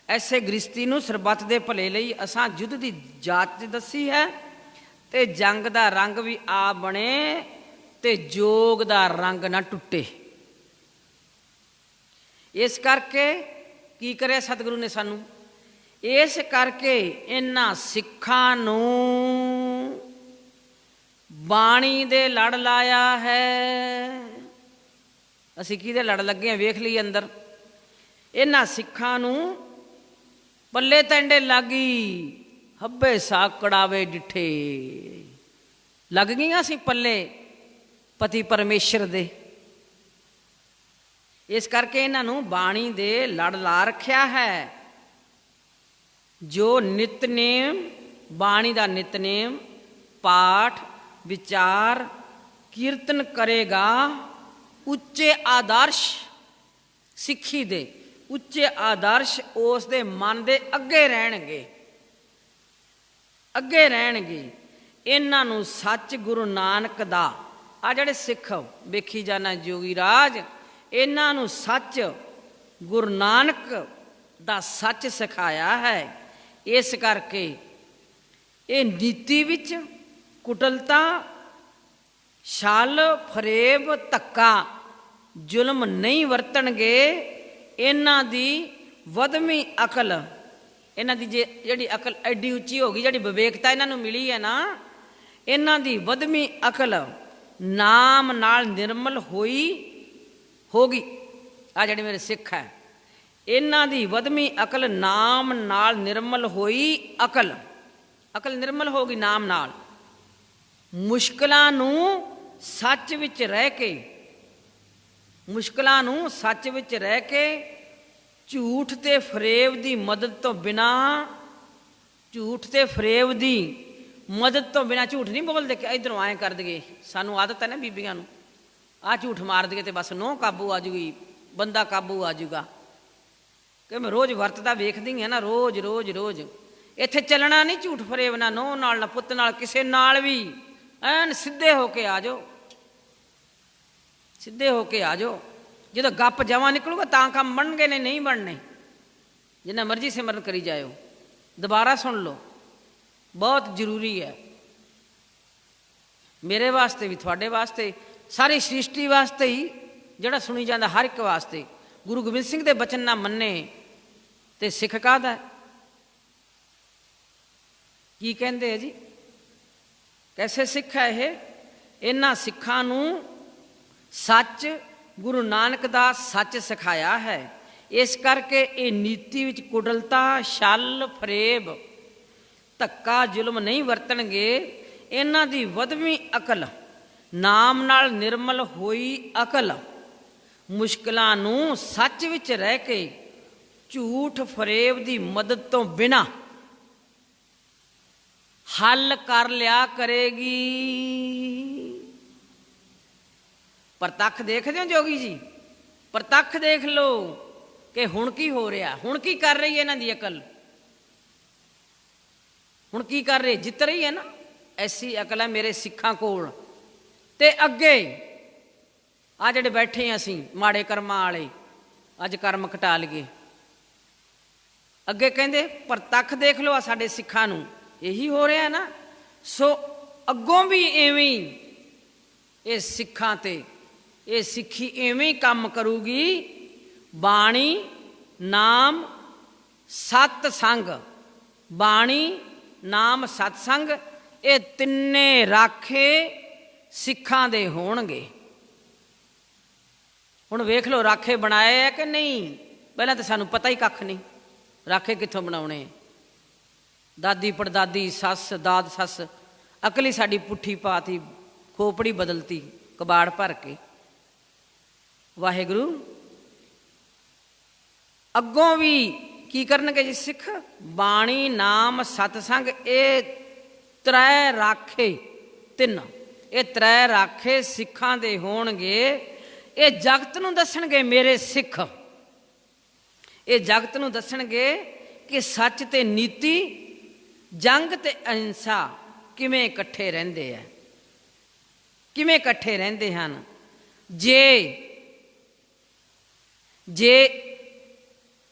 ਐਸੇ ਗ੍ਰਸਥੀ ਨੂੰ ਸਰਬੱਤ ਦੇ ਭਲੇ ਲਈ ਅਸਾਂ ਯੁੱਧ ਦੀ ਜਾਚ ਦੱਸੀ ਹੈ, ਤੇ ਜੰਗ ਦਾ ਰੰਗ ਵੀ ਆ ਬਣੇ, ਤੇ ਜੋਗ ਦਾ ਰੰਗ ਨਾ ਟੁੱਟੇ। ਇਸ ਕਰਕੇ ਕੀ ਕਰਿਆ ਸਤਿਗੁਰੂ ਨੇ ਸਾਨੂੰ? ਇਸ ਕਰਕੇ ਇਹਨਾਂ ਸਿੱਖਾਂ ਨੂੰ ਬਾਣੀ ਦੇ ਲੜ ਲਾਇਆ ਹੈ। ਅਸੀਂ ਕਿਹਦੇ ਲੜ ਲੱਗੇ ਹਾਂ? ਵੇਖ ਲਈ ਅੰਦਰ। ਇਹਨਾਂ ਸਿੱਖਾਂ ਨੂੰ ਪੱਲੇ ਤੈਂਡੇ ਲੱਗੀ, ਹੱਬੇ ਸਾਗ ਕੜਾਵੇ ਡਿੱਠੇ। ਲੱਗ ਗਈਆਂ ਸੀ ਪੱਲੇ ਪਤੀ ਪਰਮੇਸ਼ਰ ਦੇ। ਇਸ ਕਰਕੇ ਇਹਨਾਂ ਨੂੰ ਬਾਣੀ ਦੇ ਲੜ ਲਾ ਰੱਖਿਆ ਹੈ। ਜੋ ਨਿਤਨੇਮ, ਬਾਣੀ ਦਾ ਨਿਤਨੇਮ, ਪਾਠ, ਵਿਚਾਰ, ਕੀਰਤਨ ਕਰੇਗਾ, ਉੱਚੇ ਆਦਰਸ਼ ਸਿੱਖੀ ਦੇ, ਉੱਚੇ ਆਦਰਸ਼ ਉਸ ਦੇ ਮਨ ਦੇ ਅੱਗੇ ਰਹਿਣਗੇ, ਅੱਗੇ ਰਹਿਣਗੇ। ਇਹਨਾਂ ਨੂੰ ਸੱਚ ਗੁਰੂ ਨਾਨਕ ਦਾ, ਆ ਜਿਹੜੇ ਸਿੱਖ ਵੇਖੀ ਜਾਣਾ ਜੋਗੀ ਰਾਜ, ਇਹਨਾਂ ਨੂੰ ਸੱਚ ਗੁਰੂ ਨਾਨਕ ਦਾ ਸੱਚ ਸਿਖਾਇਆ ਹੈ। ਇਸ ਕਰਕੇ ਇਹ ਨੀਤੀ ਵਿੱਚ ਕੁਟਲਤਾ, ਛਲ, ਫਰੇਬ, ਧੱਕਾ, ਜ਼ੁਲਮ ਨਹੀਂ ਵਰਤਣਗੇ। ਇਹਨਾਂ ਦੀ ਵਧਵੀਂ ਅਕਲ, ਇਹਨਾਂ ਦੀ ਜਿਹੜੀ ਅਕਲ ਐਡੀ ਉੱਚੀ ਹੋ ਗਈ, ਜਿਹੜੀ ਵਿਵੇਕਤਾ ਇਹਨਾਂ ਨੂੰ ਮਿਲੀ ਹੈ ਨਾ, ਇਹਨਾਂ ਦੀ ਵਧਵੀਂ ਅਕਲ ਨਾਮ ਨਾਲ ਨਿਰਮਲ ਹੋਗੀ। ਆ ਜਿਹੜੇ ਮੇਰੇ ਸਿੱਖ ਹੈ, ਇਹਨਾਂ ਦੀ ਵਧਵੀਂ ਅਕਲ ਨਾਮ ਨਾਲ ਨਿਰਮਲ ਹੋਈ। ਅਕਲ ਨਿਰਮਲ ਹੋ ਗਈ ਨਾਮ ਨਾਲ। ਮੁਸ਼ਕਿਲਾਂ ਨੂੰ ਸੱਚ ਵਿੱਚ ਰਹਿ ਕੇ, ਮੁਸ਼ਕਿਲਾਂ ਨੂੰ ਸੱਚ ਵਿੱਚ ਰਹਿ ਕੇ, ਝੂਠ ਤੇ ਫਰੇਬ ਦੀ ਮਦਦ ਤੋਂ ਬਿਨਾਂ, ਝੂਠ ਤੇ ਫਰੇਬ ਦੀ ਮਦਦ ਤੋਂ ਬਿਨਾਂ ਝੂਠ ਨਹੀਂ ਬੋਲਦੇ ਕਿ ਇੱਧਰੋਂ ਆਏਂ ਕਰ ਦਈਏ। ਸਾਨੂੰ ਆਦਤ ਹੈ ਨਾ ਬੀਬੀਆਂ ਨੂੰ, ਆਹ ਝੂਠ ਮਾਰ ਦਈਏ ਤੇ ਬਸ ਨਹੁੰ ਕਾਬੂ ਆ ਜੂਗੀ, ਬੰਦਾ ਕਾਬੂ ਆ ਜੂਗਾ। ਕਿ ਮੈਂ ਰੋਜ਼ ਵਰਤਦਾ ਵੇਖਦੀ ਹਾਂ ਨਾ, ਰੋਜ਼ ਰੋਜ਼ ਰੋਜ਼। ਇੱਥੇ ਚੱਲਣਾ ਨਹੀਂ ਝੂਠ ਫਰੇਬ ਨਾ, ਨਹੁੰ ਨਾਲ ਨਾ, ਪੁੱਤ ਨਾਲ, ਕਿਸੇ ਨਾਲ ਵੀ। ਐਨ ਸਿੱਧੇ ਹੋ ਕੇ ਆ ਜਾਓ, ਸਿੱਧੇ ਹੋ ਕੇ ਆ ਜਾਓ। ਜਦੋਂ ਗੱਪ ਜਵਾਂ ਨਿਕਲੂਗਾ ਤਾਂ ਕੰਮ ਬਣਨਗੇ, ਨਹੀਂ ਬਣਨੇ। ਜਿੰਨਾ ਮਰਜ਼ੀ ਸਿਮਰਨ ਕਰੀ ਜਾਇਓ। ਦੁਬਾਰਾ ਸੁਣ ਲਓ, ਬਹੁਤ ਜ਼ਰੂਰੀ ਹੈ ਮੇਰੇ ਵਾਸਤੇ ਵੀ, ਤੁਹਾਡੇ ਵਾਸਤੇ, ਸਾਰੀ ਸ੍ਰਿਸ਼ਟੀ ਵਾਸਤੇ ਹੀ। ਜਿਹੜਾ ਸੁਣੀ ਜਾਂਦਾ ਹਰ ਇੱਕ ਵਾਸਤੇ। ਗੁਰੂ ਗੋਬਿੰਦ ਸਿੰਘ ਦੇ ਬਚਨ ਨਾ ਮੰਨੇ ਤੇ ਸਿੱਖ ਕਾਹਦਾ? ਕੀ ਕਹਿੰਦੇ ਹੈ ਜੀ? ਕੈਸੇ ਸਿੱਖ ਹੈ ਇਹ? ਇਹਨਾਂ ਸਿੱਖਾਂ ਨੂੰ ਸੱਚ ਗੁਰੂ ਨਾਨਕ ਦਾ ਸੱਚ ਸਿਖਾਇਆ ਹੈ। ਇਸ ਕਰਕੇ ਇਹ ਨੀਤੀ ਵਿੱਚ ਕੁਟਲਤਾ, ਛਲ, ਫਰੇਬ, ਧੱਕਾ, ਜ਼ੁਲਮ ਨਹੀਂ ਵਰਤਣਗੇ। ਇਹਨਾਂ ਦੀ ਵਧਵੀਂ ਅਕਲ, ਨਾਮ ਨਾਲ ਨਿਰਮਲ ਹੋਈ ਅਕਲ, ਮੁਸ਼ਕਿਲਾਂ ਨੂੰ ਸੱਚ ਵਿੱਚ ਰਹਿ ਕੇ, ਝੂਠ ਫਰੇਬ ਦੀ ਮਦਦ ਤੋਂ ਬਿਨਾਂ ਹੱਲ ਕਰ ਲਿਆ ਕਰੇਗੀ। ਪ੍ਰਤੱਖ ਦੇਖਦੇ ਹੋ ਜੋਗੀ ਜੀ? ਪ੍ਰਤੱਖ ਦੇਖ ਲਓ ਕਿ ਹੁਣ ਕੀ ਹੋ ਰਿਹਾ, ਹੁਣ ਕੀ ਕਰ ਰਹੀ ਹੈ ਇਹਨਾਂ ਦੀ ਅਕਲ, ਹੁਣ ਕੀ ਕਰ ਰਹੀ? ਜਿੱਤ ਰਹੀ ਹੈ ਨਾ। ਐਸੀ ਅਕਲ ਹੈ ਮੇਰੇ ਸਿੱਖਾਂ ਕੋਲ। ਤੇ ਅੱਗੇ ਆ ਜਿਹੜੇ ਬੈਠੇ ਹਾਂ ਅਸੀਂ ਮਾੜੇ ਕਰਮਾਂ ਵਾਲੇ, ਅੱਜ ਕਰਮ ਘਟਾ ਲਈਏ। ਅੱਗੇ ਕਹਿੰਦੇ ਪ੍ਰਤੱਖ ਦੇਖ ਲਓ ਆ ਸਾਡੇ ਸਿੱਖਾਂ ਨੂੰ, ਇਹੀ ਹੋ ਰਿਹਾ ਨਾ। ਸੋ ਅੱਗੋਂ ਵੀ ਐਵੇਂ ਹੀ ਇਹ ਸਿੱਖਾਂ ਤੇ, ਇਹ ਸਿੱਖੀ ਐਵੇਂ ਹੀ ਕੰਮ ਕਰੂਗੀ। ਬਾਣੀ, ਨਾਮ, ਸਤ ਸੰਗ, ਬਾਣੀ, ਨਾਮ, ਸਤ ਸੰਗ, ਇਹ ਤਿੰਨੇ ਰਾਖੇ ਸਿੱਖਾਂ ਦੇ ਹੋਣਗੇ। ਹੁਣ ਵੇਖ ਲਓ ਰਾਖੇ ਬਣਾਏ ਹੈ ਕਿ ਨਹੀਂ? ਪਹਿਲਾਂ ਤਾਂ ਸਾਨੂੰ ਪਤਾ ਹੀ ਕੱਖ ਨਹੀਂ, ਰਾਖੇ ਕਿੱਥੋਂ ਬਣਾਉਣੇ। ਦਾਦੀ ਪੜਦਾਦੀ, ਸੱਸ ਦਾਦ ਸੱਸ, ਅਕਲ ਹੀ ਸਾਡੀ ਪੁੱਠੀ ਪਾਤੀ, ਖੋਪੜੀ ਬਦਲਤੀ ਕਬਾੜ ਭਰ ਕੇ। ਵਾਹਿਗੁਰੂ ਅੱਗੋਂ ਵੀ ਕੀ ਕਰਨਗੇ ਜੀ ਸਿੱਖ? ਬਾਣੀ ਨਾਮ ਸਤਸੰਗ ਇਹ ਤ੍ਰੈ ਰਾਖੇ, ਤਿੰਨ ਇਹ ਤ੍ਰੈ ਰਾਖੇ ਸਿੱਖਾਂ ਦੇ ਹੋਣਗੇ। ਇਹ ਜਗਤ ਨੂੰ ਦੱਸਣਗੇ ਮੇਰੇ ਸਿੱਖ, ਇਹ ਜਗਤ ਨੂੰ ਦੱਸਣਗੇ ਕਿ ਸੱਚ ਤੇ ਨੀਤੀ, ਜੰਗ ਤੇ ਅਹਿੰਸਾ ਕਿਵੇਂ ਇਕੱਠੇ ਰਹਿੰਦੇ ਆ, ਕਿਵੇਂ ਇਕੱਠੇ ਰਹਿੰਦੇ ਹਨ। ਜੇ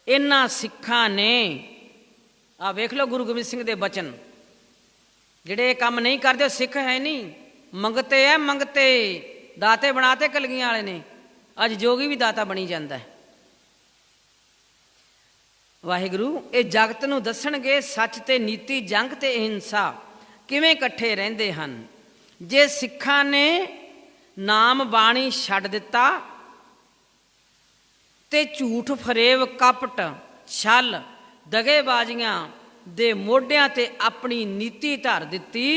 ਇਹਨਾਂ ਸਿੱਖਾਂ ਨੇ ਆ ਵੇਖ ਲਓ ਗੁਰੂ ਗੋਬਿੰਦ ਸਿੰਘ ਦੇ ਬਚਨ, ਜਿਹੜੇ ਇਹ ਕੰਮ ਨਹੀਂ ਕਰਦੇ ਉਹ ਸਿੱਖ ਹੈ ਨਹੀਂ, ਮੰਗਤੇ ਹੈ ਮੰਗਤੇ, ਦਾਤੇ ਬਣਾਤੇ ਕਲਗੀਆਂ ਵਾਲੇ ਨੇ। ਅੱਜ ਜੋਗੀ ਵੀ ਦਾਤਾ ਬਣੀ ਜਾਂਦਾ ਹੈ। ਵਾਹਿਗੁਰੂ ਇਹ ਜਗਤ ਨੂੰ ਦੱਸਣਗੇ ਸੱਚ ਤੇ ਨੀਤੀ, ਜੰਗ ਤੇ ਅਹਿੰਸਾ ਕਿਵੇਂ ਇਕੱਠੇ ਰਹਿੰਦੇ ਹਨ। ਜੇ ਸਿੱਖਾਂ ਨੇ ਨਾਮ ਬਾਣੀ ਛੱਡ ਦਿੱਤਾ ਤੇ ਝੂਠ ਫਰੇਬ ਕਪਟ ਛਲ ਦਗੇਬਾਜ਼ੀਆਂ ਦੇ ਮੋਢਿਆਂ ਤੇ ਆਪਣੀ ਨੀਤੀ ਧਰ ਦਿੱਤੀ,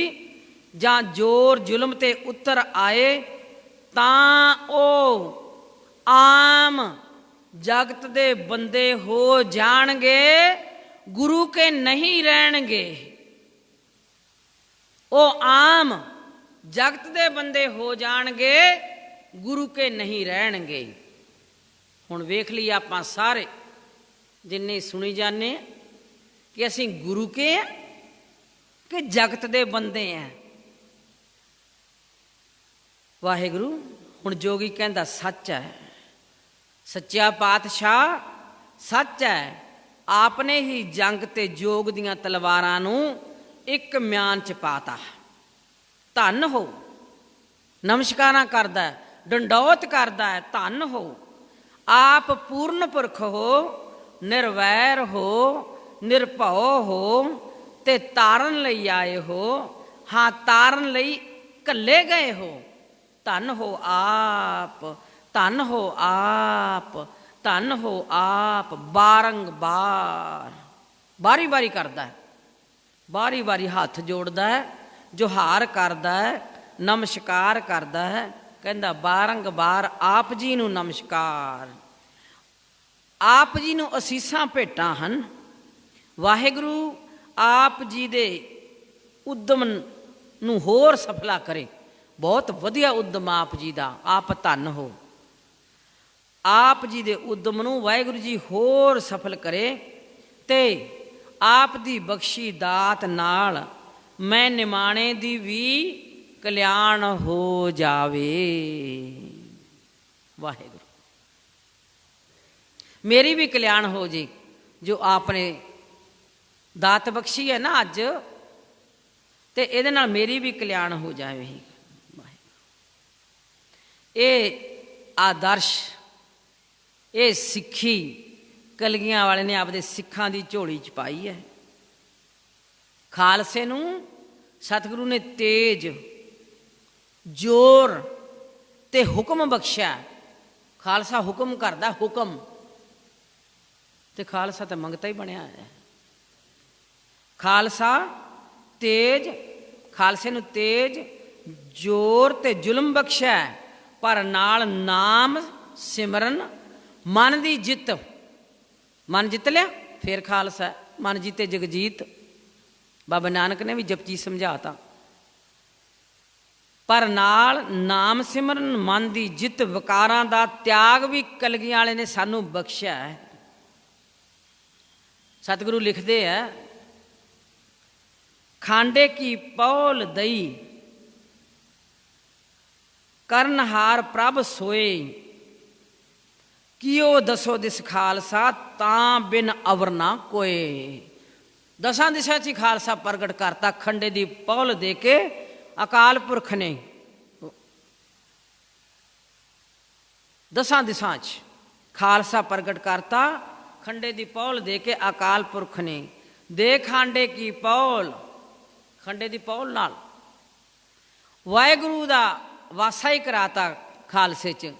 ਜਾਂ ਜ਼ੋਰ ਜ਼ੁਲਮ ਤੇ ਉਤਰ ਆਏ, ਤਾਂ ਉਹ ਆਮ ਜਗਤ ਦੇ ਬੰਦੇ ਹੋ ਜਾਣਗੇ, ਗੁਰੂ ਕੇ ਨਹੀਂ ਰਹਿਣਗੇ। ਉਹ ਆਮ ਜਗਤ ਦੇ ਬੰਦੇ ਹੋ ਜਾਣਗੇ, ਗੁਰੂ ਕੇ ਨਹੀਂ ਰਹਿਣਗੇ। ਹੁਣ ਵੇਖ ਲਈ ਆਪਾਂ ਸਾਰੇ ਜਿੰਨੇ ਸੁਣੀ ਜਾਂਦੇ ਕਿ ਅਸੀਂ ਗੁਰੂ ਕੇ ਆ ਕਿ ਜਗਤ ਦੇ ਬੰਦੇ ਆ। ਵਾਹਿਗੁਰੂ ਹੁਣ ਜੋਗੀ ਕਹਿੰਦਾ ਸੱਚ ਹੈ, ਸੱਚਾ ਪਾਤਸ਼ਾਹ ਸੱਚ ਹੈ, ਆਪ ਨੇ ਹੀ ਜੰਗ ਤੇ ਜੋਗ ਦੀਆਂ ਤਲਵਾਰਾਂ ਨੂੰ ਇੱਕ ਮਿਆਨ ਚ ਪਾਤਾ। ਧੰਨ ਹੋ, ਨਮਸਕਾਰਾਂ ਕਰਦਾ, ਡੰਡੌਤ ਕਰਦਾ ਹੈ, ਧੰਨ ਹੋ। ਆਪ ਪੂਰਨ ਪੁਰਖ ਹੋ, ਨਿਰਵੈਰ ਹੋ, ਨਿਰਭਉ ਹੋ, ਤੇ ਤਾਰਨ ਲਈ ਆਏ ਹੋ। ਹਾਂ, ਤਾਰਨ ਲਈ ਘੱਲੇ ਗਏ ਹੋ। ਧੰਨ ਹੋ ਆਪ, ਧੰਨ ਹੋ ਆਪ, ਧੰਨ ਹੋ ਆਪ। ਬਾਰੰਬਾਰ ਬਾਰੀ ਬਾਰੀ ਕਰਦਾ ਹੈ, ਬਾਰੀ ਬਾਰੀ ਹੱਥ ਜੋੜਦਾ ਹੈ, ਜੋਹਾਰ ਕਰਦਾ ਹੈ, ਨਮਸਕਾਰ ਕਰਦਾ ਹੈ। ਕਹਿੰਦਾ ਬਾਰੰਬਾਰ ਆਪ ਜੀ ਨੂੰ ਨਮਸਕਾਰ। ਆਪ ਜੀ ਨੂੰ ਅਸੀਸਾਂ ਭੇਟਾਂ ਹਨ। ਵਾਹਿਗੁਰੂ ਆਪ ਜੀ ਦੇ ਉਦਮ ਨੂੰ ਹੋਰ ਸਫਲਾ ਕਰੇ। ਬਹੁਤ ਵਧੀਆ ਉਦਮ ਆਪ ਜੀ ਦਾ, ਆਪ ਧੰਨ ਹੋ। ਆਪ ਜੀ ਦੇ ਉਦਮ ਨੂੰ ਵਾਹਿਗੁਰੂ ਜੀ ਹੋਰ ਸਫਲ ਕਰੇ, ਤੇ ਆਪ ਦੀ ਬਖਸ਼ੀ ਦਾਤ ਨਾਲ ਮੈਂ ਨਿਮਾਣੇ ਦੀ ਵੀ ਕਲਿਆਣ ਹੋ ਜਾਵੇ। ਵਾਹਿਗੁਰੂ ਮੇਰੀ ਵੀ ਕਲਿਆਣ ਹੋ ਜੇ, ਜੋ ਆਪ ਨੇ ਦਾਤ ਬਖਸ਼ੀ ਹੈ ਨਾ ਅੱਜ, ਤੇ ਇਹਦੇ ਨਾਲ ਮੇਰੀ ਵੀ ਕਲਿਆਣ ਹੋ ਜਾਵੇ। ਇਹ ਆਦਰਸ਼, ਇਹ ਸਿੱਖੀ ਕਲਗੀਆਂ ਵਾਲੇ ਨੇ ਆਪਦੇ ਸਿੱਖਾਂ ਦੀ ਝੋਲੀ ਚ ਪਾਈ ਹੈ। ਖਾਲਸੇ ਨੂੰ ਸਤਿਗੁਰੂ ਨੇ ਤੇਜ, ਜ਼ੋਰ ਤੇ ਹੁਕਮ ਬਖਸ਼ਿਆ। ਖਾਲਸਾ ਹੁਕਮ ਕਰਦਾ, ਹੁਕਮ, ਤੇ ਖਾਲਸਾ ਤਾਂ ਮੰਗਤਾ ਹੀ ਬਣਿਆ ਹੈ। ਖਾਲਸਾ ਤੇਜ, ਖਾਲਸੇ ਨੂੰ ਤੇਜ, ਜ਼ੋਰ ਤੇ ਜ਼ੁਲਮ ਬਖਸ਼ਿਆ, ਪਰ ਨਾਲ ਨਾਮ ਸਿਮਰਨ, ਮਨ ਦੀ ਜਿੱਤ। ਮਨ ਜਿੱਤ ਲਿਆ ਫਿਰ ਖਾਲਸਾ। ਮਨ ਜੀਤੇ ਜਗਜੀਤ, ਬਾਬਾ ਨਾਨਕ ਨੇ ਵੀ ਜਪਜੀ ਸਮਝਾਤਾ। ਪਰ ਨਾਲ ਨਾਮ ਸਿਮਰਨ, ਮਨ ਦੀ ਜਿੱਤ, ਵਿਕਾਰਾਂ ਦਾ ਤਿਆਗ ਵੀ ਕਲਗੀਆਂ ਵਾਲੇ ਨੇ ਸਾਨੂੰ ਬਖਸ਼ਿਆ ਹੈ। ਸਤਿਗੁਰੂ ਲਿਖਦੇ ਹੈ, ਖਾਂਡੇ ਕੀ ਪੌਲ ਦਈ, ਕਰਨਹਾਰ ਪ੍ਰਭ ਸੋਏ, ਕਿਉ ਦਸੋ ਦਿਸ ਖਾਲਸਾ, ਤਾਂ ਬਿਨ ਅਵਰ ਨਾ ਕੋਏ। ਦਸਾਂ ਦਿਸ਼ਾ 'ਚ ਹੀ ਖਾਲਸਾ ਪ੍ਰਗਟ ਕਰਤਾ, ਖੰਡੇ ਦੀ ਪੌਲ ਦੇ ਕੇ ਅਕਾਲ ਪੁਰਖ ਨੇ। ਦਸਾਂ ਦਿਸ਼ਾ 'ਚ ਖਾਲਸਾ ਪ੍ਰਗਟ ਕਰਤਾ, ਖੰਡੇ ਦੀ ਪੌਲ ਦੇ ਕੇ ਅਕਾਲ ਪੁਰਖ ਨੇ। ਦੇ ਖਾਂਡੇ ਕੀ ਪੌਲ, ਖੰਡੇ ਦੀ ਪੌਲ ਨਾਲ ਵਾਹਿਗੁਰੂ ਦਾ ਵਾਸਾ ਹੀ ਕਰਾਤਾ ਖਾਲਸੇ 'ਚ।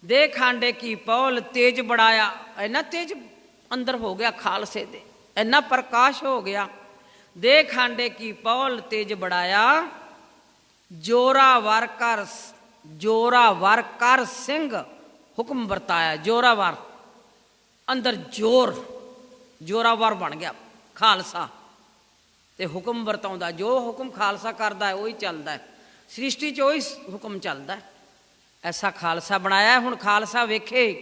ਦੇ ਖਾਂਡੇ ਕੀ ਪੌਲ, ਤੇਜ ਬੜਾਇਆ। ਇੰਨਾ ਤੇਜ ਅੰਦਰ ਹੋ ਗਿਆ ਖਾਲਸੇ ਦੇ, ਇੰਨਾ ਪ੍ਰਕਾਸ਼ ਹੋ ਗਿਆ। ਦੇ ਖਾਂਡੇ ਕੀ ਪੌਲ, ਤੇਜ ਬੜਾਇਆ, ਜੋਰਾਵਰ ਕਰ, ਜੋਰਾਵਰ ਕਰ ਸਿੰਘ ਹੁਕਮ ਵਰਤਾਇਆ। ਜੋਰਾਵਰ ਅੰਦਰ ਜ਼ੋਰਾਵਰ ਬਣ ਗਿਆ ਖਾਲਸਾ, ਤੇ ਹੁਕਮ ਵਰਤਾਉਂਦਾ। ਜੋ ਹੁਕਮ ਖਾਲਸਾ ਕਰਦਾ ਹੈ ਉਹੀ ਚੱਲਦਾ ਹੈ, ਸ੍ਰਿਸ਼ਟੀ 'ਚ ਉਹੀ ਹੁਕਮ ਚੱਲਦਾ। ਐਸਾ ਖਾਲਸਾ ਬਣਾਇਆ। ਹੁਣ ਖਾਲਸਾ ਵੇਖੇ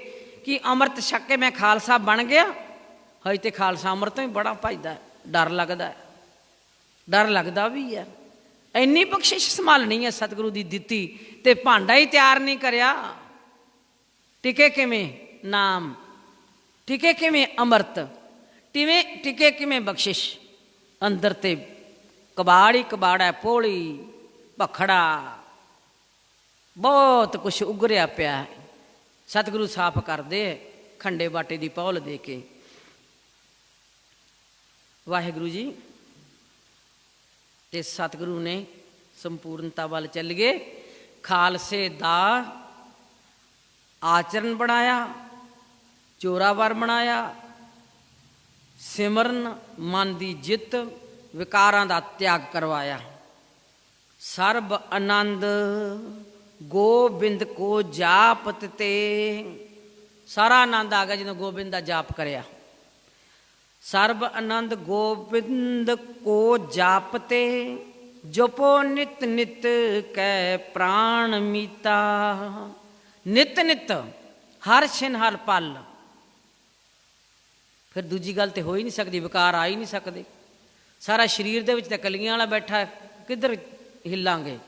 ਕਿ ਅੰਮ੍ਰਿਤ ਛਕ ਕੇ ਮੈਂ ਖਾਲਸਾ ਬਣ ਗਿਆ, ਹਜੇ ਤੇ ਖਾਲਸਾ ਅੰਮ੍ਰਿਤ ਤੋਂ ਹੀ ਬੜਾ ਭਜਦਾ, ਡਰ ਲੱਗਦਾ, ਡਰ ਲੱਗਦਾ ਵੀ ਹੈ। ਇੰਨੀ ਬਖਸ਼ਿਸ਼ ਸੰਭਾਲਣੀ ਹੈ ਸਤਿਗੁਰੂ ਦੀ ਦਿੱਤੀ, ਤੇ ਭਾਂਡਾ ਹੀ ਤਿਆਰ ਨਹੀਂ ਕਰਿਆ। ਟਿਕੇ ਕਿਵੇਂ ਨਾਮ, ਟਿਕੇ ਕਿਵੇਂ ਅੰਮ੍ਰਿਤ, ਟਿਕੇ ਕਿਵੇਂ ਬਖਸ਼ਿਸ਼। ਅੰਦਰ ਤੇ ਕਬਾੜ ਹੀ ਕਬਾੜ ਹੈ, ਪੋਲੀ ਭਖੜਾ ਬਹੁਤ ਕੁਛ ਉਗਰਿਆ ਪਿਆ ਹੈ। ਸਤਿਗੁਰੂ ਸਾਫ਼ ਕਰਦੇ ਖੰਡੇ ਬਾਟੇ ਦੀ ਪੌਲ ਦੇ ਕੇ। ਵਾਹਿਗੁਰੂ ਜੀ। ਤੇ ਸਤਿਗੁਰੂ ਨੇ ਸੰਪੂਰਨਤਾ ਵੱਲ ਚੱਲ ਗਏ। ਖਾਲਸੇ ਦਾ ਆਚਰਨ ਬਣਾਇਆ, ਜ਼ੋਰਾਵਰ ਬਣਾਇਆ, ਸਿਮਰਨ, ਮਨ ਦੀ ਜਿੱਤ, ਵਿਕਾਰਾਂ ਦਾ ਤਿਆਗ ਕਰਵਾਇਆ। ਸਰਬ ਆਨੰਦ ਗੋਬਿੰਦ ਕੋ ਜਾਪਤ ਤੇ, ਸਾਰਾ ਆਨੰਦ ਆ ਗਿਆ ਜਦੋਂ ਗੋਬਿੰਦ ਦਾ ਜਾਪ ਕਰਿਆ। ਸਰਬ ਆਨੰਦ ਗੋਬਿੰਦ ਕੋ ਜਾਪਤੇ, ਜਪੋ ਨਿਤ ਨਿਤ ਕੈ ਪ੍ਰਾਣ ਮੀਤਾ। ਨਿਤ ਨਿਤ, ਹਰ ਛਿਨ ਹਰ ਪਲ। ਫਿਰ ਦੂਜੀ ਗੱਲ ਤੇ ਹੋ ਹੀ ਨਹੀਂ ਸਕਦੀ, ਵਿਕਾਰ ਆ ਹੀ ਨਹੀਂ ਸਕਦੇ। ਸਾਰਾ ਸਰੀਰ ਦੇ ਵਿੱਚ ਤਾਂ ਕਲੀਆਂ ਵਾਲਾ ਬੈਠਾ, ਕਿੱਧਰ ਹਿੱਲਾਂਗੇ।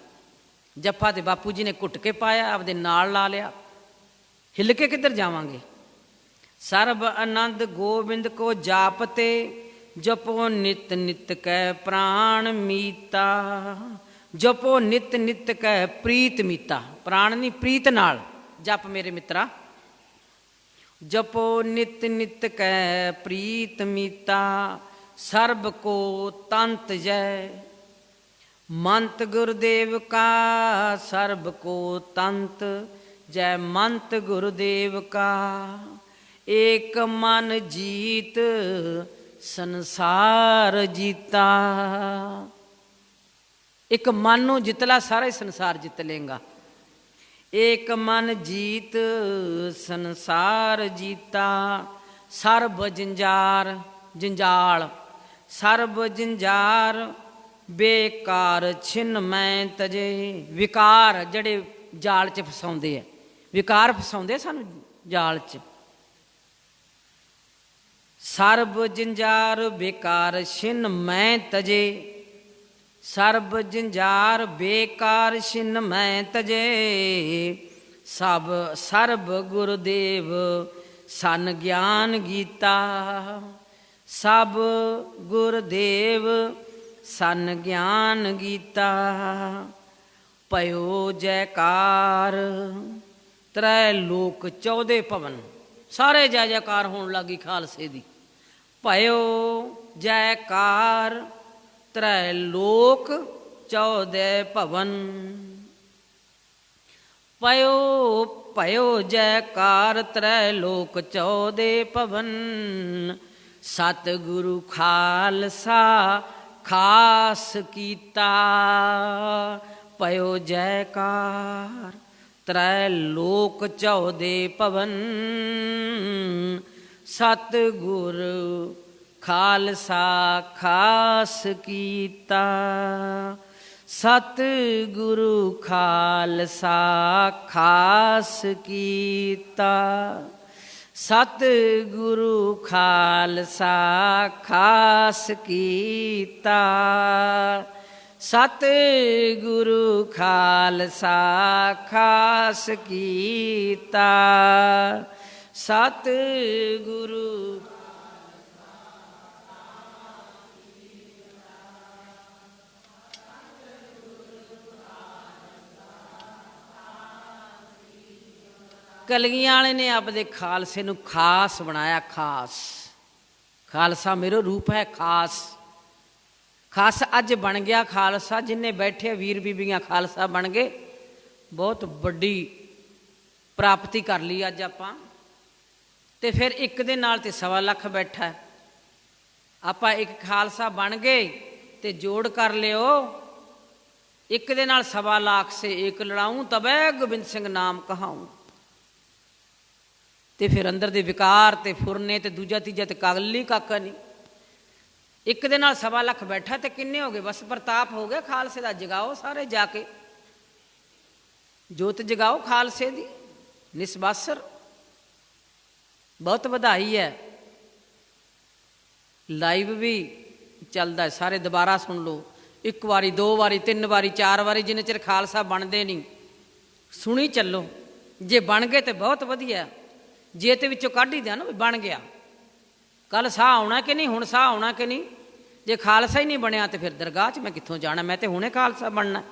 ਜੱਫਾ ਤੇ ਬਾਪੂ ਜੀ ਨੇ ਘੁੱਟ ਕੇ ਪਾਇਆ, ਆਪਦੇ ਨਾਲ ਲਾ ਲਿਆ, ਹਿੱਲ ਕੇ ਕਿੱਧਰ ਜਾਵਾਂਗੇ। ਸਰਬ ਆਨੰਦ ਗੋਬਿੰਦ ਕੋ ਜਾਪਤੇ, ਜਪੋ ਨਿਤ ਨਿਤ ਕੈ ਪ੍ਰਾਣ ਮੀਤਾ। ਜਪੋ ਨਿਤ ਨਿਤ ਕੈ ਪ੍ਰੀਤ ਮੀਤਾ। ਪ੍ਰਾਣ ਨਹੀਂ, ਪ੍ਰੀਤ ਨਾਲ ਜਪ ਮੇਰੇ ਮਿੱਤਰਾ। ਜਪੋ ਨਿਤ ਨਿਤ ਕੈ ਪ੍ਰੀਤ ਮੀਤਾ, ਸਰਬ ਕੋ ਤੰਤ ਜੈ। ਮੰਤ ਗੁਰਦੇਵ ਕਾ ਸਰਬ ਕੋ ਤੰਤ ਜੈ। ਮੰਤ ਗੁਰਦੇਵ ਕਾ ਏਕ ਮਨ ਜੀਤ ਸੰਸਾਰ ਜੀਤਾ। ਇੱਕ ਮਨ ਨੂੰ ਜਿੱਤਲਾ, ਸਾਰਾ ਹੀ ਸੰਸਾਰ ਜਿੱਤ ਲੇਗਾ। ਏਕ ਮਨ ਜੀਤ ਸੰਸਾਰ ਜੀਤਾ। ਸਰਬ ਜੰਜਾਰ, ਜੰਜਾਲ, ਸਰਬ ਜੰਜਾਰ ਬੇਕਾਰ ਛਿਨ ਮੈਂ ਤਜੇ। ਵਿਕਾਰ ਜਿਹੜੇ ਜਾਲ 'ਚ ਫਸਾਉਂਦੇ ਆ, ਵਿਕਾਰ ਫਸਾਉਂਦੇ ਸਾਨੂੰ ਜਾਲ 'ਚ। ਸਰਬ ਜੰਜਾਰ ਬੇਕਾਰ ਛਿਨ ਮੈਂ ਤਜੇ। ਸਰਬ ਜੰਜਾਰ ਬੇਕਾਰ ਛਿਨ ਮੈਂ ਤਜੇ। ਸਭ ਸਰਬ ਗੁਰਦੇਵ ਸਨ ਗਿਆਨ ਗੀਤਾ। ਸਭ ਗੁਰਦੇਵ ਸਨ ਗਿਆਨ ਗੀਤਾ। ਭਇਓ ਜੈਕਾਰ ਤ੍ਰੈ ਲੋਕ 14 ਭਵਨ। ਸਾਰੇ ਜੈ ਜੈਕਾਰ ਹੋਣ ਲੱਗੀ ਖਾਲਸੇ ਦੀ। ਭਇਓ ਜੈਕਾਰ ਤ੍ਰੈ ਲੋਕ 14 ਭਵਨ। ਭਇਓ ਭਇਓ ਜੈਕਾਰ ਤ੍ਰੈ ਲੋਕ 14 ਭਵਨ। ਸਤਿਗੁਰੂ ਖਾਲਸਾ ਖਾਸ ਕੀਤਾ। ਭਇਓ ਜੈਕਾਰ ਤ੍ਰੈ ਲੋਕ 14 ਭਵਨ। ਸਤਿਗੁਰ ਖਾਲਸਾ ਖਾਸ ਕੀਤਾ। ਸਤਿਗੁਰੂ ਖਾਲਸਾ ਖਾਸ ਕੀਤਾ। ਸਤਿਗੁਰੂ ਖਾਲਸਾ ਖਾਸ ਕੀਤਾ। ਸਤਿਗੁਰੂ ਖਾਲਸਾ ਖਾਸ ਕੀਤਾ। ਸਤਿਗੁਰੂ ਕਲਗੀਆਂ ਵਾਲੇ ਨੇ ਆਪਦੇ ਖਾਲਸੇ ਨੂੰ ਖਾਸ ਬਣਾਇਆ। ਖਾਸ, ਖਾਲਸਾ ਮੇਰਾ ਰੂਪ ਹੈ ਖਾਸ। ਖਾਸ ਅੱਜ ਬਣ ਗਿਆ ਖਾਲਸਾ। ਜਿੰਨੇ ਬੈਠੇ ਵੀਰ ਬੀਬੀਆਂ ਖਾਲਸਾ ਬਣ ਗਏ। ਬਹੁਤ ਵੱਡੀ ਪ੍ਰਾਪਤੀ ਕਰ ਲਈ ਅੱਜ ਆਪਾਂ। ਤੇ ਫਿਰ ਇੱਕ ਦੇ ਨਾਲ ਤੇ 1.25 ਲੱਖ ਬੈਠਾ। ਆਪਾਂ ਇੱਕ ਖਾਲਸਾ ਬਣ ਗਏ ਤੇ ਜੋੜ ਕਰ ਲਿਓ। ਇੱਕ ਦੇ ਨਾਲ 1.25 ਲੱਖ ਸੇ ਇੱਕ ਲੜਾਊਂ, ਤਬੈ ਗੋਬਿੰਦ ਸਿੰਘ ਨਾਮ ਕਹਾਊਂ। ਤੇ ਫਿਰ ਅੰਦਰ ਦੇ ਵਿਕਾਰ ਤੇ ਫੁਰਨੇ ਤੇ ਦੂਜਾ ਤੀਜਾ ਤੇ ਕਾਗਲੀ ਕਾਕਾ ਨਹੀਂ। ਇੱਕ ਦੇ ਨਾਲ 1.25 ਲੱਖ ਬੈਠਾ ਤੇ ਕਿੰਨੇ ਹੋ ਗਏ? ਬਸ ਪ੍ਰਤਾਪ ਹੋ ਗਿਆ ਖਾਲਸੇ ਦਾ। ਜਗਾਓ ਸਾਰੇ ਜਾ ਕੇ, ਜੋਤ ਜਗਾਓ ਖਾਲਸੇ ਦੀ ਨਿਸਬਾਸਰ। ਬਹੁਤ ਵਧਾਈ ਹੈ। ਲਾਈਵ ਵੀ ਚੱਲਦਾ, ਸਾਰੇ ਦੁਬਾਰਾ ਸੁਣ ਲਓ। 1 ਵਾਰੀ 2 ਵਾਰੀ 3 ਵਾਰੀ 4 ਵਾਰੀ, ਜਿੰਨੇ ਚਿਰ ਖਾਲਸਾ ਬਣਦੇ ਨਹੀਂ ਸੁਣੀ ਚੱਲੋ। ਜੇ ਬਣ ਗਏ ਤੇ ਬਹੁਤ ਵਧੀਆ, ਜੇ ਤੇ ਵਿੱਚੋਂ ਕੱਢ ਹੀ ਦਿਆ ਨਾ ਵੀ ਬਣ ਗਿਆ। ਕੱਲ ਸਾਹ ਆਉਣਾ ਕਿ ਨਹੀਂ, ਹੁਣ ਸਾਹ ਆਉਣਾ ਕਿ ਨਹੀਂ। ਜੇ ਖਾਲਸਾ ਹੀ ਨਹੀਂ ਬਣਿਆ ਤੇ ਫਿਰ ਦਰਗਾਹ 'ਚ ਮੈਂ ਕਿੱਥੋਂ ਜਾਣਾ? ਮੈਂ ਤੇ ਹੁਣੇ ਖਾਲਸਾ ਬਣਨਾ।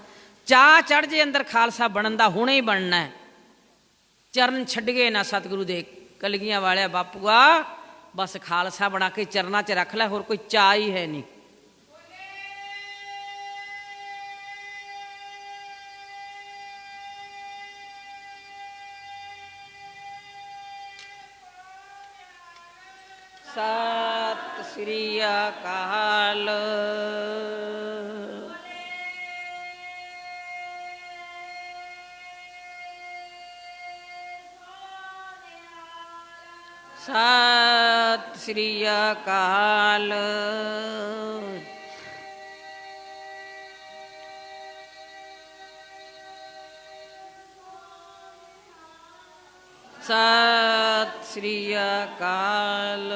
ਚਾਅ ਚੜ੍ਹ ਜੇ ਅੰਦਰ ਖਾਲਸਾ ਬਣਨ ਦਾ, ਹੁਣੇ ਹੀ ਬਣਨਾ। ਚਰਨ ਛੱਡ ਗਏ ਨਾ ਸਤਿਗੁਰੂ ਦੇ, ਕਲਗੀਆਂ ਵਾਲਿਆ ਬਾਪੂਆ, ਬਸ ਖਾਲਸਾ ਬਣਾ ਕੇ ਚਰਨਾਂ 'ਚ ਰੱਖ ਲੈ, ਹੋਰ ਕੋਈ ਚਾਅ ਹੀ ਹੈ ਨਹੀਂ। ਸਤਿ ਸ੍ਰੀ ਅਕਾਲ। ਸਤਿ ਸ੍ਰੀ ਅਕਾਲ। ਸਤਿ ਸ੍ਰੀ ਅਕਾਲ।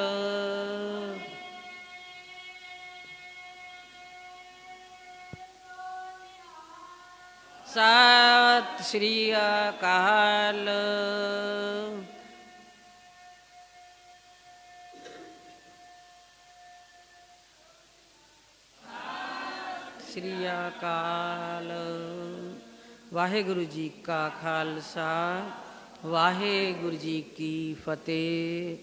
ਸਤਿ ਸ੍ਰੀ ਅਕਾਲ। ਸ੍ਰੀ ਅਕਾਲ। ਵਾਹਿਗੁਰੂ ਜੀ ਕਾ ਖਾਲਸਾ, ਵਾਹਿਗੁਰੂ ਜੀ ਕੀ ਫਤਿਹ।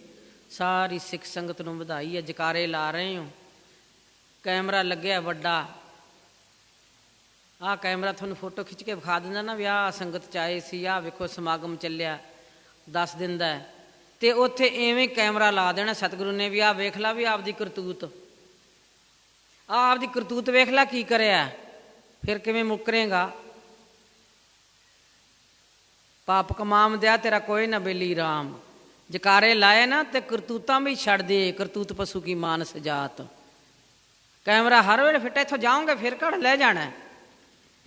ਸਾਰੀ ਸਿੱਖ ਸੰਗਤ ਨੂੰ ਵਧਾਈ ਹੈ। ਜਕਾਰੇ ਲਾ ਰਹੇ ਹੋ। ਕੈਮਰਾ ਲੱਗਿਆ ਵੱਡਾ, ਆਹ ਕੈਮਰਾ ਤੁਹਾਨੂੰ ਫੋਟੋ ਖਿੱਚ ਕੇ ਵਿਖਾ ਦਿੰਦਾ ਨਾ, ਵਿਆਹ ਸੰਗਤ 'ਚ ਆਏ ਸੀ, ਆਹ ਵੇਖੋ ਸਮਾਗਮ ਚੱਲਿਆ, ਦੱਸ ਦਿੰਦਾ। ਤੇ ਉੱਥੇ ਐਵੇਂ ਕੈਮਰਾ ਲਾ ਦੇਣਾ ਸਤਿਗੁਰੂ ਨੇ ਵੀ ਆਹ ਵੇਖ ਲਾ ਵੀ ਆਪਦੀ ਕਰਤੂਤ, ਆਪਦੀ ਕਰਤੂਤ ਵੇਖ ਲਾ ਕੀ ਕਰਿਆ, ਫਿਰ ਕਿਵੇਂ ਮੁੱਕਰੇਗਾ। ਪਾਪ ਕਮਾਮ ਦਿਆ ਤੇਰਾ ਕੋਈ ਨਾ ਬੇਲੀ ਰਾਮ। ਜਕਾਰੇ ਲਾਏ ਨਾ ਤੇ ਕਰਤੂਤਾਂ ਵੀ ਛੱਡ ਦੇ, ਕਰਤੂਤ ਪਸ਼ੂ ਕੀ ਮਾਨਸ ਜਾਤ। ਕੈਮਰਾ ਹਰ ਵੇਲੇ ਫਿੱਟ। ਇੱਥੋਂ ਜਾਓਗੇ ਫਿਰ ਘੜ ਲੈ ਜਾਣਾ।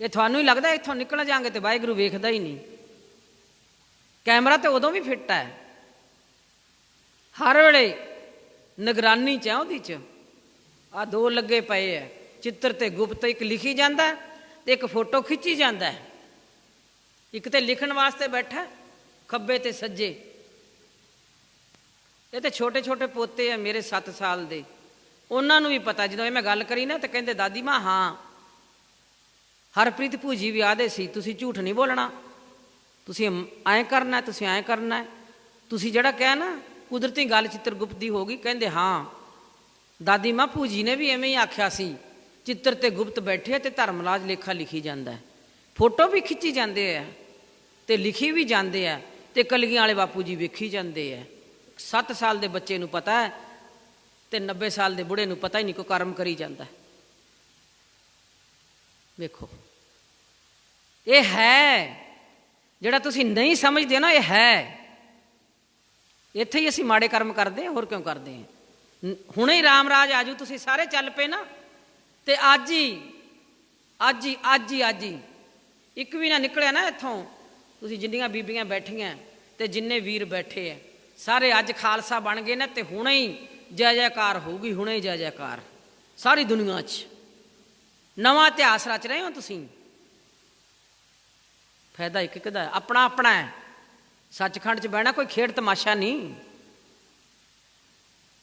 ਇਹ ਤੁਹਾਨੂੰ ਹੀ ਲੱਗਦਾ ਇੱਥੋਂ ਨਿਕਲ ਜਾਗੇ ਤੇ ਵਾਹਿਗੁਰੂ ਵੇਖਦਾ ਹੀ ਨਹੀਂ। ਕੈਮਰਾ ਤੇ ਉਦੋਂ ਵੀ ਫਿੱਟ ਹੈ, ਹਰ ਵੇਲੇ ਨਿਗਰਾਨੀ 'ਚ ਹੈ ਉਹਦੀ 'ਚ। ਆਹ 2 ਲੱਗੇ ਪਏ ਹੈ, ਚਿੱਤਰ ਤੇ ਗੁਪਤ। ਇੱਕ ਲਿਖੀ ਜਾਂਦਾ ਤੇ ਇੱਕ ਫੋਟੋ ਖਿੱਚੀ ਜਾਂਦਾ। ਇੱਕ ਤੇ ਲਿਖਣ ਵਾਸਤੇ ਬੈਠਾ, ਖੱਬੇ ਤੇ ਸੱਜੇ। ਇਹ ਤੇ ਛੋਟੇ ਛੋਟੇ ਪੋਤੇ ਆ ਮੇਰੇ 7 ਸਾਲ ਦੇ, ਉਹਨਾਂ ਨੂੰ ਵੀ ਪਤਾ। ਜਦੋਂ ਇਹ ਮੈਂ ਗੱਲ ਕਰੀ ਨਾ ਤੇ ਕਹਿੰਦੇ ਦਾਦੀ ਮਾਂ ਹਾਂ। ਹਰਪ੍ਰੀਤ ਭੂਜੀ ਵੀ ਆਦੇ ਸੀ ਤੁਸੀਂ ਝੂਠ ਨਹੀਂ ਬੋਲਣਾ, ਤੁਸੀਂ ਐਂ ਕਰਨਾ, ਤੁਸੀਂ ਐਂ ਕਰਨਾ। ਤੁਸੀਂ ਜਿਹੜਾ ਕਿਹਾ ਨਾ ਕੁਦਰਤੀ ਗੱਲ ਚਿੱਤਰਗੁਪਤ ਦੀ ਹੋ ਗਈ। ਕਹਿੰਦੇ ਹਾਂ ਦਾਦੀ ਮਾਂ ਭੂਜੀ ਨੇ ਵੀ ਐਵੇਂ ਹੀ ਆਖਿਆ ਸੀ, ਚਿੱਤਰ ਤੇ ਗੁਪਤ ਬੈਠੇ ਤੇ ਧਰਮਰਾਜ ਲੇਖਾ ਲਿਖੀ ਜਾਂਦਾ। ਫੋਟੋ ਵੀ ਖਿੱਚੀ ਜਾਂਦੇ ਆ ਤੇ ਲਿਖੀ ਵੀ ਜਾਂਦੇ ਆ ਤੇ ਕਲਗੀਆਂ ਵਾਲੇ ਬਾਪੂ ਜੀ ਵੇਖੀ ਜਾਂਦੇ ਆ। 7 ਸਾਲ ਦੇ ਬੱਚੇ ਨੂੰ ਪਤਾ ਹੈ ਤੇ 90 ਸਾਲ ਦੇ ਬੁੜੇ ਨੂੰ ਪਤਾ ਹੀ ਨਹੀਂ, ਕੋਈ ਕਰਮ ਕਰੀ ਜਾਂਦਾ। ਵੇਖੋ ਇਹ ਹੈ ਜਿਹੜਾ ਤੁਸੀਂ ਨਹੀਂ ਸਮਝਦੇ ਨਾ, ਇਹ ਹੈ। ਇੱਥੇ ਹੀ ਅਸੀਂ ਮਾੜੇ ਕਰਮ ਕਰਦੇ ਹਾਂ, ਹੋਰ ਕਿਉਂ ਕਰਦੇ ਹਾਂ। ਹੁਣੇ ਹੀ ਰਾਮ ਰਾਜ ਆਜੂ, ਤੁਸੀਂ ਸਾਰੇ ਚੱਲ ਪਏ ਨਾ ਤੇ ਅੱਜ ਹੀ ਇੱਕ ਵੀ ਨਾ ਨਿਕਲਿਆ ਨਾ ਇੱਥੋਂ। ਤੁਸੀਂ ਜਿੰਨੀਆਂ ਬੀਬੀਆਂ ਬੈਠੀਆਂ ਤੇ ਜਿੰਨੇ ਵੀਰ ਬੈਠੇ ਆ ਸਾਰੇ ਅੱਜ ਖਾਲਸਾ ਬਣ ਗਏ ਨਾ ਤੇ ਹੁਣੇ ਹੀ ਜੈ ਜੈਕਾਰ ਹੋਊਗੀ, ਹੁਣੇ ਹੀ ਜੈ ਜੈਕਾਰ ਸਾਰੀ ਦੁਨੀਆ 'ਚ। ਨਵਾਂ ਇਤਿਹਾਸ ਰਚ ਰਹੇ ਹੋ ਤੁਸੀਂ। ਫਾਇਦਾ ਇੱਕ ਦਾ ਆਪਣਾ ਆਪਣਾ ਹੈ। ਸੱਚਖੰਡ 'ਚ ਬਹਿਣਾ ਕੋਈ ਖੇਡ ਤਮਾਸ਼ਾ ਨਹੀਂ।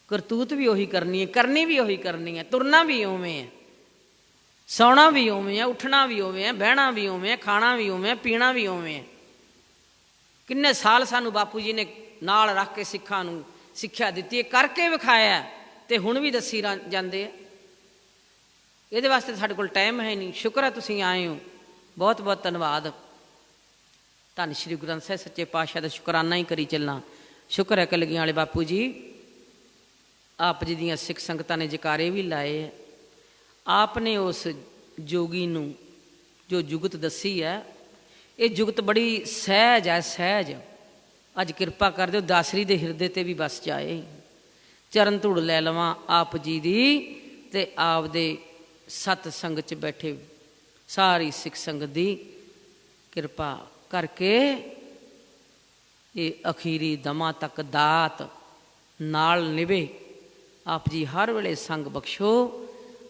ਕਰਤੂਤ ਵੀ ਉਹੀ ਕਰਨੀ ਹੈ, ਕਰਨੀ ਵੀ ਉਹੀ ਕਰਨੀ ਹੈ, ਤੁਰਨਾ ਵੀ ਉਵੇਂ ਹੈ, ਸੌਣਾ ਵੀ ਉਵੇਂ ਹੈ, ਉੱਠਣਾ ਵੀ ਉਵੇਂ ਹੈ, ਬਹਿਣਾ ਵੀ ਉਵੇਂ ਹੈ, ਖਾਣਾ ਵੀ ਉਵੇਂ ਹੈ, ਪੀਣਾ ਵੀ ਉਵੇਂ ਹੈ। ਕਿੰਨੇ ਸਾਲ ਸਾਨੂੰ ਬਾਪੂ ਜੀ ਨੇ ਨਾਲ ਰੱਖ ਕੇ ਸਿੱਖਾਂ ਨੂੰ ਸਿੱਖਿਆ ਦਿੱਤੀ ਹੈ, ਕਰਕੇ ਵਿਖਾਇਆ ਤੇ ਹੁਣ ਵੀ ਦੱਸੀ ਜਾਂਦੇ ਆ। ਇਹਦੇ ਵਾਸਤੇ ਸਾਡੇ ਕੋਲ ਟਾਈਮ ਹੈ ਨਹੀਂ। ਸ਼ੁਕਰ ਹੈ ਤੁਸੀਂ ਆਏ ਹੋ, ਬਹੁਤ ਬਹੁਤ ਧੰਨਵਾਦ। ਧੰਨ ਸ਼੍ਰੀ ਗੁਰੂ ਗ੍ਰੰਥ ਸਾਹਿਬ ਸੱਚੇ ਪਾਤਸ਼ਾਹ ਦਾ ਸ਼ੁਕਰਾਨਾ ਹੀ ਕਰੀ ਚੱਲਾਂ। ਸ਼ੁਕਰ ਹੈ ਕਲਗੀਆਂ ਵਾਲੇ ਬਾਪੂ ਜੀ, ਆਪ ਜੀ ਦੀਆਂ ਸਿੱਖ ਸੰਗਤਾਂ ਨੇ ਜਕਾਰੇ ਵੀ ਲਾਏ ਹੈ। ਆਪ ਨੇ ਉਸ ਜੋਗੀ ਨੂੰ ਜੋ ਜੁਗਤ ਦੱਸੀ ਹੈ, ਇਹ ਜੁਗਤ ਬੜੀ ਸਹਿਜ ਹੈ, ਸਹਿਜ। ਅੱਜ ਕਿਰਪਾ ਕਰ ਦਿਓ ਦਾਸਰੀ ਦੇ ਹਿਰਦੇ ਤੇ ਵੀ ਵਸ ਜਾਏ। ਚਰਨ ਧੂੜ ਲੈ ਲਵਾਂ ਆਪ ਜੀ ਦੀ ਤੇ ਆਪਦੇ ਸਤ ਸੰਗ 'ਚ ਬੈਠੇ ਸਾਰੀ ਸਿੱਖ ਸੰਗਤ ਦੀ ਕਿਰਪਾ ਕਰਕੇ ਇਹ ਅਖੀਰੀ ਦਮਾਂ ਤੱਕ ਦਾਤ ਨਾਲ ਨਿਭੇ। ਆਪ ਜੀ ਹਰ ਵੇਲੇ ਸੰਗ ਬਖਸ਼ੋ,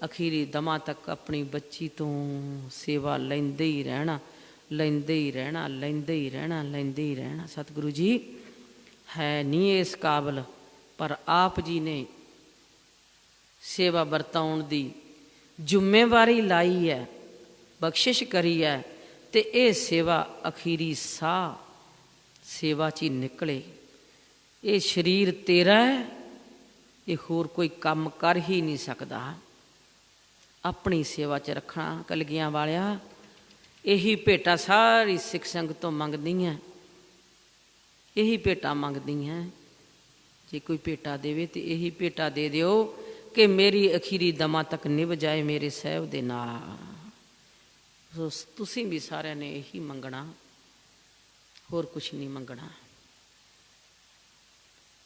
ਅਖੀਰੀ ਦਮਾਂ ਤੱਕ ਆਪਣੀ ਬੱਚੀ ਤੋਂ ਸੇਵਾ ਲੈਂਦੇ ਹੀ ਰਹਿਣਾ, ਲੈਂਦੇ ਹੀ ਰਹਿਣਾ, ਲੈਂਦੇ ਹੀ ਰਹਿਣਾ, ਲੈਂਦੇ ਹੀ ਰਹਿਣਾ। ਸਤਿਗੁਰੂ ਜੀ ਹੈ ਨਹੀਂ ਇਸ ਕਾਬਲ, ਪਰ ਆਪ ਜੀ ਨੇ ਸੇਵਾ ਵਰਤਾਉਣ ਦੀ ਜ਼ਿੰਮੇਵਾਰੀ ਲਾਈ ਹੈ, ਬਖਸ਼ਿਸ਼ ਕਰੀ ਹੈ, ਤੇ ਇਹ ਸੇਵਾ ਅਖੀਰੀ ਸਾਹ ਸੇਵਾ 'ਚ ਹੀ ਨਿਕਲੇ। ਇਹ ਸਰੀਰ ਤੇਰਾ ਹੈ, ਇਹ ਹੋਰ ਕੋਈ ਕੰਮ ਕਰ ਹੀ ਨਹੀਂ ਸਕਦਾ। ਆਪਣੀ ਸੇਵਾ 'ਚ ਰੱਖਣਾ ਕਲਗੀਆਂ ਵਾਲਿਆ। ਇਹੀ ਭੇਟਾ ਸਾਰੀ ਸਿੱਖ ਸੰਗਤ ਤੋਂ ਮੰਗਦੀ ਹੈ, ਇਹੀ ਭੇਟਾ ਮੰਗਦੀ ਹੈ। ਜੇ ਕੋਈ ਭੇਟਾ ਦੇਵੇ ਤੇ ਇਹੀ ਭੇਟਾ ਦੇ ਦਿਓ ਕਿ ਮੇਰੀ ਅਖੀਰੀ ਦਮਾਂ ਤੱਕ ਨਿਭ ਜਾਏ ਮੇਰੇ ਸਾਹਿਬ ਦੇ ਨਾਲ। ਤੁਸੀਂ ਵੀ ਸਾਰਿਆਂ ਨੇ ਇਹੀ ਮੰਗਣਾ, ਹੋਰ ਕੁਛ ਨਹੀਂ ਮੰਗਣਾ।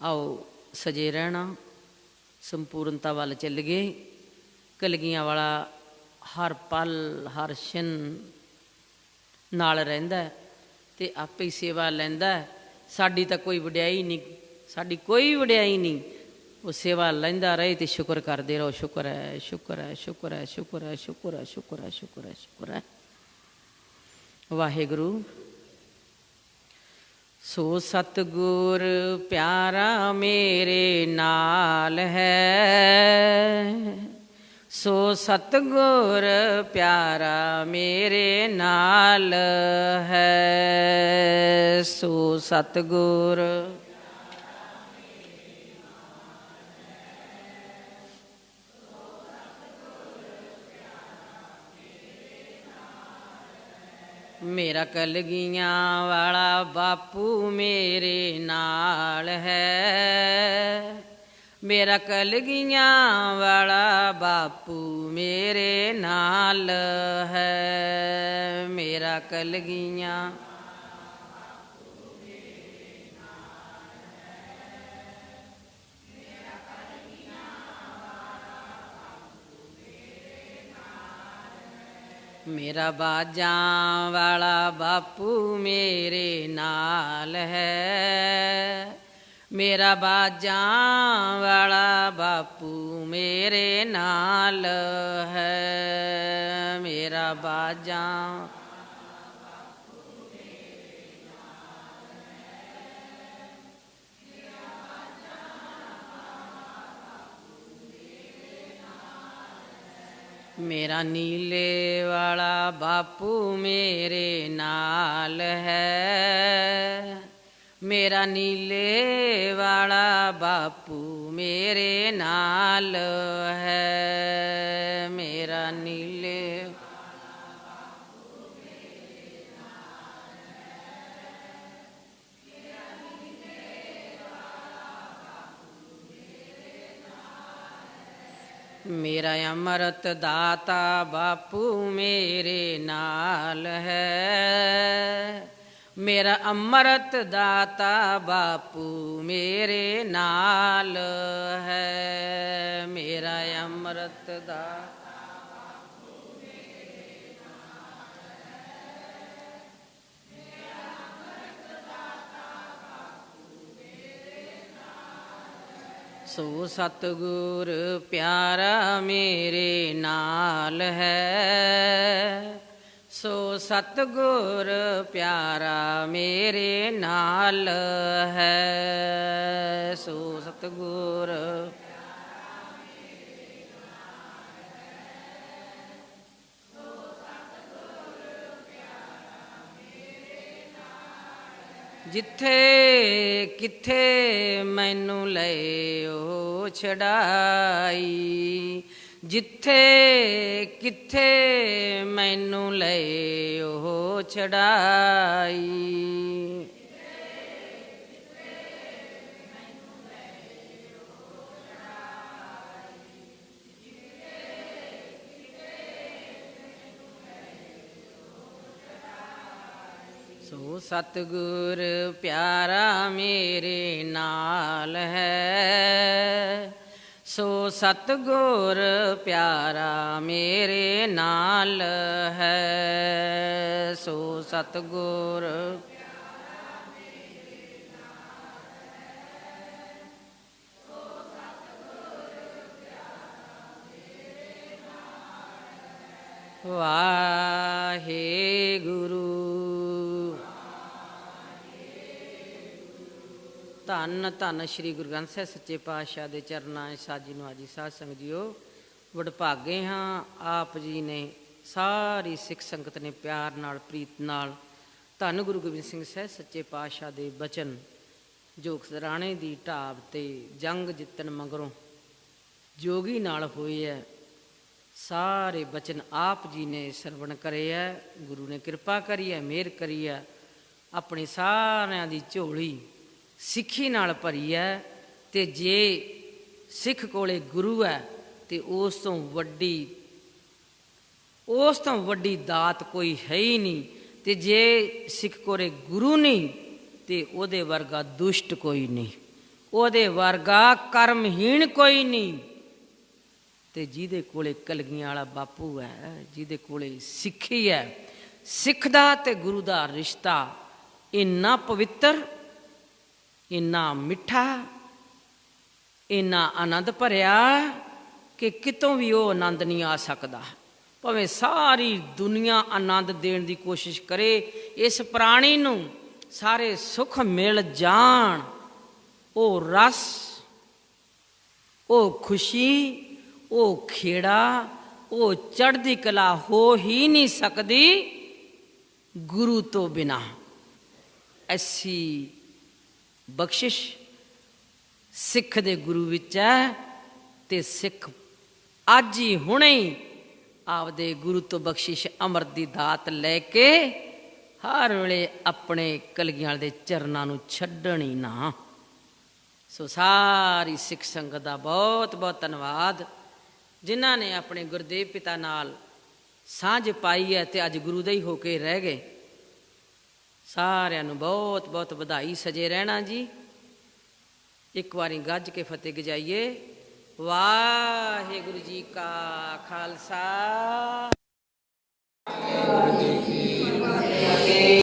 ਆਓ ਸਜੇ ਰਹਿਣਾ, ਸੰਪੂਰਨਤਾ ਵੱਲ ਚੱਲ ਗਏ। ਕਲਗੀਆਂ ਵਾਲਾ ਹਰ ਪਲ ਹਰ ਛਿਨ ਨਾਲ ਰਹਿੰਦਾ ਤੇ ਆਪੇ ਹੀ ਸੇਵਾ ਲੈਂਦਾ। ਸਾਡੀ ਤਾਂ ਕੋਈ ਵਡਿਆਈ ਨਹੀਂ, ਸਾਡੀ ਕੋਈ ਵਡਿਆਈ ਨਹੀਂ। ਉਹ ਸੇਵਾ ਲੈਂਦਾ ਰਹੇ ਤੇ ਸ਼ੁਕਰ ਕਰਦੇ ਰਹੋ। ਸ਼ੁਕਰ ਹੈ, ਸ਼ੁਕਰ ਹੈ, ਸ਼ੁਕਰ ਹੈ, ਸ਼ੁਕਰ ਹੈ, ਸ਼ੁਕਰ ਹੈ, ਸ਼ੁਕਰ ਹੈ, ਸ਼ੁਕਰ ਹੈ, ਸ਼ੁਕਰ ਹੈ। ਵਾਹਿਗੁਰੂ। ਸੋ ਸਤਿਗੁਰ ਪਿਆਰਾ ਮੇਰੇ ਨਾਲ ਹੈ, ਸੋ ਸਤਿਗੁਰ ਪਿਆਰਾ ਮੇਰੇ ਨਾਲ ਹੈ, ਸੋ ਸਤਿਗੁਰ ਮੇਰਾ ਕਲਗੀਆਂ ਵਾਲਾ ਬਾਪੂ ਮੇਰੇ ਨਾਲ ਹੈ, ਮੇਰਾ ਕਲਗੀਆਂ ਵਾਲਾ ਬਾਪੂ ਮੇਰੇ ਨਾਲ ਹੈ, ਮੇਰਾ ਕਲਗੀਆਂ ਮੇਰਾ ਬਾਜਾਂ ਵਾਲਾ ਬਾਪੂ ਮੇਰੇ ਨਾਲ ਹੈ, ਮੇਰਾ ਬਾਜਾਂ ਵਾਲਾ ਬਾਪੂ ਮੇਰੇ ਨਾਲ ਹੈ, ਮੇਰਾ ਬਾਜਾਂ ਮੇਰਾ ਨੀਲੇ ਵਾਲਾ ਬਾਪੂ ਮੇਰੇ ਨਾਲ ਹੈ, ਮੇਰਾ ਨੀਲੇ ਵਾਲਾ ਬਾਪੂ ਮੇਰੇ ਨਾਲ ਹੈ, ਮੇਰਾ ਨੀਲੇ ਮੇਰਾ ਅੰਮ੍ਰਿਤ ਦਾਤਾ ਬਾਪੂ ਮੇਰੇ ਨਾਲ ਹੈ, ਮੇਰਾ ਅੰਮ੍ਰਿਤ ਦਾਤਾ ਬਾਪੂ ਮੇਰੇ ਨਾਲ ਹੈ, ਮੇਰਾ ਅੰਮ੍ਰਿਤ ਦਾਤਾ ਸੋ ਸਤਿਗੁਰ ਪਿਆਰਾ ਮੇਰੇ ਨਾਲ ਹੈ, ਸੋ ਸਤਿਗੁਰ ਪਿਆਰਾ ਮੇਰੇ ਨਾਲ ਹੈ, ਸੋ ਸਤਿਗੁਰ ਜਿੱਥੇ ਕਿੱਥੇ ਮੈਨੂੰ ਲਏ ਉਹ ਛਡਾਈ, ਜਿੱਥੇ ਕਿੱਥੇ ਮੈਨੂੰ ਲਏ ਉਹ ਛਡਾਈ, ਸੋ ਸਤਿਗੁਰ ਪਿਆਰਾ ਮੇਰੇ ਨਾਲ ਹੈ, ਸੋ ਸਤਿਗੁਰ ਪਿਆਰਾ ਮੇਰੇ ਨਾਲ ਹੈ, ਸੋ ਸਤਿਗੁਰ ਪਿਆਰਾ ਮੇਰੇ ਨਾਲ ਹੈ, ਸੋ ਸਤਿਗੁਰ ਪਿਆਰਾ ਮੇਰੇ ਨਾਲ ਹੈ। ਵਾਹਿਗੁਰੂ ਧੰਨ ਧੰਨ ਸ਼੍ਰੀ ਗੁਰੂ ਗ੍ਰੰਥ ਸਾਹਿਬ ਸੱਚੇ ਪਾਤਸ਼ਾਹ ਦੇ ਚਰਨਾਂ ਸਾਜੀ ਨੂੰ ਆਜੀ ਸਾਧ ਸੰਗਤ ਜੀਓ, ਵਡਭਾਗੇ ਹਾਂ ਆਪ ਜੀ ਨੇ ਸਾਰੀ ਸਿੱਖ ਸੰਗਤ ਨੇ ਪਿਆਰ ਨਾਲ ਪ੍ਰੀਤ ਨਾਲ ਧੰਨ ਗੁਰੂ ਗੋਬਿੰਦ ਸਿੰਘ ਸਾਹਿਬ ਸੱਚੇ ਪਾਤਸ਼ਾਹ ਦੇ ਬਚਨ ਜੋ ਖਿਦਰਾਣੇ ਦੀ ਢਾਬ ਤੇ ਜੰਗ ਜਿੱਤਣ ਮਗਰੋਂ ਜੋਗੀ ਨਾਲ ਹੋਏ ਹੈ, ਸਾਰੇ ਬਚਨ ਆਪ ਜੀ ਨੇ ਸਰਵਣ ਕਰੇ ਹੈ। ਗੁਰੂ ਨੇ ਕਿਰਪਾ ਕਰੀ ਹੈ, ਮਿਹਰ ਕਰੀ ਹੈ, ਆਪਣੀ ਸਾਰਿਆਂ ਦੀ ਝੋਲੀ ਸਿੱਖੀ ਨਾਲ ਭਰੀ ਹੈ। ਤੇ ਜੇ ਸਿੱਖ ਕੋਲੇ ਗੁਰੂ ਹੈ ਤੇ ਉਸ ਤੋਂ ਵੱਡੀ ਦਾਤ ਕੋਈ ਹੈ ਹੀ ਨਹੀਂ। ਤੇ ਜੇ ਸਿੱਖ ਕੋਲੇ ਗੁਰੂ ਨਹੀਂ ਤੇ ਉਹਦੇ ਵਰਗਾ ਦੁਸ਼ਟ ਕੋਈ ਨਹੀਂ, ਉਹਦੇ ਵਰਗਾ ਕਰਮਹੀਣ ਕੋਈ ਨਹੀਂ। ਤੇ ਜਿਹਦੇ ਕੋਲੇ ਕਲਗੀਆਂ ਵਾਲਾ ਬਾਪੂ ਹੈ, ਜਿਹਦੇ ਕੋਲੇ ਸਿੱਖੀ ਹੈ, ਸਿੱਖ ਦਾ ਤੇ ਗੁਰੂ ਦਾ ਰਿਸ਼ਤਾ ਇੰਨਾ ਪਵਿੱਤਰ, ਇੰਨਾ ਮਿੱਠਾ, ਇੰਨਾ ਆਨੰਦ ਭਰਿਆ ਕਿ ਕਿਤੋਂ ਵੀ ਉਹ ਆਨੰਦ ਨਹੀਂ ਆ ਸਕਦਾ। ਭਾਵੇਂ ਸਾਰੀ ਦੁਨੀਆ ਆਨੰਦ ਦੇਣ ਦੀ ਕੋਸ਼ਿਸ਼ ਕਰੇ, ਇਸ ਪ੍ਰਾਣੀ ਨੂੰ ਸਾਰੇ ਸੁੱਖ ਮਿਲ ਜਾਣ, ਉਹ ਰਸ, ਉਹ ਖੁਸ਼ੀ, ਉਹ ਖੇੜਾ, ਉਹ ਚੜ੍ਹਦੀ ਕਲਾ ਹੋ ਹੀ ਨਹੀਂ ਸਕਦੀ ਗੁਰੂ ਤੋਂ ਬਿਨਾਂ। ਐਸੀ ਬਖਸ਼ਿਸ਼ ਸਿੱਖ ਦੇ ਗੁਰੂ ਵਿੱਚ ਹੈ। ਤੇ ਸਿੱਖ ਅੱਜ ਹੀ ਹੁਣੇ ਹੀ ਆਪਦੇ ਗੁਰੂ ਤੋਂ ਬਖਸ਼ਿਸ਼ ਅੰਮ੍ਰਿਤ ਦੀ ਦਾਤ ਲੈ ਕੇ ਹਰ ਵੇਲੇ ਆਪਣੇ ਕਲਗੀਆਂ ਦੇ ਚਰਨਾਂ ਨੂੰ ਛੱਡਣ ਹੀ ਨਾ। ਸੋ ਸਾਰੀ ਸਿੱਖ ਸੰਗਤ ਦਾ ਬਹੁਤ ਬਹੁਤ ਧੰਨਵਾਦ, ਜਿਨ੍ਹਾਂ ਨੇ ਆਪਣੇ ਗੁਰਦੇਵ ਪਿਤਾ ਨਾਲ ਸਾਂਝ ਪਾਈ ਹੈ ਤੇ ਅੱਜ ਗੁਰੂ ਦੇ ਹੀ ਹੋ ਕੇ ਰਹਿ ਗਏ। ਸਾਰਿਆਂ ਨੂੰ ਬਹੁਤ ਬਹੁਤ ਵਧਾਈ। ਸਜੇ ਰਹਿਣਾ ਜੀ। ਇੱਕ ਵਾਰੀ ਗੱਜ ਕੇ ਫਤਿਹ ਗਜਾਈਏ। ਵਾਹਿਗੁਰੂ ਜੀ ਕਾ ਖਾਲਸਾ, ਵਾਹਿਗੁਰੂ ਜੀ ਕੀ ਫਤਿਹ।